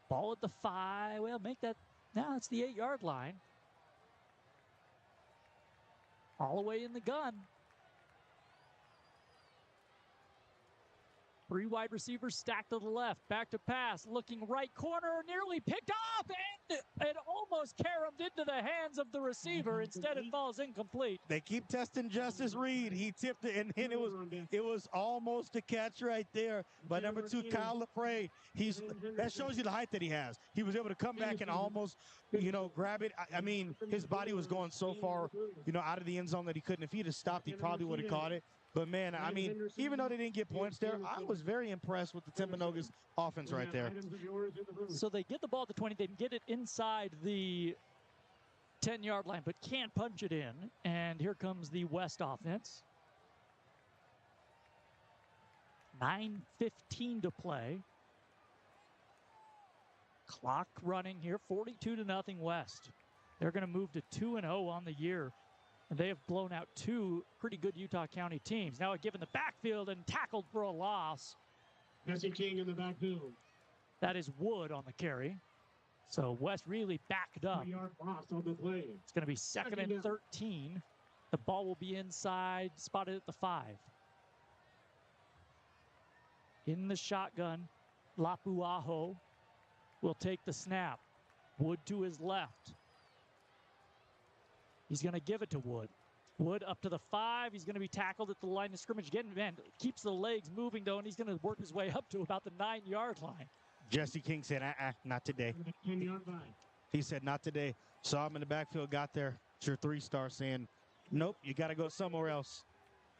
Ball at the 5. Well, make that. Now it's the 8-yard line. All the way in the gun. 3 wide receivers stacked to the left. Back to pass. Looking right corner. Nearly picked off. And it almost caromed into the hands of the receiver. Instead, it falls incomplete. They keep testing Justice Reed. He tipped it, and it was almost a catch right there by number 2, Kyle LaPrade. That shows you the height that he has. He was able to come back and almost, grab it. I mean, his body was going so far, out of the end zone that he couldn't. If he'd have stopped, he probably would have caught it. But, man, I mean, even though they didn't get points there, I was very impressed with the Timpanogos offense right there. So they get the ball at the 20. They can get it inside the 10-yard line, but can't punch it in. And here comes the West offense. 9:15 to play. Clock running here, 42-0 West. They're going to move to 2-0 on the year. And they have blown out 2 pretty good Utah County teams. Now a give in the backfield and tackled for a loss. Jesse King in the backfield. That is Wood on the carry. So West really backed up. 3-yard loss on the play. It's going to be 2nd and 13. The ball will be inside, spotted at the 5. In the shotgun, Lapuaho will take the snap. Wood to his left. He's going to give it to Wood. Wood up to the 5. He's going to be tackled at the line of scrimmage again. Man, keeps the legs moving, though, and he's going to work his way up to about the 9-yard line. Jesse King said, not today. 10-yard line. He said, not today. Saw him in the backfield, got there. It's your 3-star saying, nope, you got to go somewhere else.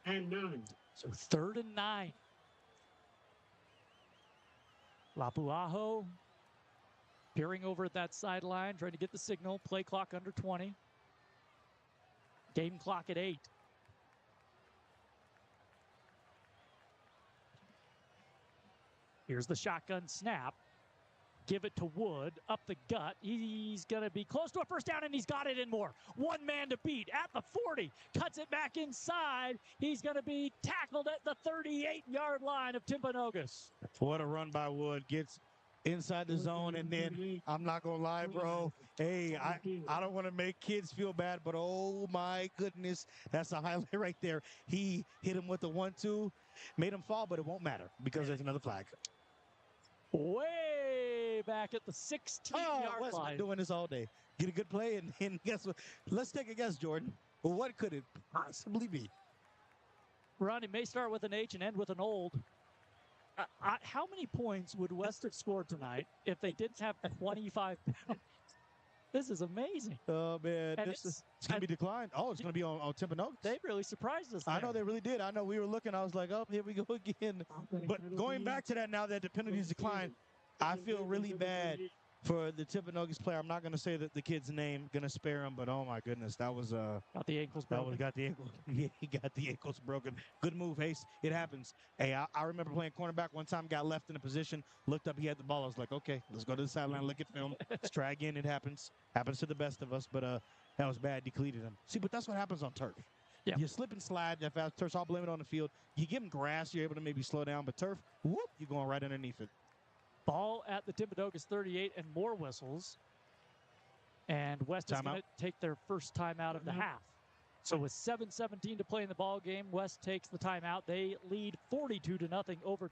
And 9. So 3rd and 9. Lapuaho peering over at that sideline, trying to get the signal. Play clock under 20. Game clock at 8. Here's the shotgun snap. Give it to Wood, up the gut. He's going to be close to a 1st down, and he's got it in more. 1 man to beat at the 40. Cuts it back inside. He's going to be tackled at the 38-yard line of Timpanogos. What a run by Wood. Gets inside the zone, and then I'm not going to lie, bro. Hey, I don't want to make kids feel bad, but oh, my goodness, that's a highlight right there. He hit him with the 1-2, made him fall, but it won't matter because there's another flag. Way back at the 16-yard line. Been doing this all day. Get a good play, and guess what? Let's take a guess, Jordan. Well, what could it possibly be? Ronnie may start with an H and end with an old. How many points would West have scored tonight if they didn't have 25 pounds? This is amazing. Oh, man. And It's going to be declined. Oh, it's going to be on Timpanogos. They really surprised us I there. know they really did. I know we were looking. I was like, oh, here we go again. But going back to that, now that the penalties declined, I feel really bad for the Timpanogos player. I'm not going to say that the kid's name, going to spare him, but oh my goodness, that was got the ankles that broken. was got the ankle. Yeah, he got the ankles broken. Good move, Hayes. It happens. Hey, I remember playing cornerback one time. Got left in a position, looked up, he had the ball. I was like, okay, let's go to the sideline, look at film. Let's try again. It happens. Happens to the best of us. But that was bad. Depleted him. See, but that's what happens on turf. Yeah. You slip and slide that fast. Turf's all blame it on the field. You give him grass, you're able to maybe slow down. But turf, whoop, you're going right underneath it. Ball at the Timpanogos 38 and more whistles. And West is going to take their first timeout of the half. So with 7:17 to play in the ball game, West takes the timeout. They lead 42-0 over.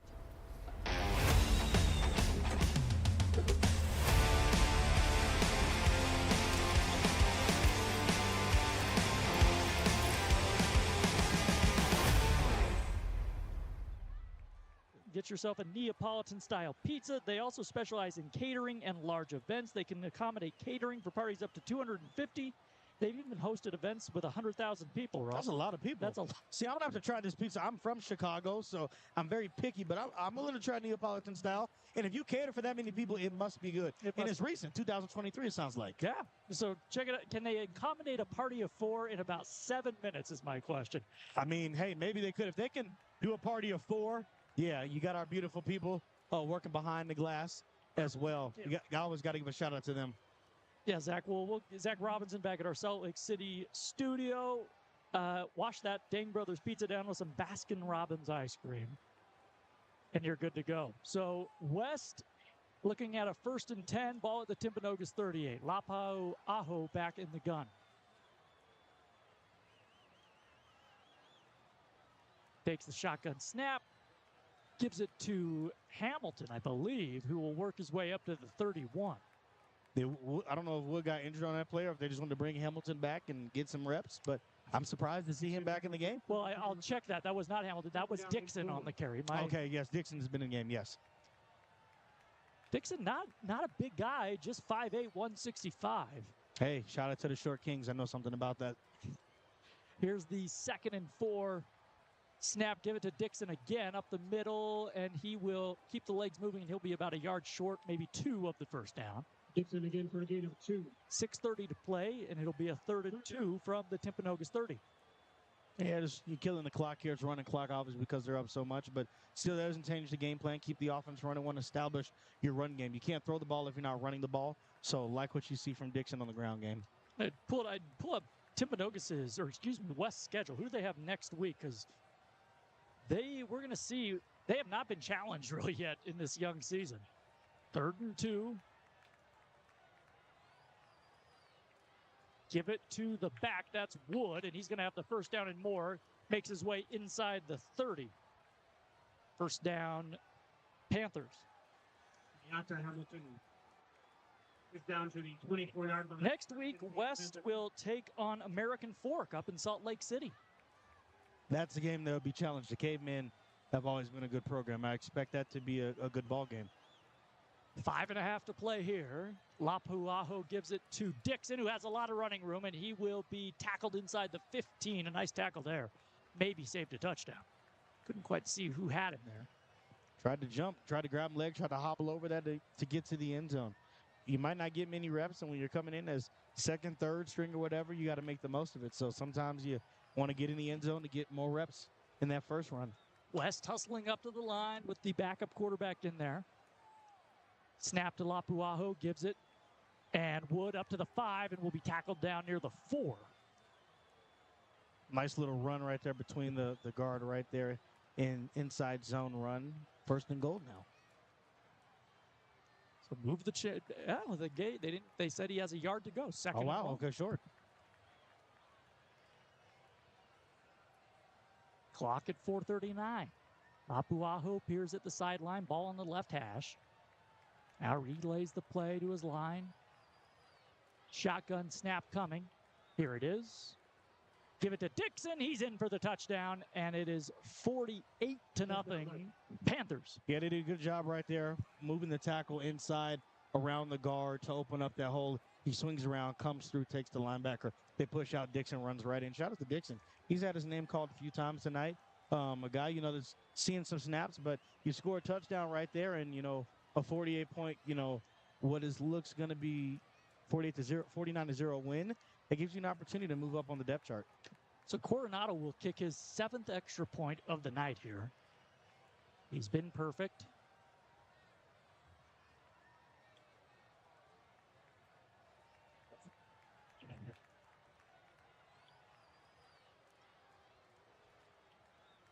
Get yourself a Neapolitan-style pizza. They also specialize in catering and large events. They can accommodate catering for parties up to 250. They've even hosted events with 100,000 people, Ross. That's a lot of people. That's a lot. See, I'm going to have to try this pizza. I'm from Chicago, so I'm very picky, but I'm willing to try Neapolitan style. And if you cater for that many people, it must be good. And it's recent, 2023, it sounds like. Yeah. So check it out. Can they accommodate a party of 4 in about 7 minutes is my question. I mean, hey, maybe they could. If they can do a party of 4, yeah, you got our beautiful people working behind the glass as well. You always got to give a shout out to them. Yeah, Zach. Well, Zach Robinson back at our Salt Lake City studio. Wash that Dang Brothers pizza down with some Baskin Robbins ice cream, and you're good to go. So West looking at a 1st and 10, ball at the Timpanogos 38. Lapau Aho back in the gun. Takes the shotgun snap. Gives it to Hamilton, I believe, who will work his way up to the 31. I don't know if Wood got injured on that play or if they just wanted to bring Hamilton back and get some reps, but I'm surprised to see him back in the game. Well, I'll check that. That was not Hamilton. That was Dixon on the carry. Okay, yes, Dixon's been in the game, yes. Dixon, not a big guy, just 5'8", 165. Hey, shout out to the Short Kings. I know something about that. Here's the 2nd and 4. Snap, give it to Dixon again up the middle, and he will keep the legs moving, and he'll be about a yard short, maybe 2 of the first down. Dixon again for a gain of 2. 6:30 to play, and it'll be a 3rd and 2 from the Timpanogos 30. Yeah, you're killing the clock here. It's running clock, obviously, because they're up so much, but still that doesn't change the game plan. Keep the offense running. Want to establish your run game. You can't throw the ball if you're not running the ball, so like what you see from Dixon on the ground game. I'd pull up Timpanogos' West's schedule. Who do they have next week? Because we're going to see, they have not been challenged really yet in this young season. 3rd and 2. Give it to the back. That's Wood, and he's going to have the first down and more. Makes his way inside the 30. First down, Panthers. Hamilton is down to the 24-yard line. Next week, West will take on American Fork up in Salt Lake City. That's a game that will be challenged. The Cavemen have always been a good program. I expect that to be a good ball game. 5.5 to play here. Lapuaho gives it to Dixon, who has a lot of running room, and he will be tackled inside the 15. A nice tackle there. Maybe saved a touchdown. Couldn't quite see who had him there. Tried to jump, tried to grab him leg, tried to hobble over that to get to the end zone. You might not get many reps, and when you're coming in as 2nd, 3rd string or whatever, you got to make the most of it. So sometimes you want to get in the end zone to get more reps in that first run. West hustling up to the line with the backup quarterback in there. Snap to Lapuaho, gives it. And Wood up to the 5 and will be tackled down near the 4. Nice little run right there between the guard right there in inside zone run. 1st and goal now. So move the the gate. They said he has a yard to go. 2nd. Oh wow, okay, short. Clock at 4:39. Lapuaho appears at the sideline, ball on the left hash. Now relays the play to his line. Shotgun snap coming. Here it is. Give it to Dixon. He's in for the touchdown, and it is 48-0 Panthers. Yeah, they did a good job right there, moving the tackle inside around the guard to open up that hole. He swings around, comes through, takes the linebacker. They push out. Dixon runs right in. Shout out to Dixon. He's had his name called a few times tonight. A guy, you know, that's seeing some snaps, but you score a touchdown right there, and, you know, a 48-point, you know, looks going to be 49-0 win. It gives you an opportunity to move up on the depth chart. So Coronado will kick his 7th extra point of the night here. He's been perfect.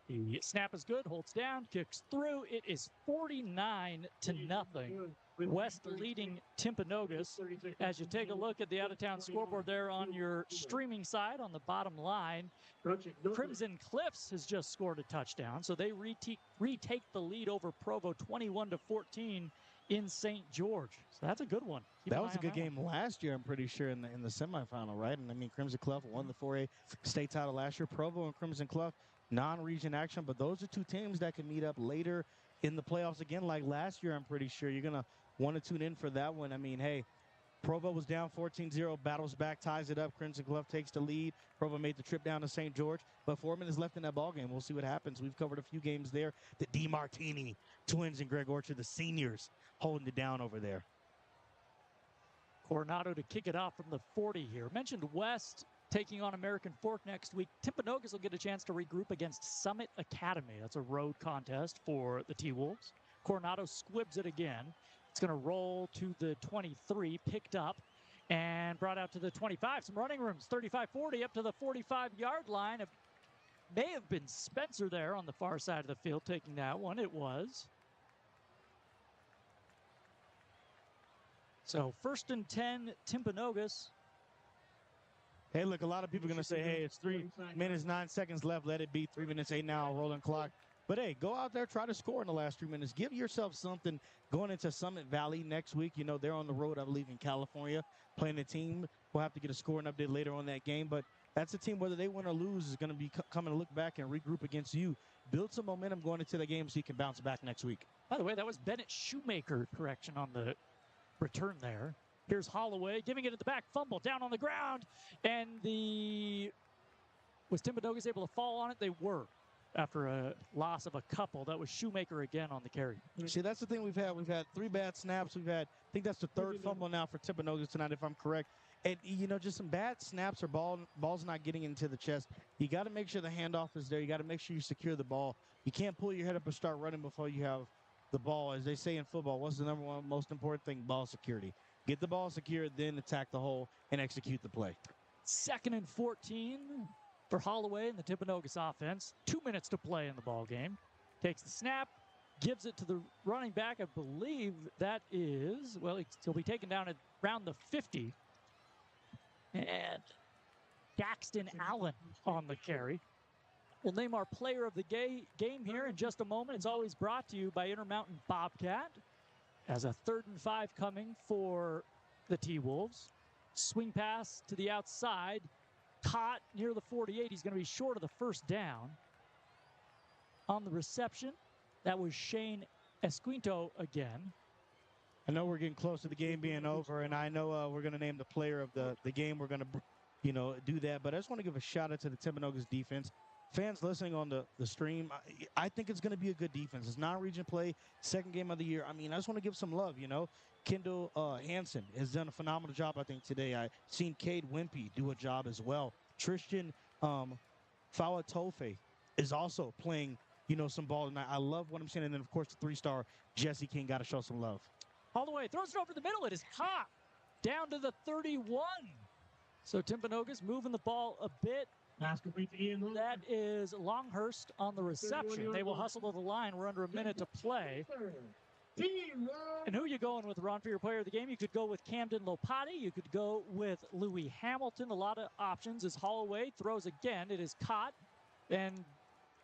The snap is good, holds down, kicks through. It is 49-0. West leading Timpanogos. As you take a look at the out-of-town scoreboard there on your streaming side on the bottom line, Crimson Cliffs has just scored a touchdown, so they retake the lead over Provo 21-14 in St. George. So that's a good one. That was a good game last year, I'm pretty sure, in the semifinal, right? And I mean, Crimson Clough won the 4A state title last year. Provo and Crimson Clough, non-region action, but those are two teams that can meet up later in the playoffs again, like last year. I'm pretty sure you're gonna want to tune in for that one. I mean, hey, Provo was down 14-0, battles back, ties it up. Crimson Clough takes the lead. Provo made the trip down to St. George, but 4 minutes left in that ball game. We'll see what happens. We've covered a few games there. The DiMartini twins and Greg Orchard, the seniors, holding it down over there. Coronado to kick it off from the 40 here. Mentioned West taking on American Fork next week. Timpanogos will get a chance to regroup against Summit Academy. That's a road contest for the T-Wolves. Coronado squibs it again. It's going to roll to the 23, picked up and brought out to the 25. Some running rooms, 35-40 up to the 45-yard line. It may have been Spencer there on the far side of the field taking that one. It was. So 1st and 10, Timpanogos. Hey, look, a lot of people are going to say, hey, it's 3 minutes, 9 seconds left. Let it be 3 minutes, 8 now, rolling clock. But, hey, go out there, try to score in the last 3 minutes. Give yourself something going into Summit Valley next week. You know, they're on the road, I believe, in California, playing a team. We'll have to get a scoring update later on that game. But that's a team, whether they win or lose, is going to be coming to look back and regroup against you. Build some momentum going into the game so you can bounce back next week. By the way, that was Bennett Shoemaker, correction on the return there. Here's Holloway giving it at the back, fumble down on the ground, and was Timpanogos able to fall on it? They were, after a loss of a couple. That was Shoemaker again on the carry. See, that's the thing we've had. We've had 3 bad snaps. I think that's the 3rd fumble now for Timpanogos tonight, if I'm correct. And, you know, just some bad snaps or balls not getting into the chest. You got to make sure the handoff is there. You got to make sure you secure the ball. You can't pull your head up and start running before you have the ball. As they say in football, what's the number one most important thing? Ball security. Get the ball secured, then attack the hole and execute the play. 2nd and 14 for Holloway and the Timpanogos offense. 2 minutes to play in the ball game. Takes the snap, gives it to the running back. I believe that is, well, he'll be taken down at around the 50. And Daxton Allen on the carry. We'll name our player of the game here in just a moment. It's always brought to you by Intermountain Bobcat. As a 3rd and 5 coming for the T-Wolves. Swing pass to the outside. Caught near the 48. He's going to be short of the 1st down. On the reception, that was Shane Esquinto again. I know we're getting close to the game being over, and I know we're going to name the player of the game. We're going to, you know, do that. But I just want to give a shout-out to the Timpanogos defense. Fans listening on the stream, I think it's going to be a good defense. It's non-region play, 2nd game of the year. I mean, I just want to give some love, you know. Kendall Hansen has done a phenomenal job, I think, today. I've seen Cade Wimpy do a job as well. Tristan Fawatofe is also playing, you know, some ball tonight. I love what I'm seeing. And then, of course, the 3-star Jesse King got to show some love. Holloway throws it over the middle. It is caught down to the 31. So Timpanogos moving the ball a bit. That is Longhurst on the reception. They will hustle to the line. We're under a minute to play. And who are you going with, Ron, for your player of the game? You could go with Camden Lopati. You could go with Louis Hamilton. A lot of options as Holloway throws again. It is caught and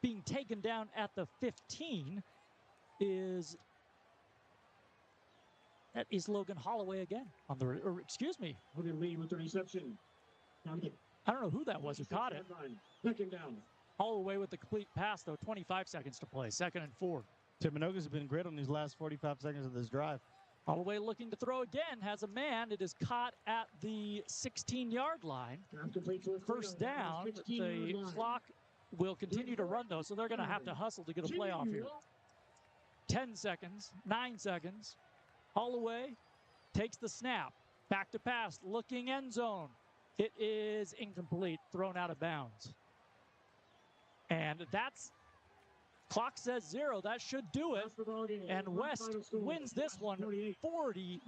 being taken down at the 15 is Logan Holloway again on the, or excuse me. With the reception. I don't know who that was who caught it. Holloway with the complete pass, though. 25 seconds to play. 2nd and 4. Timpanogos has been great on these last 45 seconds of this drive. Holloway looking to throw again, has a man. It is caught at the 16-yard line. First down. The clock will continue to run, though, so they're going to have to hustle to get a playoff here. 10 seconds, 9 seconds. Holloway takes the snap. Back to pass, looking end zone. It is incomplete, thrown out of bounds. And that's, clock says 0. That should do it. And West wins this one 48-0.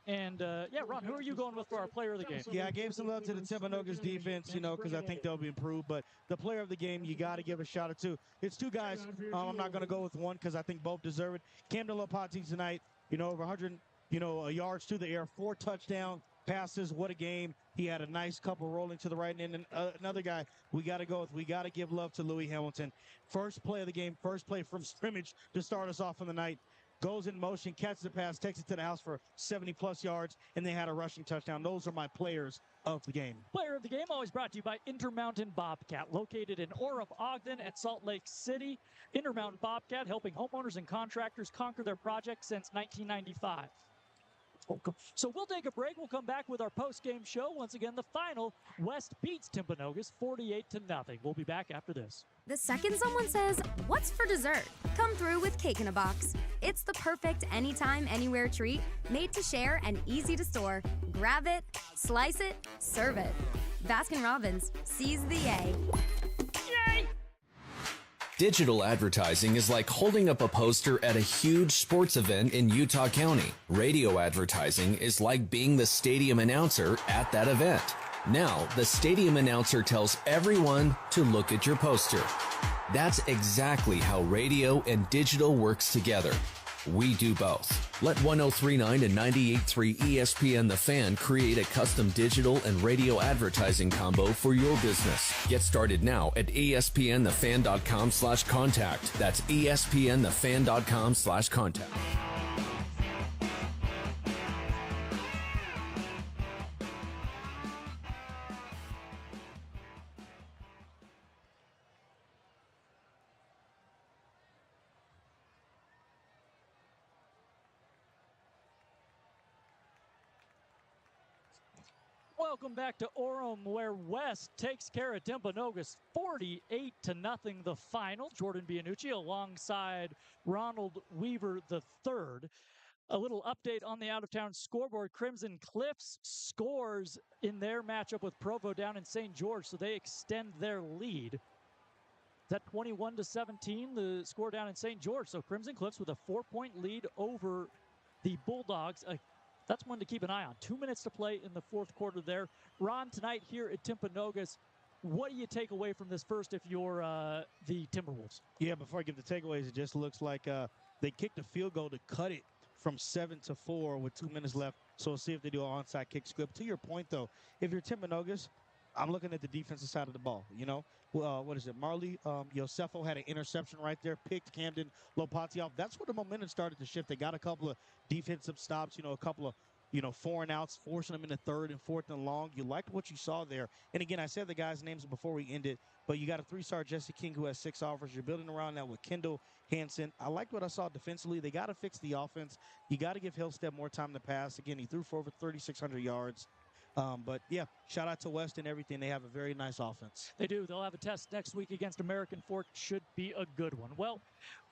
And yeah, Ron, who are you going with for our player of the game? Yeah, I gave some love to the Timpanogos defense, you know, because I think they'll be improved. But the player of the game, you got to give a shout out to. It's two guys. I'm not going to go with one because I think both deserve it. Camden Lopati tonight, you know, over 100, yards to the air, 4 touchdown passes. What a game. He had a nice couple rolling to the right. And then another guy we got to go with. We got to give love to Louis Hamilton. First play of the game, first play from scrimmage to start us off in the night. Goes in motion, catches the pass, takes it to the house for 70-plus yards, and they had a rushing touchdown. Those are my players of the game. Player of the game always brought to you by Intermountain Bobcat, located in Orem, Ogden, and Salt Lake City. Intermountain Bobcat helping homeowners and contractors conquer their projects since 1995. So we'll take a break. We'll come back with our post-game show. Once again, the final, West beats Timpanogos 48-0. We'll be back after this. The second someone says, "What's for dessert?" come through with Cake in a Box. It's the perfect anytime, anywhere treat, made to share and easy to store. Grab it, slice it, serve it. Baskin-Robbins, seize the A. Yay! Digital advertising is like holding up a poster at a huge sports event in Utah County. Radio advertising is like being the stadium announcer at that event. Now, the stadium announcer tells everyone to look at your poster. That's exactly how radio and digital works together. We do both. Let 1039 and 98.3 ESPN The Fan create a custom digital and radio advertising combo for your business. Get started now at espnthefan.com/contact. That's espnthefan.com/contact. Welcome back to Orem, where West takes care of Timpanogos 48-0, the final. Jordan Bianucci alongside Ronald Weaver III. A little update on the out-of-town scoreboard. Crimson Cliffs scores in their matchup with Provo down in St. George, so they extend their lead. Is that 21-17, the score down in St. George? So Crimson Cliffs with a 4-point lead over the Bulldogs. That's one to keep an eye on. 2 minutes to play in the fourth quarter there. Ron, tonight here at Timpanogos, what do you take away from this first if you're the Timberwolves? Yeah, before I give the takeaways, it just looks like they kicked a field goal to cut it from 7-4 with 2 minutes left. So we'll see if they do an onside kick script. To your point, though, if you're Timpanogos, I'm looking at the defensive side of the ball. You know, what is it? Marley Yosefo had an interception right there, picked Camden Lopati off. That's where the momentum started to shift. They got a couple of defensive stops, a couple of, 4 and outs, forcing them into 3rd and 4th and long. You liked what you saw there. And again, I said the guys' names before we ended, but you got a 3-star Jesse King who has 6 offers. You're building around that with Kendall Hansen. I liked what I saw defensively. They got to fix the offense. You got to give Hillstead more time to pass. Again, he threw for over 3,600 yards. But, yeah, shout out to West and everything. They have a very nice offense. They do. They'll have a test next week against American Fork. Should be a good one. Well,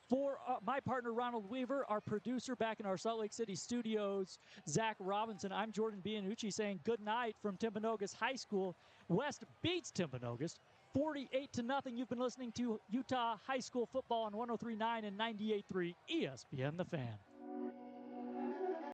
for my partner, Ronald Weaver, our producer back in our Salt Lake City studios, Zach Robinson, I'm Jordan Bianucci saying good night from Timpanogos High School. West beats Timpanogos 48-0. You've been listening to Utah High School football on 103.9 and 98.3 ESPN The Fan.